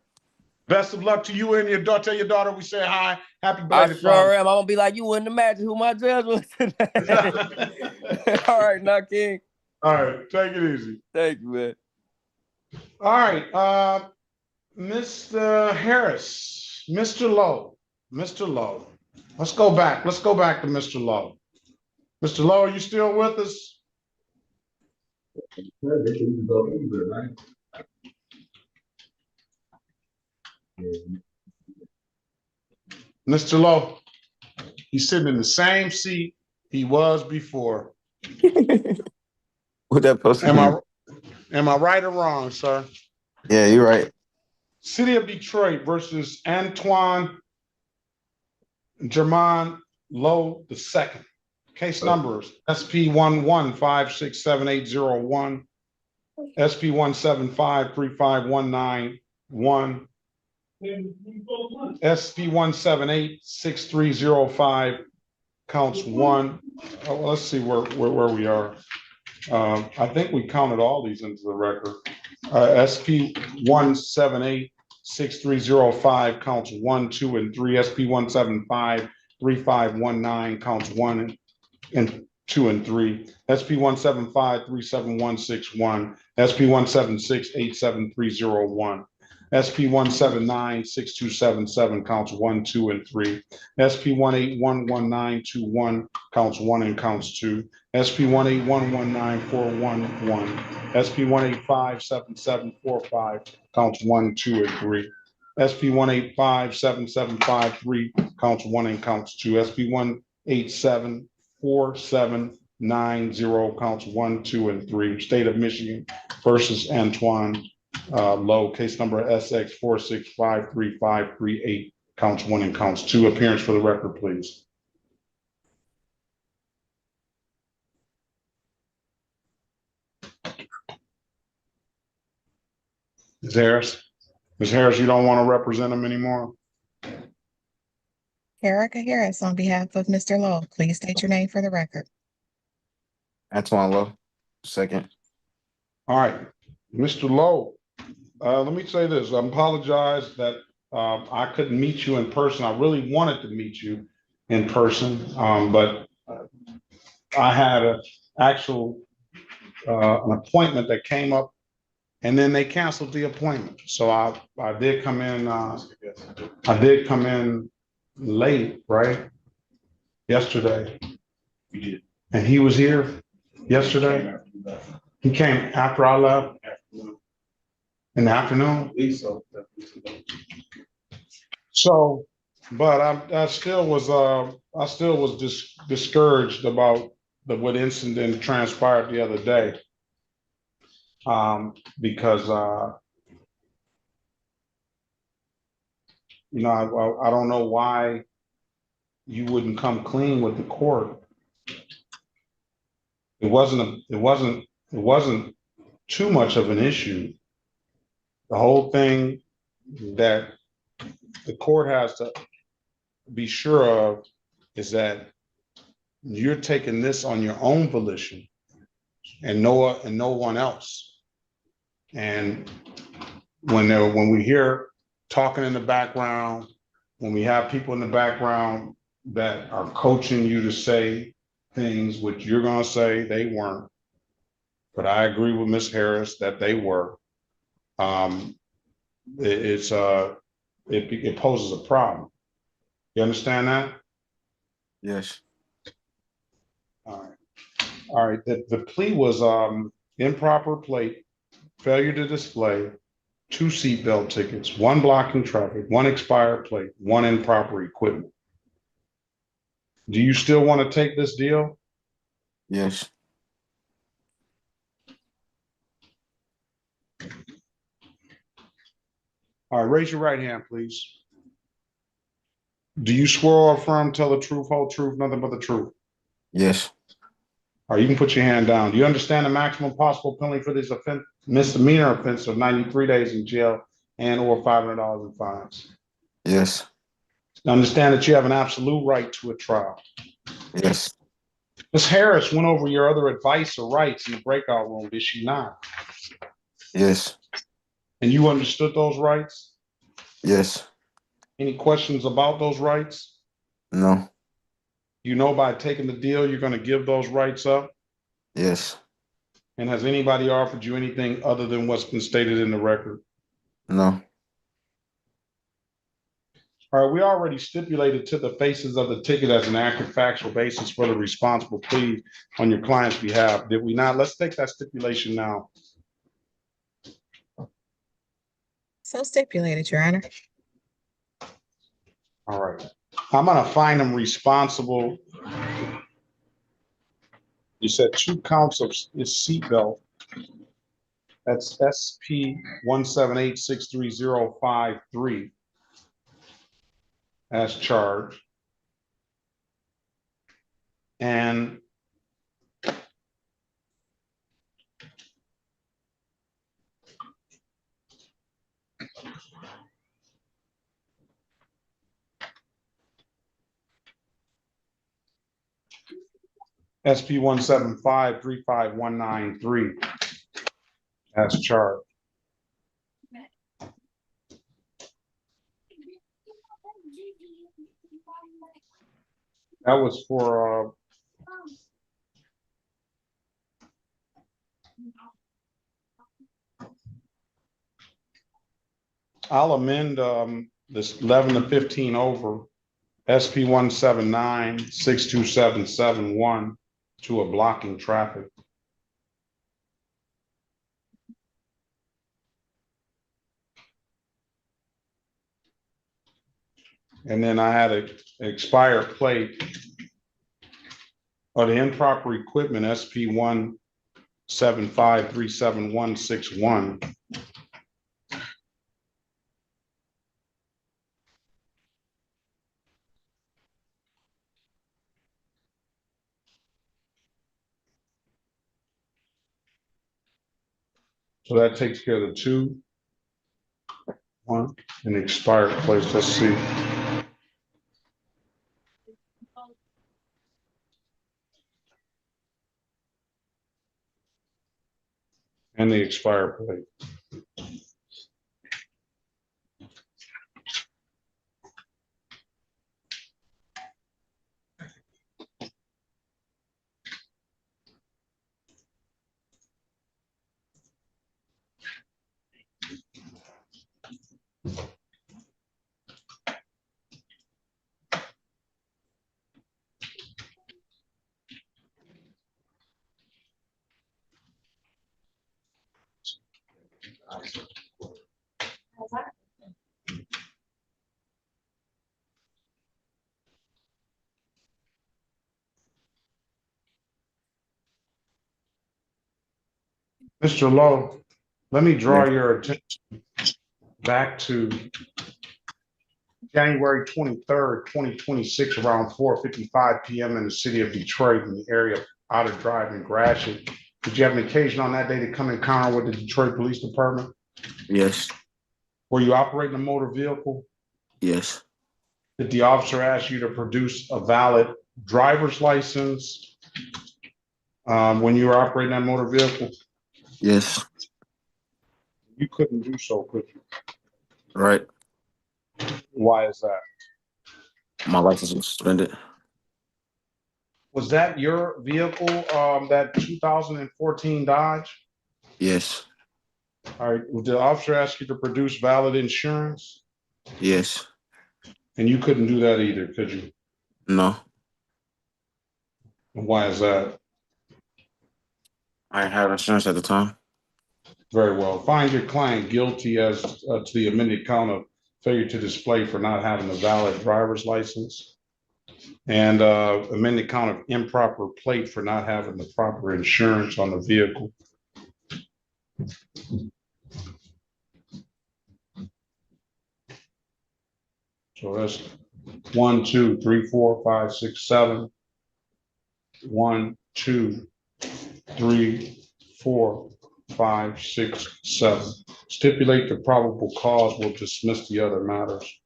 Speaker 1: Best of luck to you and your daughter. Tell your daughter we say hi. Happy
Speaker 18: I
Speaker 1: birthday.
Speaker 18: sure am. I'm gonna be like, you wouldn't imagine who my judge was today. All right, now, King.
Speaker 1: All right, take it easy.
Speaker 18: Thank you, man.
Speaker 1: All right, Mr. Harris, Mr. Lowe. Let's go back. Let's go back to Mr. Lowe. Mr. Lowe, are you still with us? Mr. Lowe, he's sitting in the same seat he was before.
Speaker 2: What that supposed to mean?
Speaker 1: Am I right or wrong, sir?
Speaker 2: Yeah, you're right.
Speaker 1: City of Detroit versus Antoine Germain Lowe II. Case numbers SP 11567801, SP 1753519, SP 1786305, counts 1. Oh, let's see where we are. I think we counted all these into the record. SP 1786305 counts 1, 2, and 3. SP 1753519 counts 1 and 2 and 3. SP 1753761, SP 176873001. SP 1796277 counts 1, 2, and 3. SP 1811921 counts 1 and counts 2. SP 181194111. SP 1857745 counts 1, 2, and 3. SP 1857753 counts 1 and counts 2. SP 1874790 counts 1, 2, and 3. State of Michigan versus Antoine Lowe, case number SX 46535338, counts 1 and counts 2. Appearance for the record, please. Ms. Harris? Ms. Harris, you don't want to represent him anymore?
Speaker 3: Erica Harris, on behalf of Mr. Lowe, please state your name for the record.
Speaker 2: Antoine Lowe, second.
Speaker 1: All right, Mr. Lowe, let me say this. I apologize that I couldn't meet you in person. I really wanted to meet you in person, but I had an actual an appointment that came up, and then they canceled the appointment. So I did come in. I did come in late, right? Yesterday.
Speaker 16: We did.
Speaker 1: And he was here yesterday. He came after I left in the afternoon. So, but I still was discouraged about what incident transpired the other day. Because you know, I don't know why you wouldn't come clean with the court. It wasn't too much of an issue. The whole thing that the court has to be sure of is that you're taking this on your own volition and no one else. And when we hear talking in the background, when we have people in the background that are coaching you to say things which you're going to say they weren't, but I agree with Ms. Harris that they were. It poses a problem. You understand that?
Speaker 23: Yes.
Speaker 1: All right. All right. The plea was improper plate, failure to display, 2 seatbelt tickets, 1 blocking traffic, 1 expired plate, 1 improper equipment. Do you still want to take this deal?
Speaker 23: Yes.
Speaker 1: All right, raise your right hand, please. Do you swear or affirm, tell the truth, whole truth, nothing but the truth?
Speaker 23: Yes.
Speaker 1: All right, you can put your hand down. Do you understand the maximum possible penalty for this offense, misdemeanor offense of 93 days in jail and or $500 in fines?
Speaker 23: Yes.
Speaker 1: Understand that you have an absolute right to a trial.
Speaker 23: Yes.
Speaker 1: Ms. Harris went over your other advice or rights in the breakout room, did she not?
Speaker 23: Yes.
Speaker 1: And you understood those rights?
Speaker 23: Yes.
Speaker 1: Any questions about those rights?
Speaker 23: No.
Speaker 1: You know by taking the deal, you're going to give those rights up?
Speaker 23: Yes.
Speaker 1: And has anybody offered you anything other than what's been stated in the record?
Speaker 23: No.
Speaker 1: All right, we already stipulated to the faces of the ticket as an accurate factual basis for the responsible plea on your client's behalf. Did we not? Let's take that stipulation now.
Speaker 3: So stipulated, Your Honor.
Speaker 1: All right. I'm going to find him responsible. You said 2 counts of his seatbelt. That's SP 178-63053 as charged. And SP 175-35193 as charged. That was for I'll amend this 11 to 15 over SP 179-62771 to a blocking traffic. And then I had an expired plate or the improper equipment, SP CR5353161. So that takes care of the 2, 1, and the expired place. Let's see. And the expired plate. Mr. Lowe, let me draw
Speaker 2: Yes.
Speaker 1: your attention back to January 23rd, 2026, around 4:55 p.m. in the city of Detroit in the area of Outer Drive and Gratiot. Did you have an occasion on that day to come in encounter with the Detroit Police Department?
Speaker 2: Yes.
Speaker 1: Were you operating a motor vehicle?
Speaker 2: Yes.
Speaker 1: Did the officer ask you to produce a valid driver's license when you were operating that motor vehicle?
Speaker 2: Yes.
Speaker 1: You couldn't do so, could you?
Speaker 2: Right.
Speaker 1: Why is that?
Speaker 2: My license was suspended.
Speaker 1: Was that your vehicle, that 2014 Dodge?
Speaker 2: Yes.
Speaker 1: All right, did the officer ask you to produce valid insurance?
Speaker 2: Yes.
Speaker 1: And you couldn't do that either, could you?
Speaker 2: No.
Speaker 1: And why is that?
Speaker 2: I didn't have insurance at the time.
Speaker 1: Very well. Find your client guilty as to the amended count of failure to display for not having a valid driver's license, and amended count of improper plate for not having the proper insurance on the vehicle. So that's 1, 2, 3, 4, 5, 6, 7. 1, 2, 3, 4, 5, 6, 7. Stipulate the probable cause will dismiss the other matters.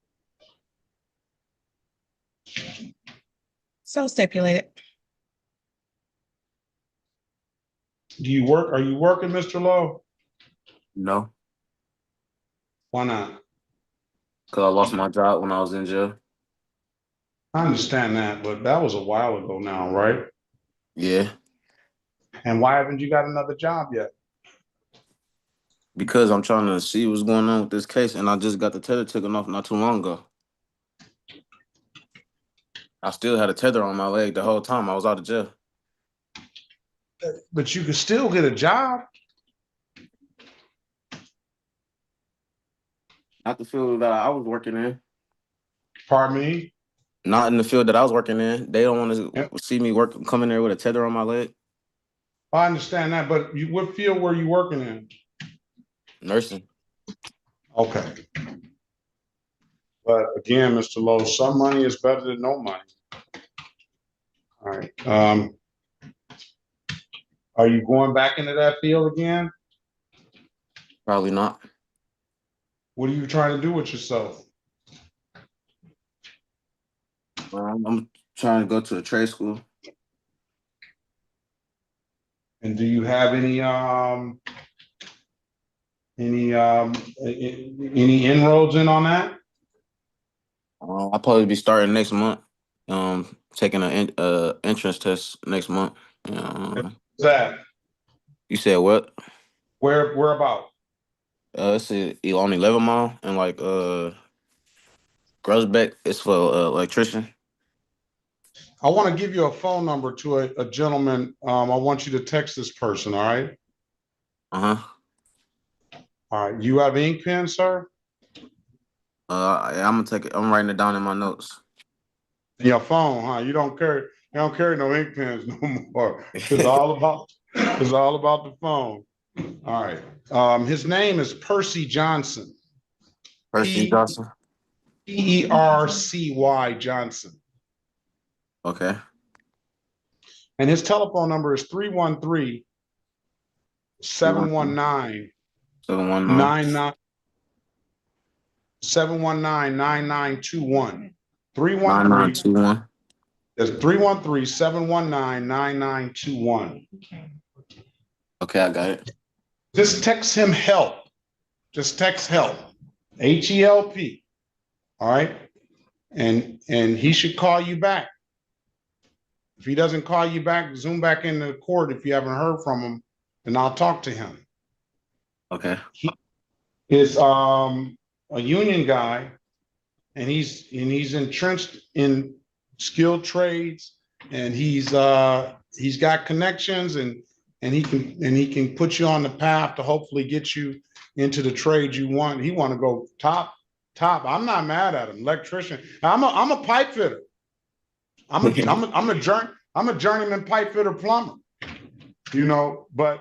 Speaker 3: So stipulated.
Speaker 1: Do you work? Are you working, Mr. Lowe?
Speaker 2: No.
Speaker 1: Why not?
Speaker 2: Because I lost my job when I was in jail.
Speaker 1: I understand that, but that was a while ago now, right?
Speaker 2: Yeah.
Speaker 1: And why haven't you got another job yet?
Speaker 2: Because I'm trying to see what's going on with this case, and I just got the tether taken off not too long ago. I still had a tether on my leg the whole time I was out of jail.
Speaker 1: But you could still get a job.
Speaker 2: Not the field that I was working in.
Speaker 1: Pardon me?
Speaker 2: Not in the field that I was working in. They don't want to
Speaker 1: Yep.
Speaker 2: see me come in there with a tether on my leg.
Speaker 1: I understand that, but what field were you working in?
Speaker 2: Nursing.
Speaker 1: Okay. But again, Mr. Lowe, some money is better than no money. All right. Are you going back into that field again?
Speaker 2: Probably not.
Speaker 1: What are you trying to do with yourself?
Speaker 2: I'm trying to go to a trade school.
Speaker 1: And do you have any inroads in on that?
Speaker 2: I'll probably be starting next month. Taking an entrance test next month.
Speaker 1: What's that?
Speaker 2: You said what?
Speaker 1: Where about?
Speaker 2: It's on 11 Mile and like Groesbeck. It's for electrician.
Speaker 1: I want to give you a phone number to a gentleman. I want you to text this person, all right?
Speaker 2: Uh-huh.
Speaker 1: All right. You have ink pen, sir?
Speaker 2: Yeah, I'm gonna take it. I'm writing it down in my notes.
Speaker 1: Your phone, huh? You don't carry no ink pens no more. It's all about It's all about the phone. All right. His name is Percy Johnson.
Speaker 2: Percy Johnson.
Speaker 1: Percy Johnson.
Speaker 2: Okay.
Speaker 1: And his telephone number is 313-719-9921. 719-9921.
Speaker 2: 9921.
Speaker 1: That's 313-719-9921.
Speaker 2: Okay, I got it.
Speaker 1: Just text him help. Just text help. HELP. All right. And he should call you back. If he doesn't call you back, zoom back into the court. If you haven't heard from him, then I'll talk to him.
Speaker 2: Okay.
Speaker 1: He is a union guy, and he's entrenched in skilled trades, and he's got connections, and he can put you on the path to hopefully get you into the trade you want. He want to go top. I'm not mad at him. Electrician. I'm a pipe fitter. I'm a journeyman pipe fitter plumber. You know, but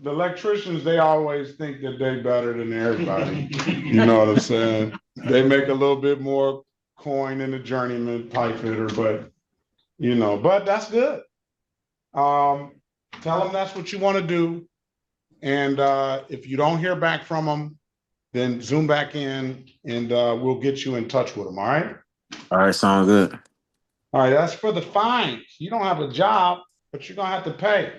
Speaker 1: the electricians, they always think that they're better than everybody. You know what I'm saying? They make a little bit more coin than the journeyman pipe fitter, but you know, but that's good. Tell them that's what you want to do. And if you don't hear back from them, then zoom back in and we'll get you in touch with them. All right.
Speaker 2: All right. Sounds good.
Speaker 1: All right. That's for the fines. You don't have a job, but you're going to have to pay.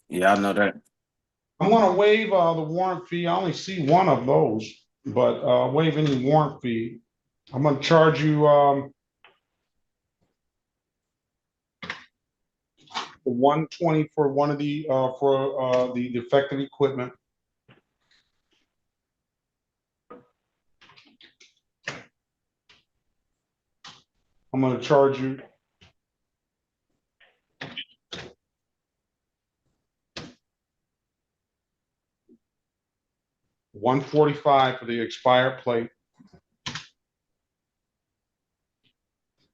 Speaker 2: Yeah, I know that.
Speaker 1: I'm going to waive the warrant fee. I only see one of those, but waive any warrant fee. I'm going to charge you $120 for one of the the defective equipment. I'm going to charge you $145 for the expired plate.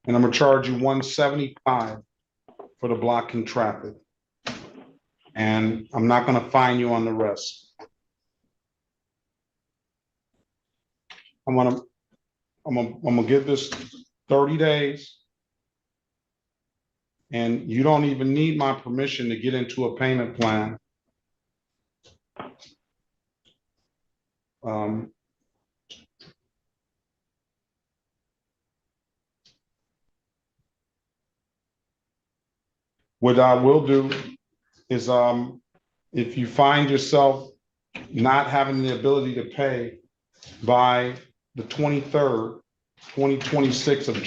Speaker 1: And I'm going to charge you $175 for the blocking traffic. And I'm not going to fine you on the rest. I'm going to give this 30 days. And you don't even need my permission to get into a payment plan. What I will do is if you find yourself not having the ability to pay by the 23rd, 2026 of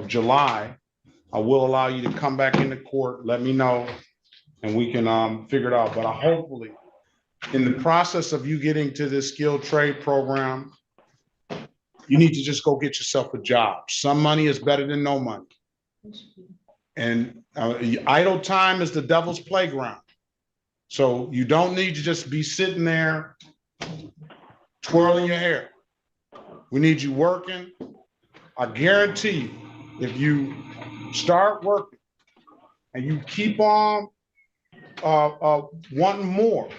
Speaker 1: July, I will allow you to come back into court, let me know, and we can figure it out. But hopefully, in the process of you getting to this skilled trade program, you need to just go get yourself a job. Some money is better than no money. And idle time is the devil's playground. So you don't need to just be sitting there twirling your hair. We need you working. I guarantee you, if you start working and you keep on wanting more,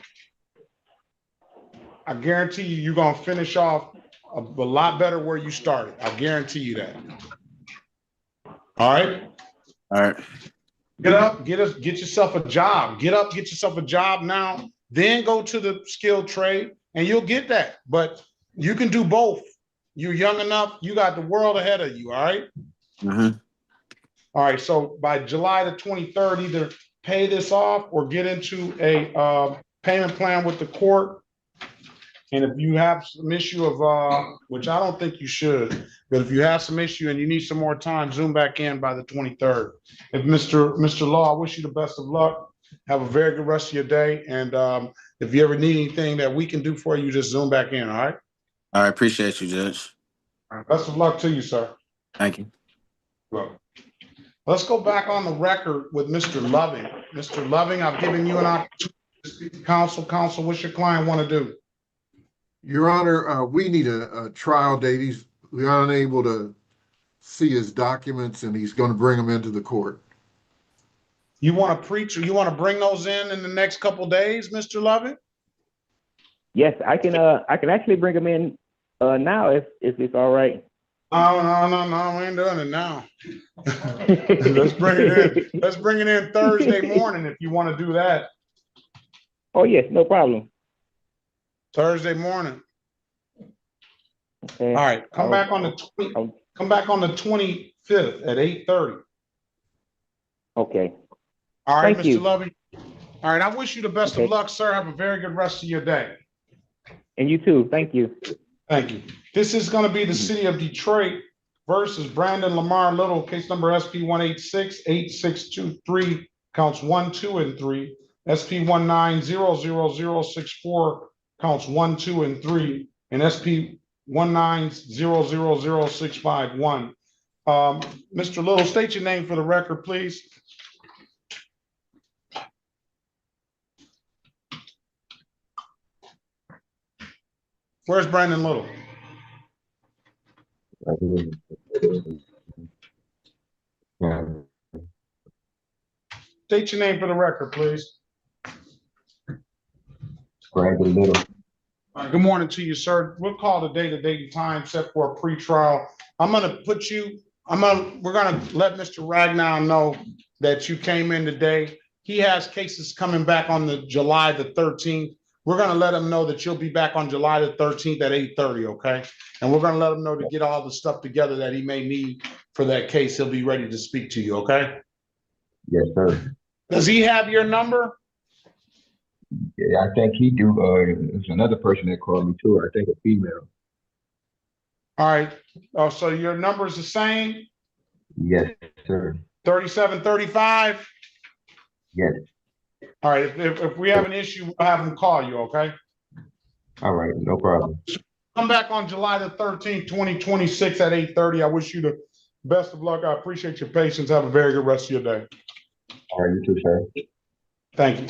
Speaker 1: I guarantee you, you're going to finish off a lot better where you started. I guarantee you that. All right.
Speaker 2: All right.
Speaker 1: Get up, get yourself a job. Get up, get yourself a job now, then go to the skilled trade and you'll get that. But you can do both. You're young enough, you got the world ahead of you, all right?
Speaker 2: Mm-hmm.
Speaker 1: All right, so by July the 23rd, either pay this off or get into a payment plan with the court. And if you have some issue of, which I don't think you should, but if you have some issue and you need some more time, zoom back in by the 23rd. If Mr. Law, I wish you the best of luck. Have a very good rest of your day. And if you ever need anything that we can do for you, just zoom back in, all right?
Speaker 2: All right, appreciate you, Judge.
Speaker 1: All right, best of luck to you, sir.
Speaker 2: Thank you.
Speaker 1: Well, let's go back on the record with Mr. Loving. Mr. Loving, I've given you an opportunity to speak to counsel. Counsel, what's your client want to do?
Speaker 5: Your Honor, we need a trial date. We are unable to see his documents and he's going to bring them into the court.
Speaker 1: You want to preach, or you want to bring those in the next couple days, Mr. Lovett?
Speaker 13: Yes, I can actually bring them in now if it's all right.
Speaker 1: No, we ain't doing it now. Let's bring it in. Let's bring it in Thursday morning if you want to do that.
Speaker 13: Oh yes, no problem.
Speaker 1: Thursday morning.
Speaker 13: Okay.
Speaker 1: All right. Come back on the 25th at 8:30.
Speaker 13: Okay.
Speaker 1: All right,
Speaker 13: Thank
Speaker 1: Mr.
Speaker 13: you.
Speaker 1: Lovey. All right, I wish you the best
Speaker 13: Okay.
Speaker 1: of luck, sir. Have a very good rest of your day.
Speaker 13: And you too. Thank you.
Speaker 1: Thank you. This is going to be the city of Detroit versus Brandon Lamar Little, case number SP 186-8623, counts 1, 2, and 3. SP 1900064, counts 1, 2, and 3, and SP 190000651. Mr. Little, state your name for the record, please. Where's Brandon Little? State your name for the record, please.
Speaker 19: Brandon Little.
Speaker 1: Good morning to you, sir. We'll call the date and time set for a pretrial. We're gonna let Mr. Ragnow know that you came in today. He has cases coming back on the July the 13th. We're gonna let him know that you'll be back on July the 13th at 8:30, okay? And we're gonna let him know to get all the stuff together that he may need for that case. He'll be ready to speak to you, okay?
Speaker 19: Yes, sir.
Speaker 1: Does he have your number?
Speaker 19: Yeah, I think he do. There's another person that called me too. I think a female.
Speaker 1: All right. Oh, so your number is the same?
Speaker 19: Yes, sir.
Speaker 1: 3735?
Speaker 19: Yes.
Speaker 1: All right. If we have an issue, we'll have him call you, okay?
Speaker 19: All right, no problem.
Speaker 1: Come back on July the 13th, 2026 at 8:30. I wish you the best of luck. I appreciate your patience. Have a very good rest of your day.
Speaker 19: All right, you too, sir.
Speaker 1: Thank you.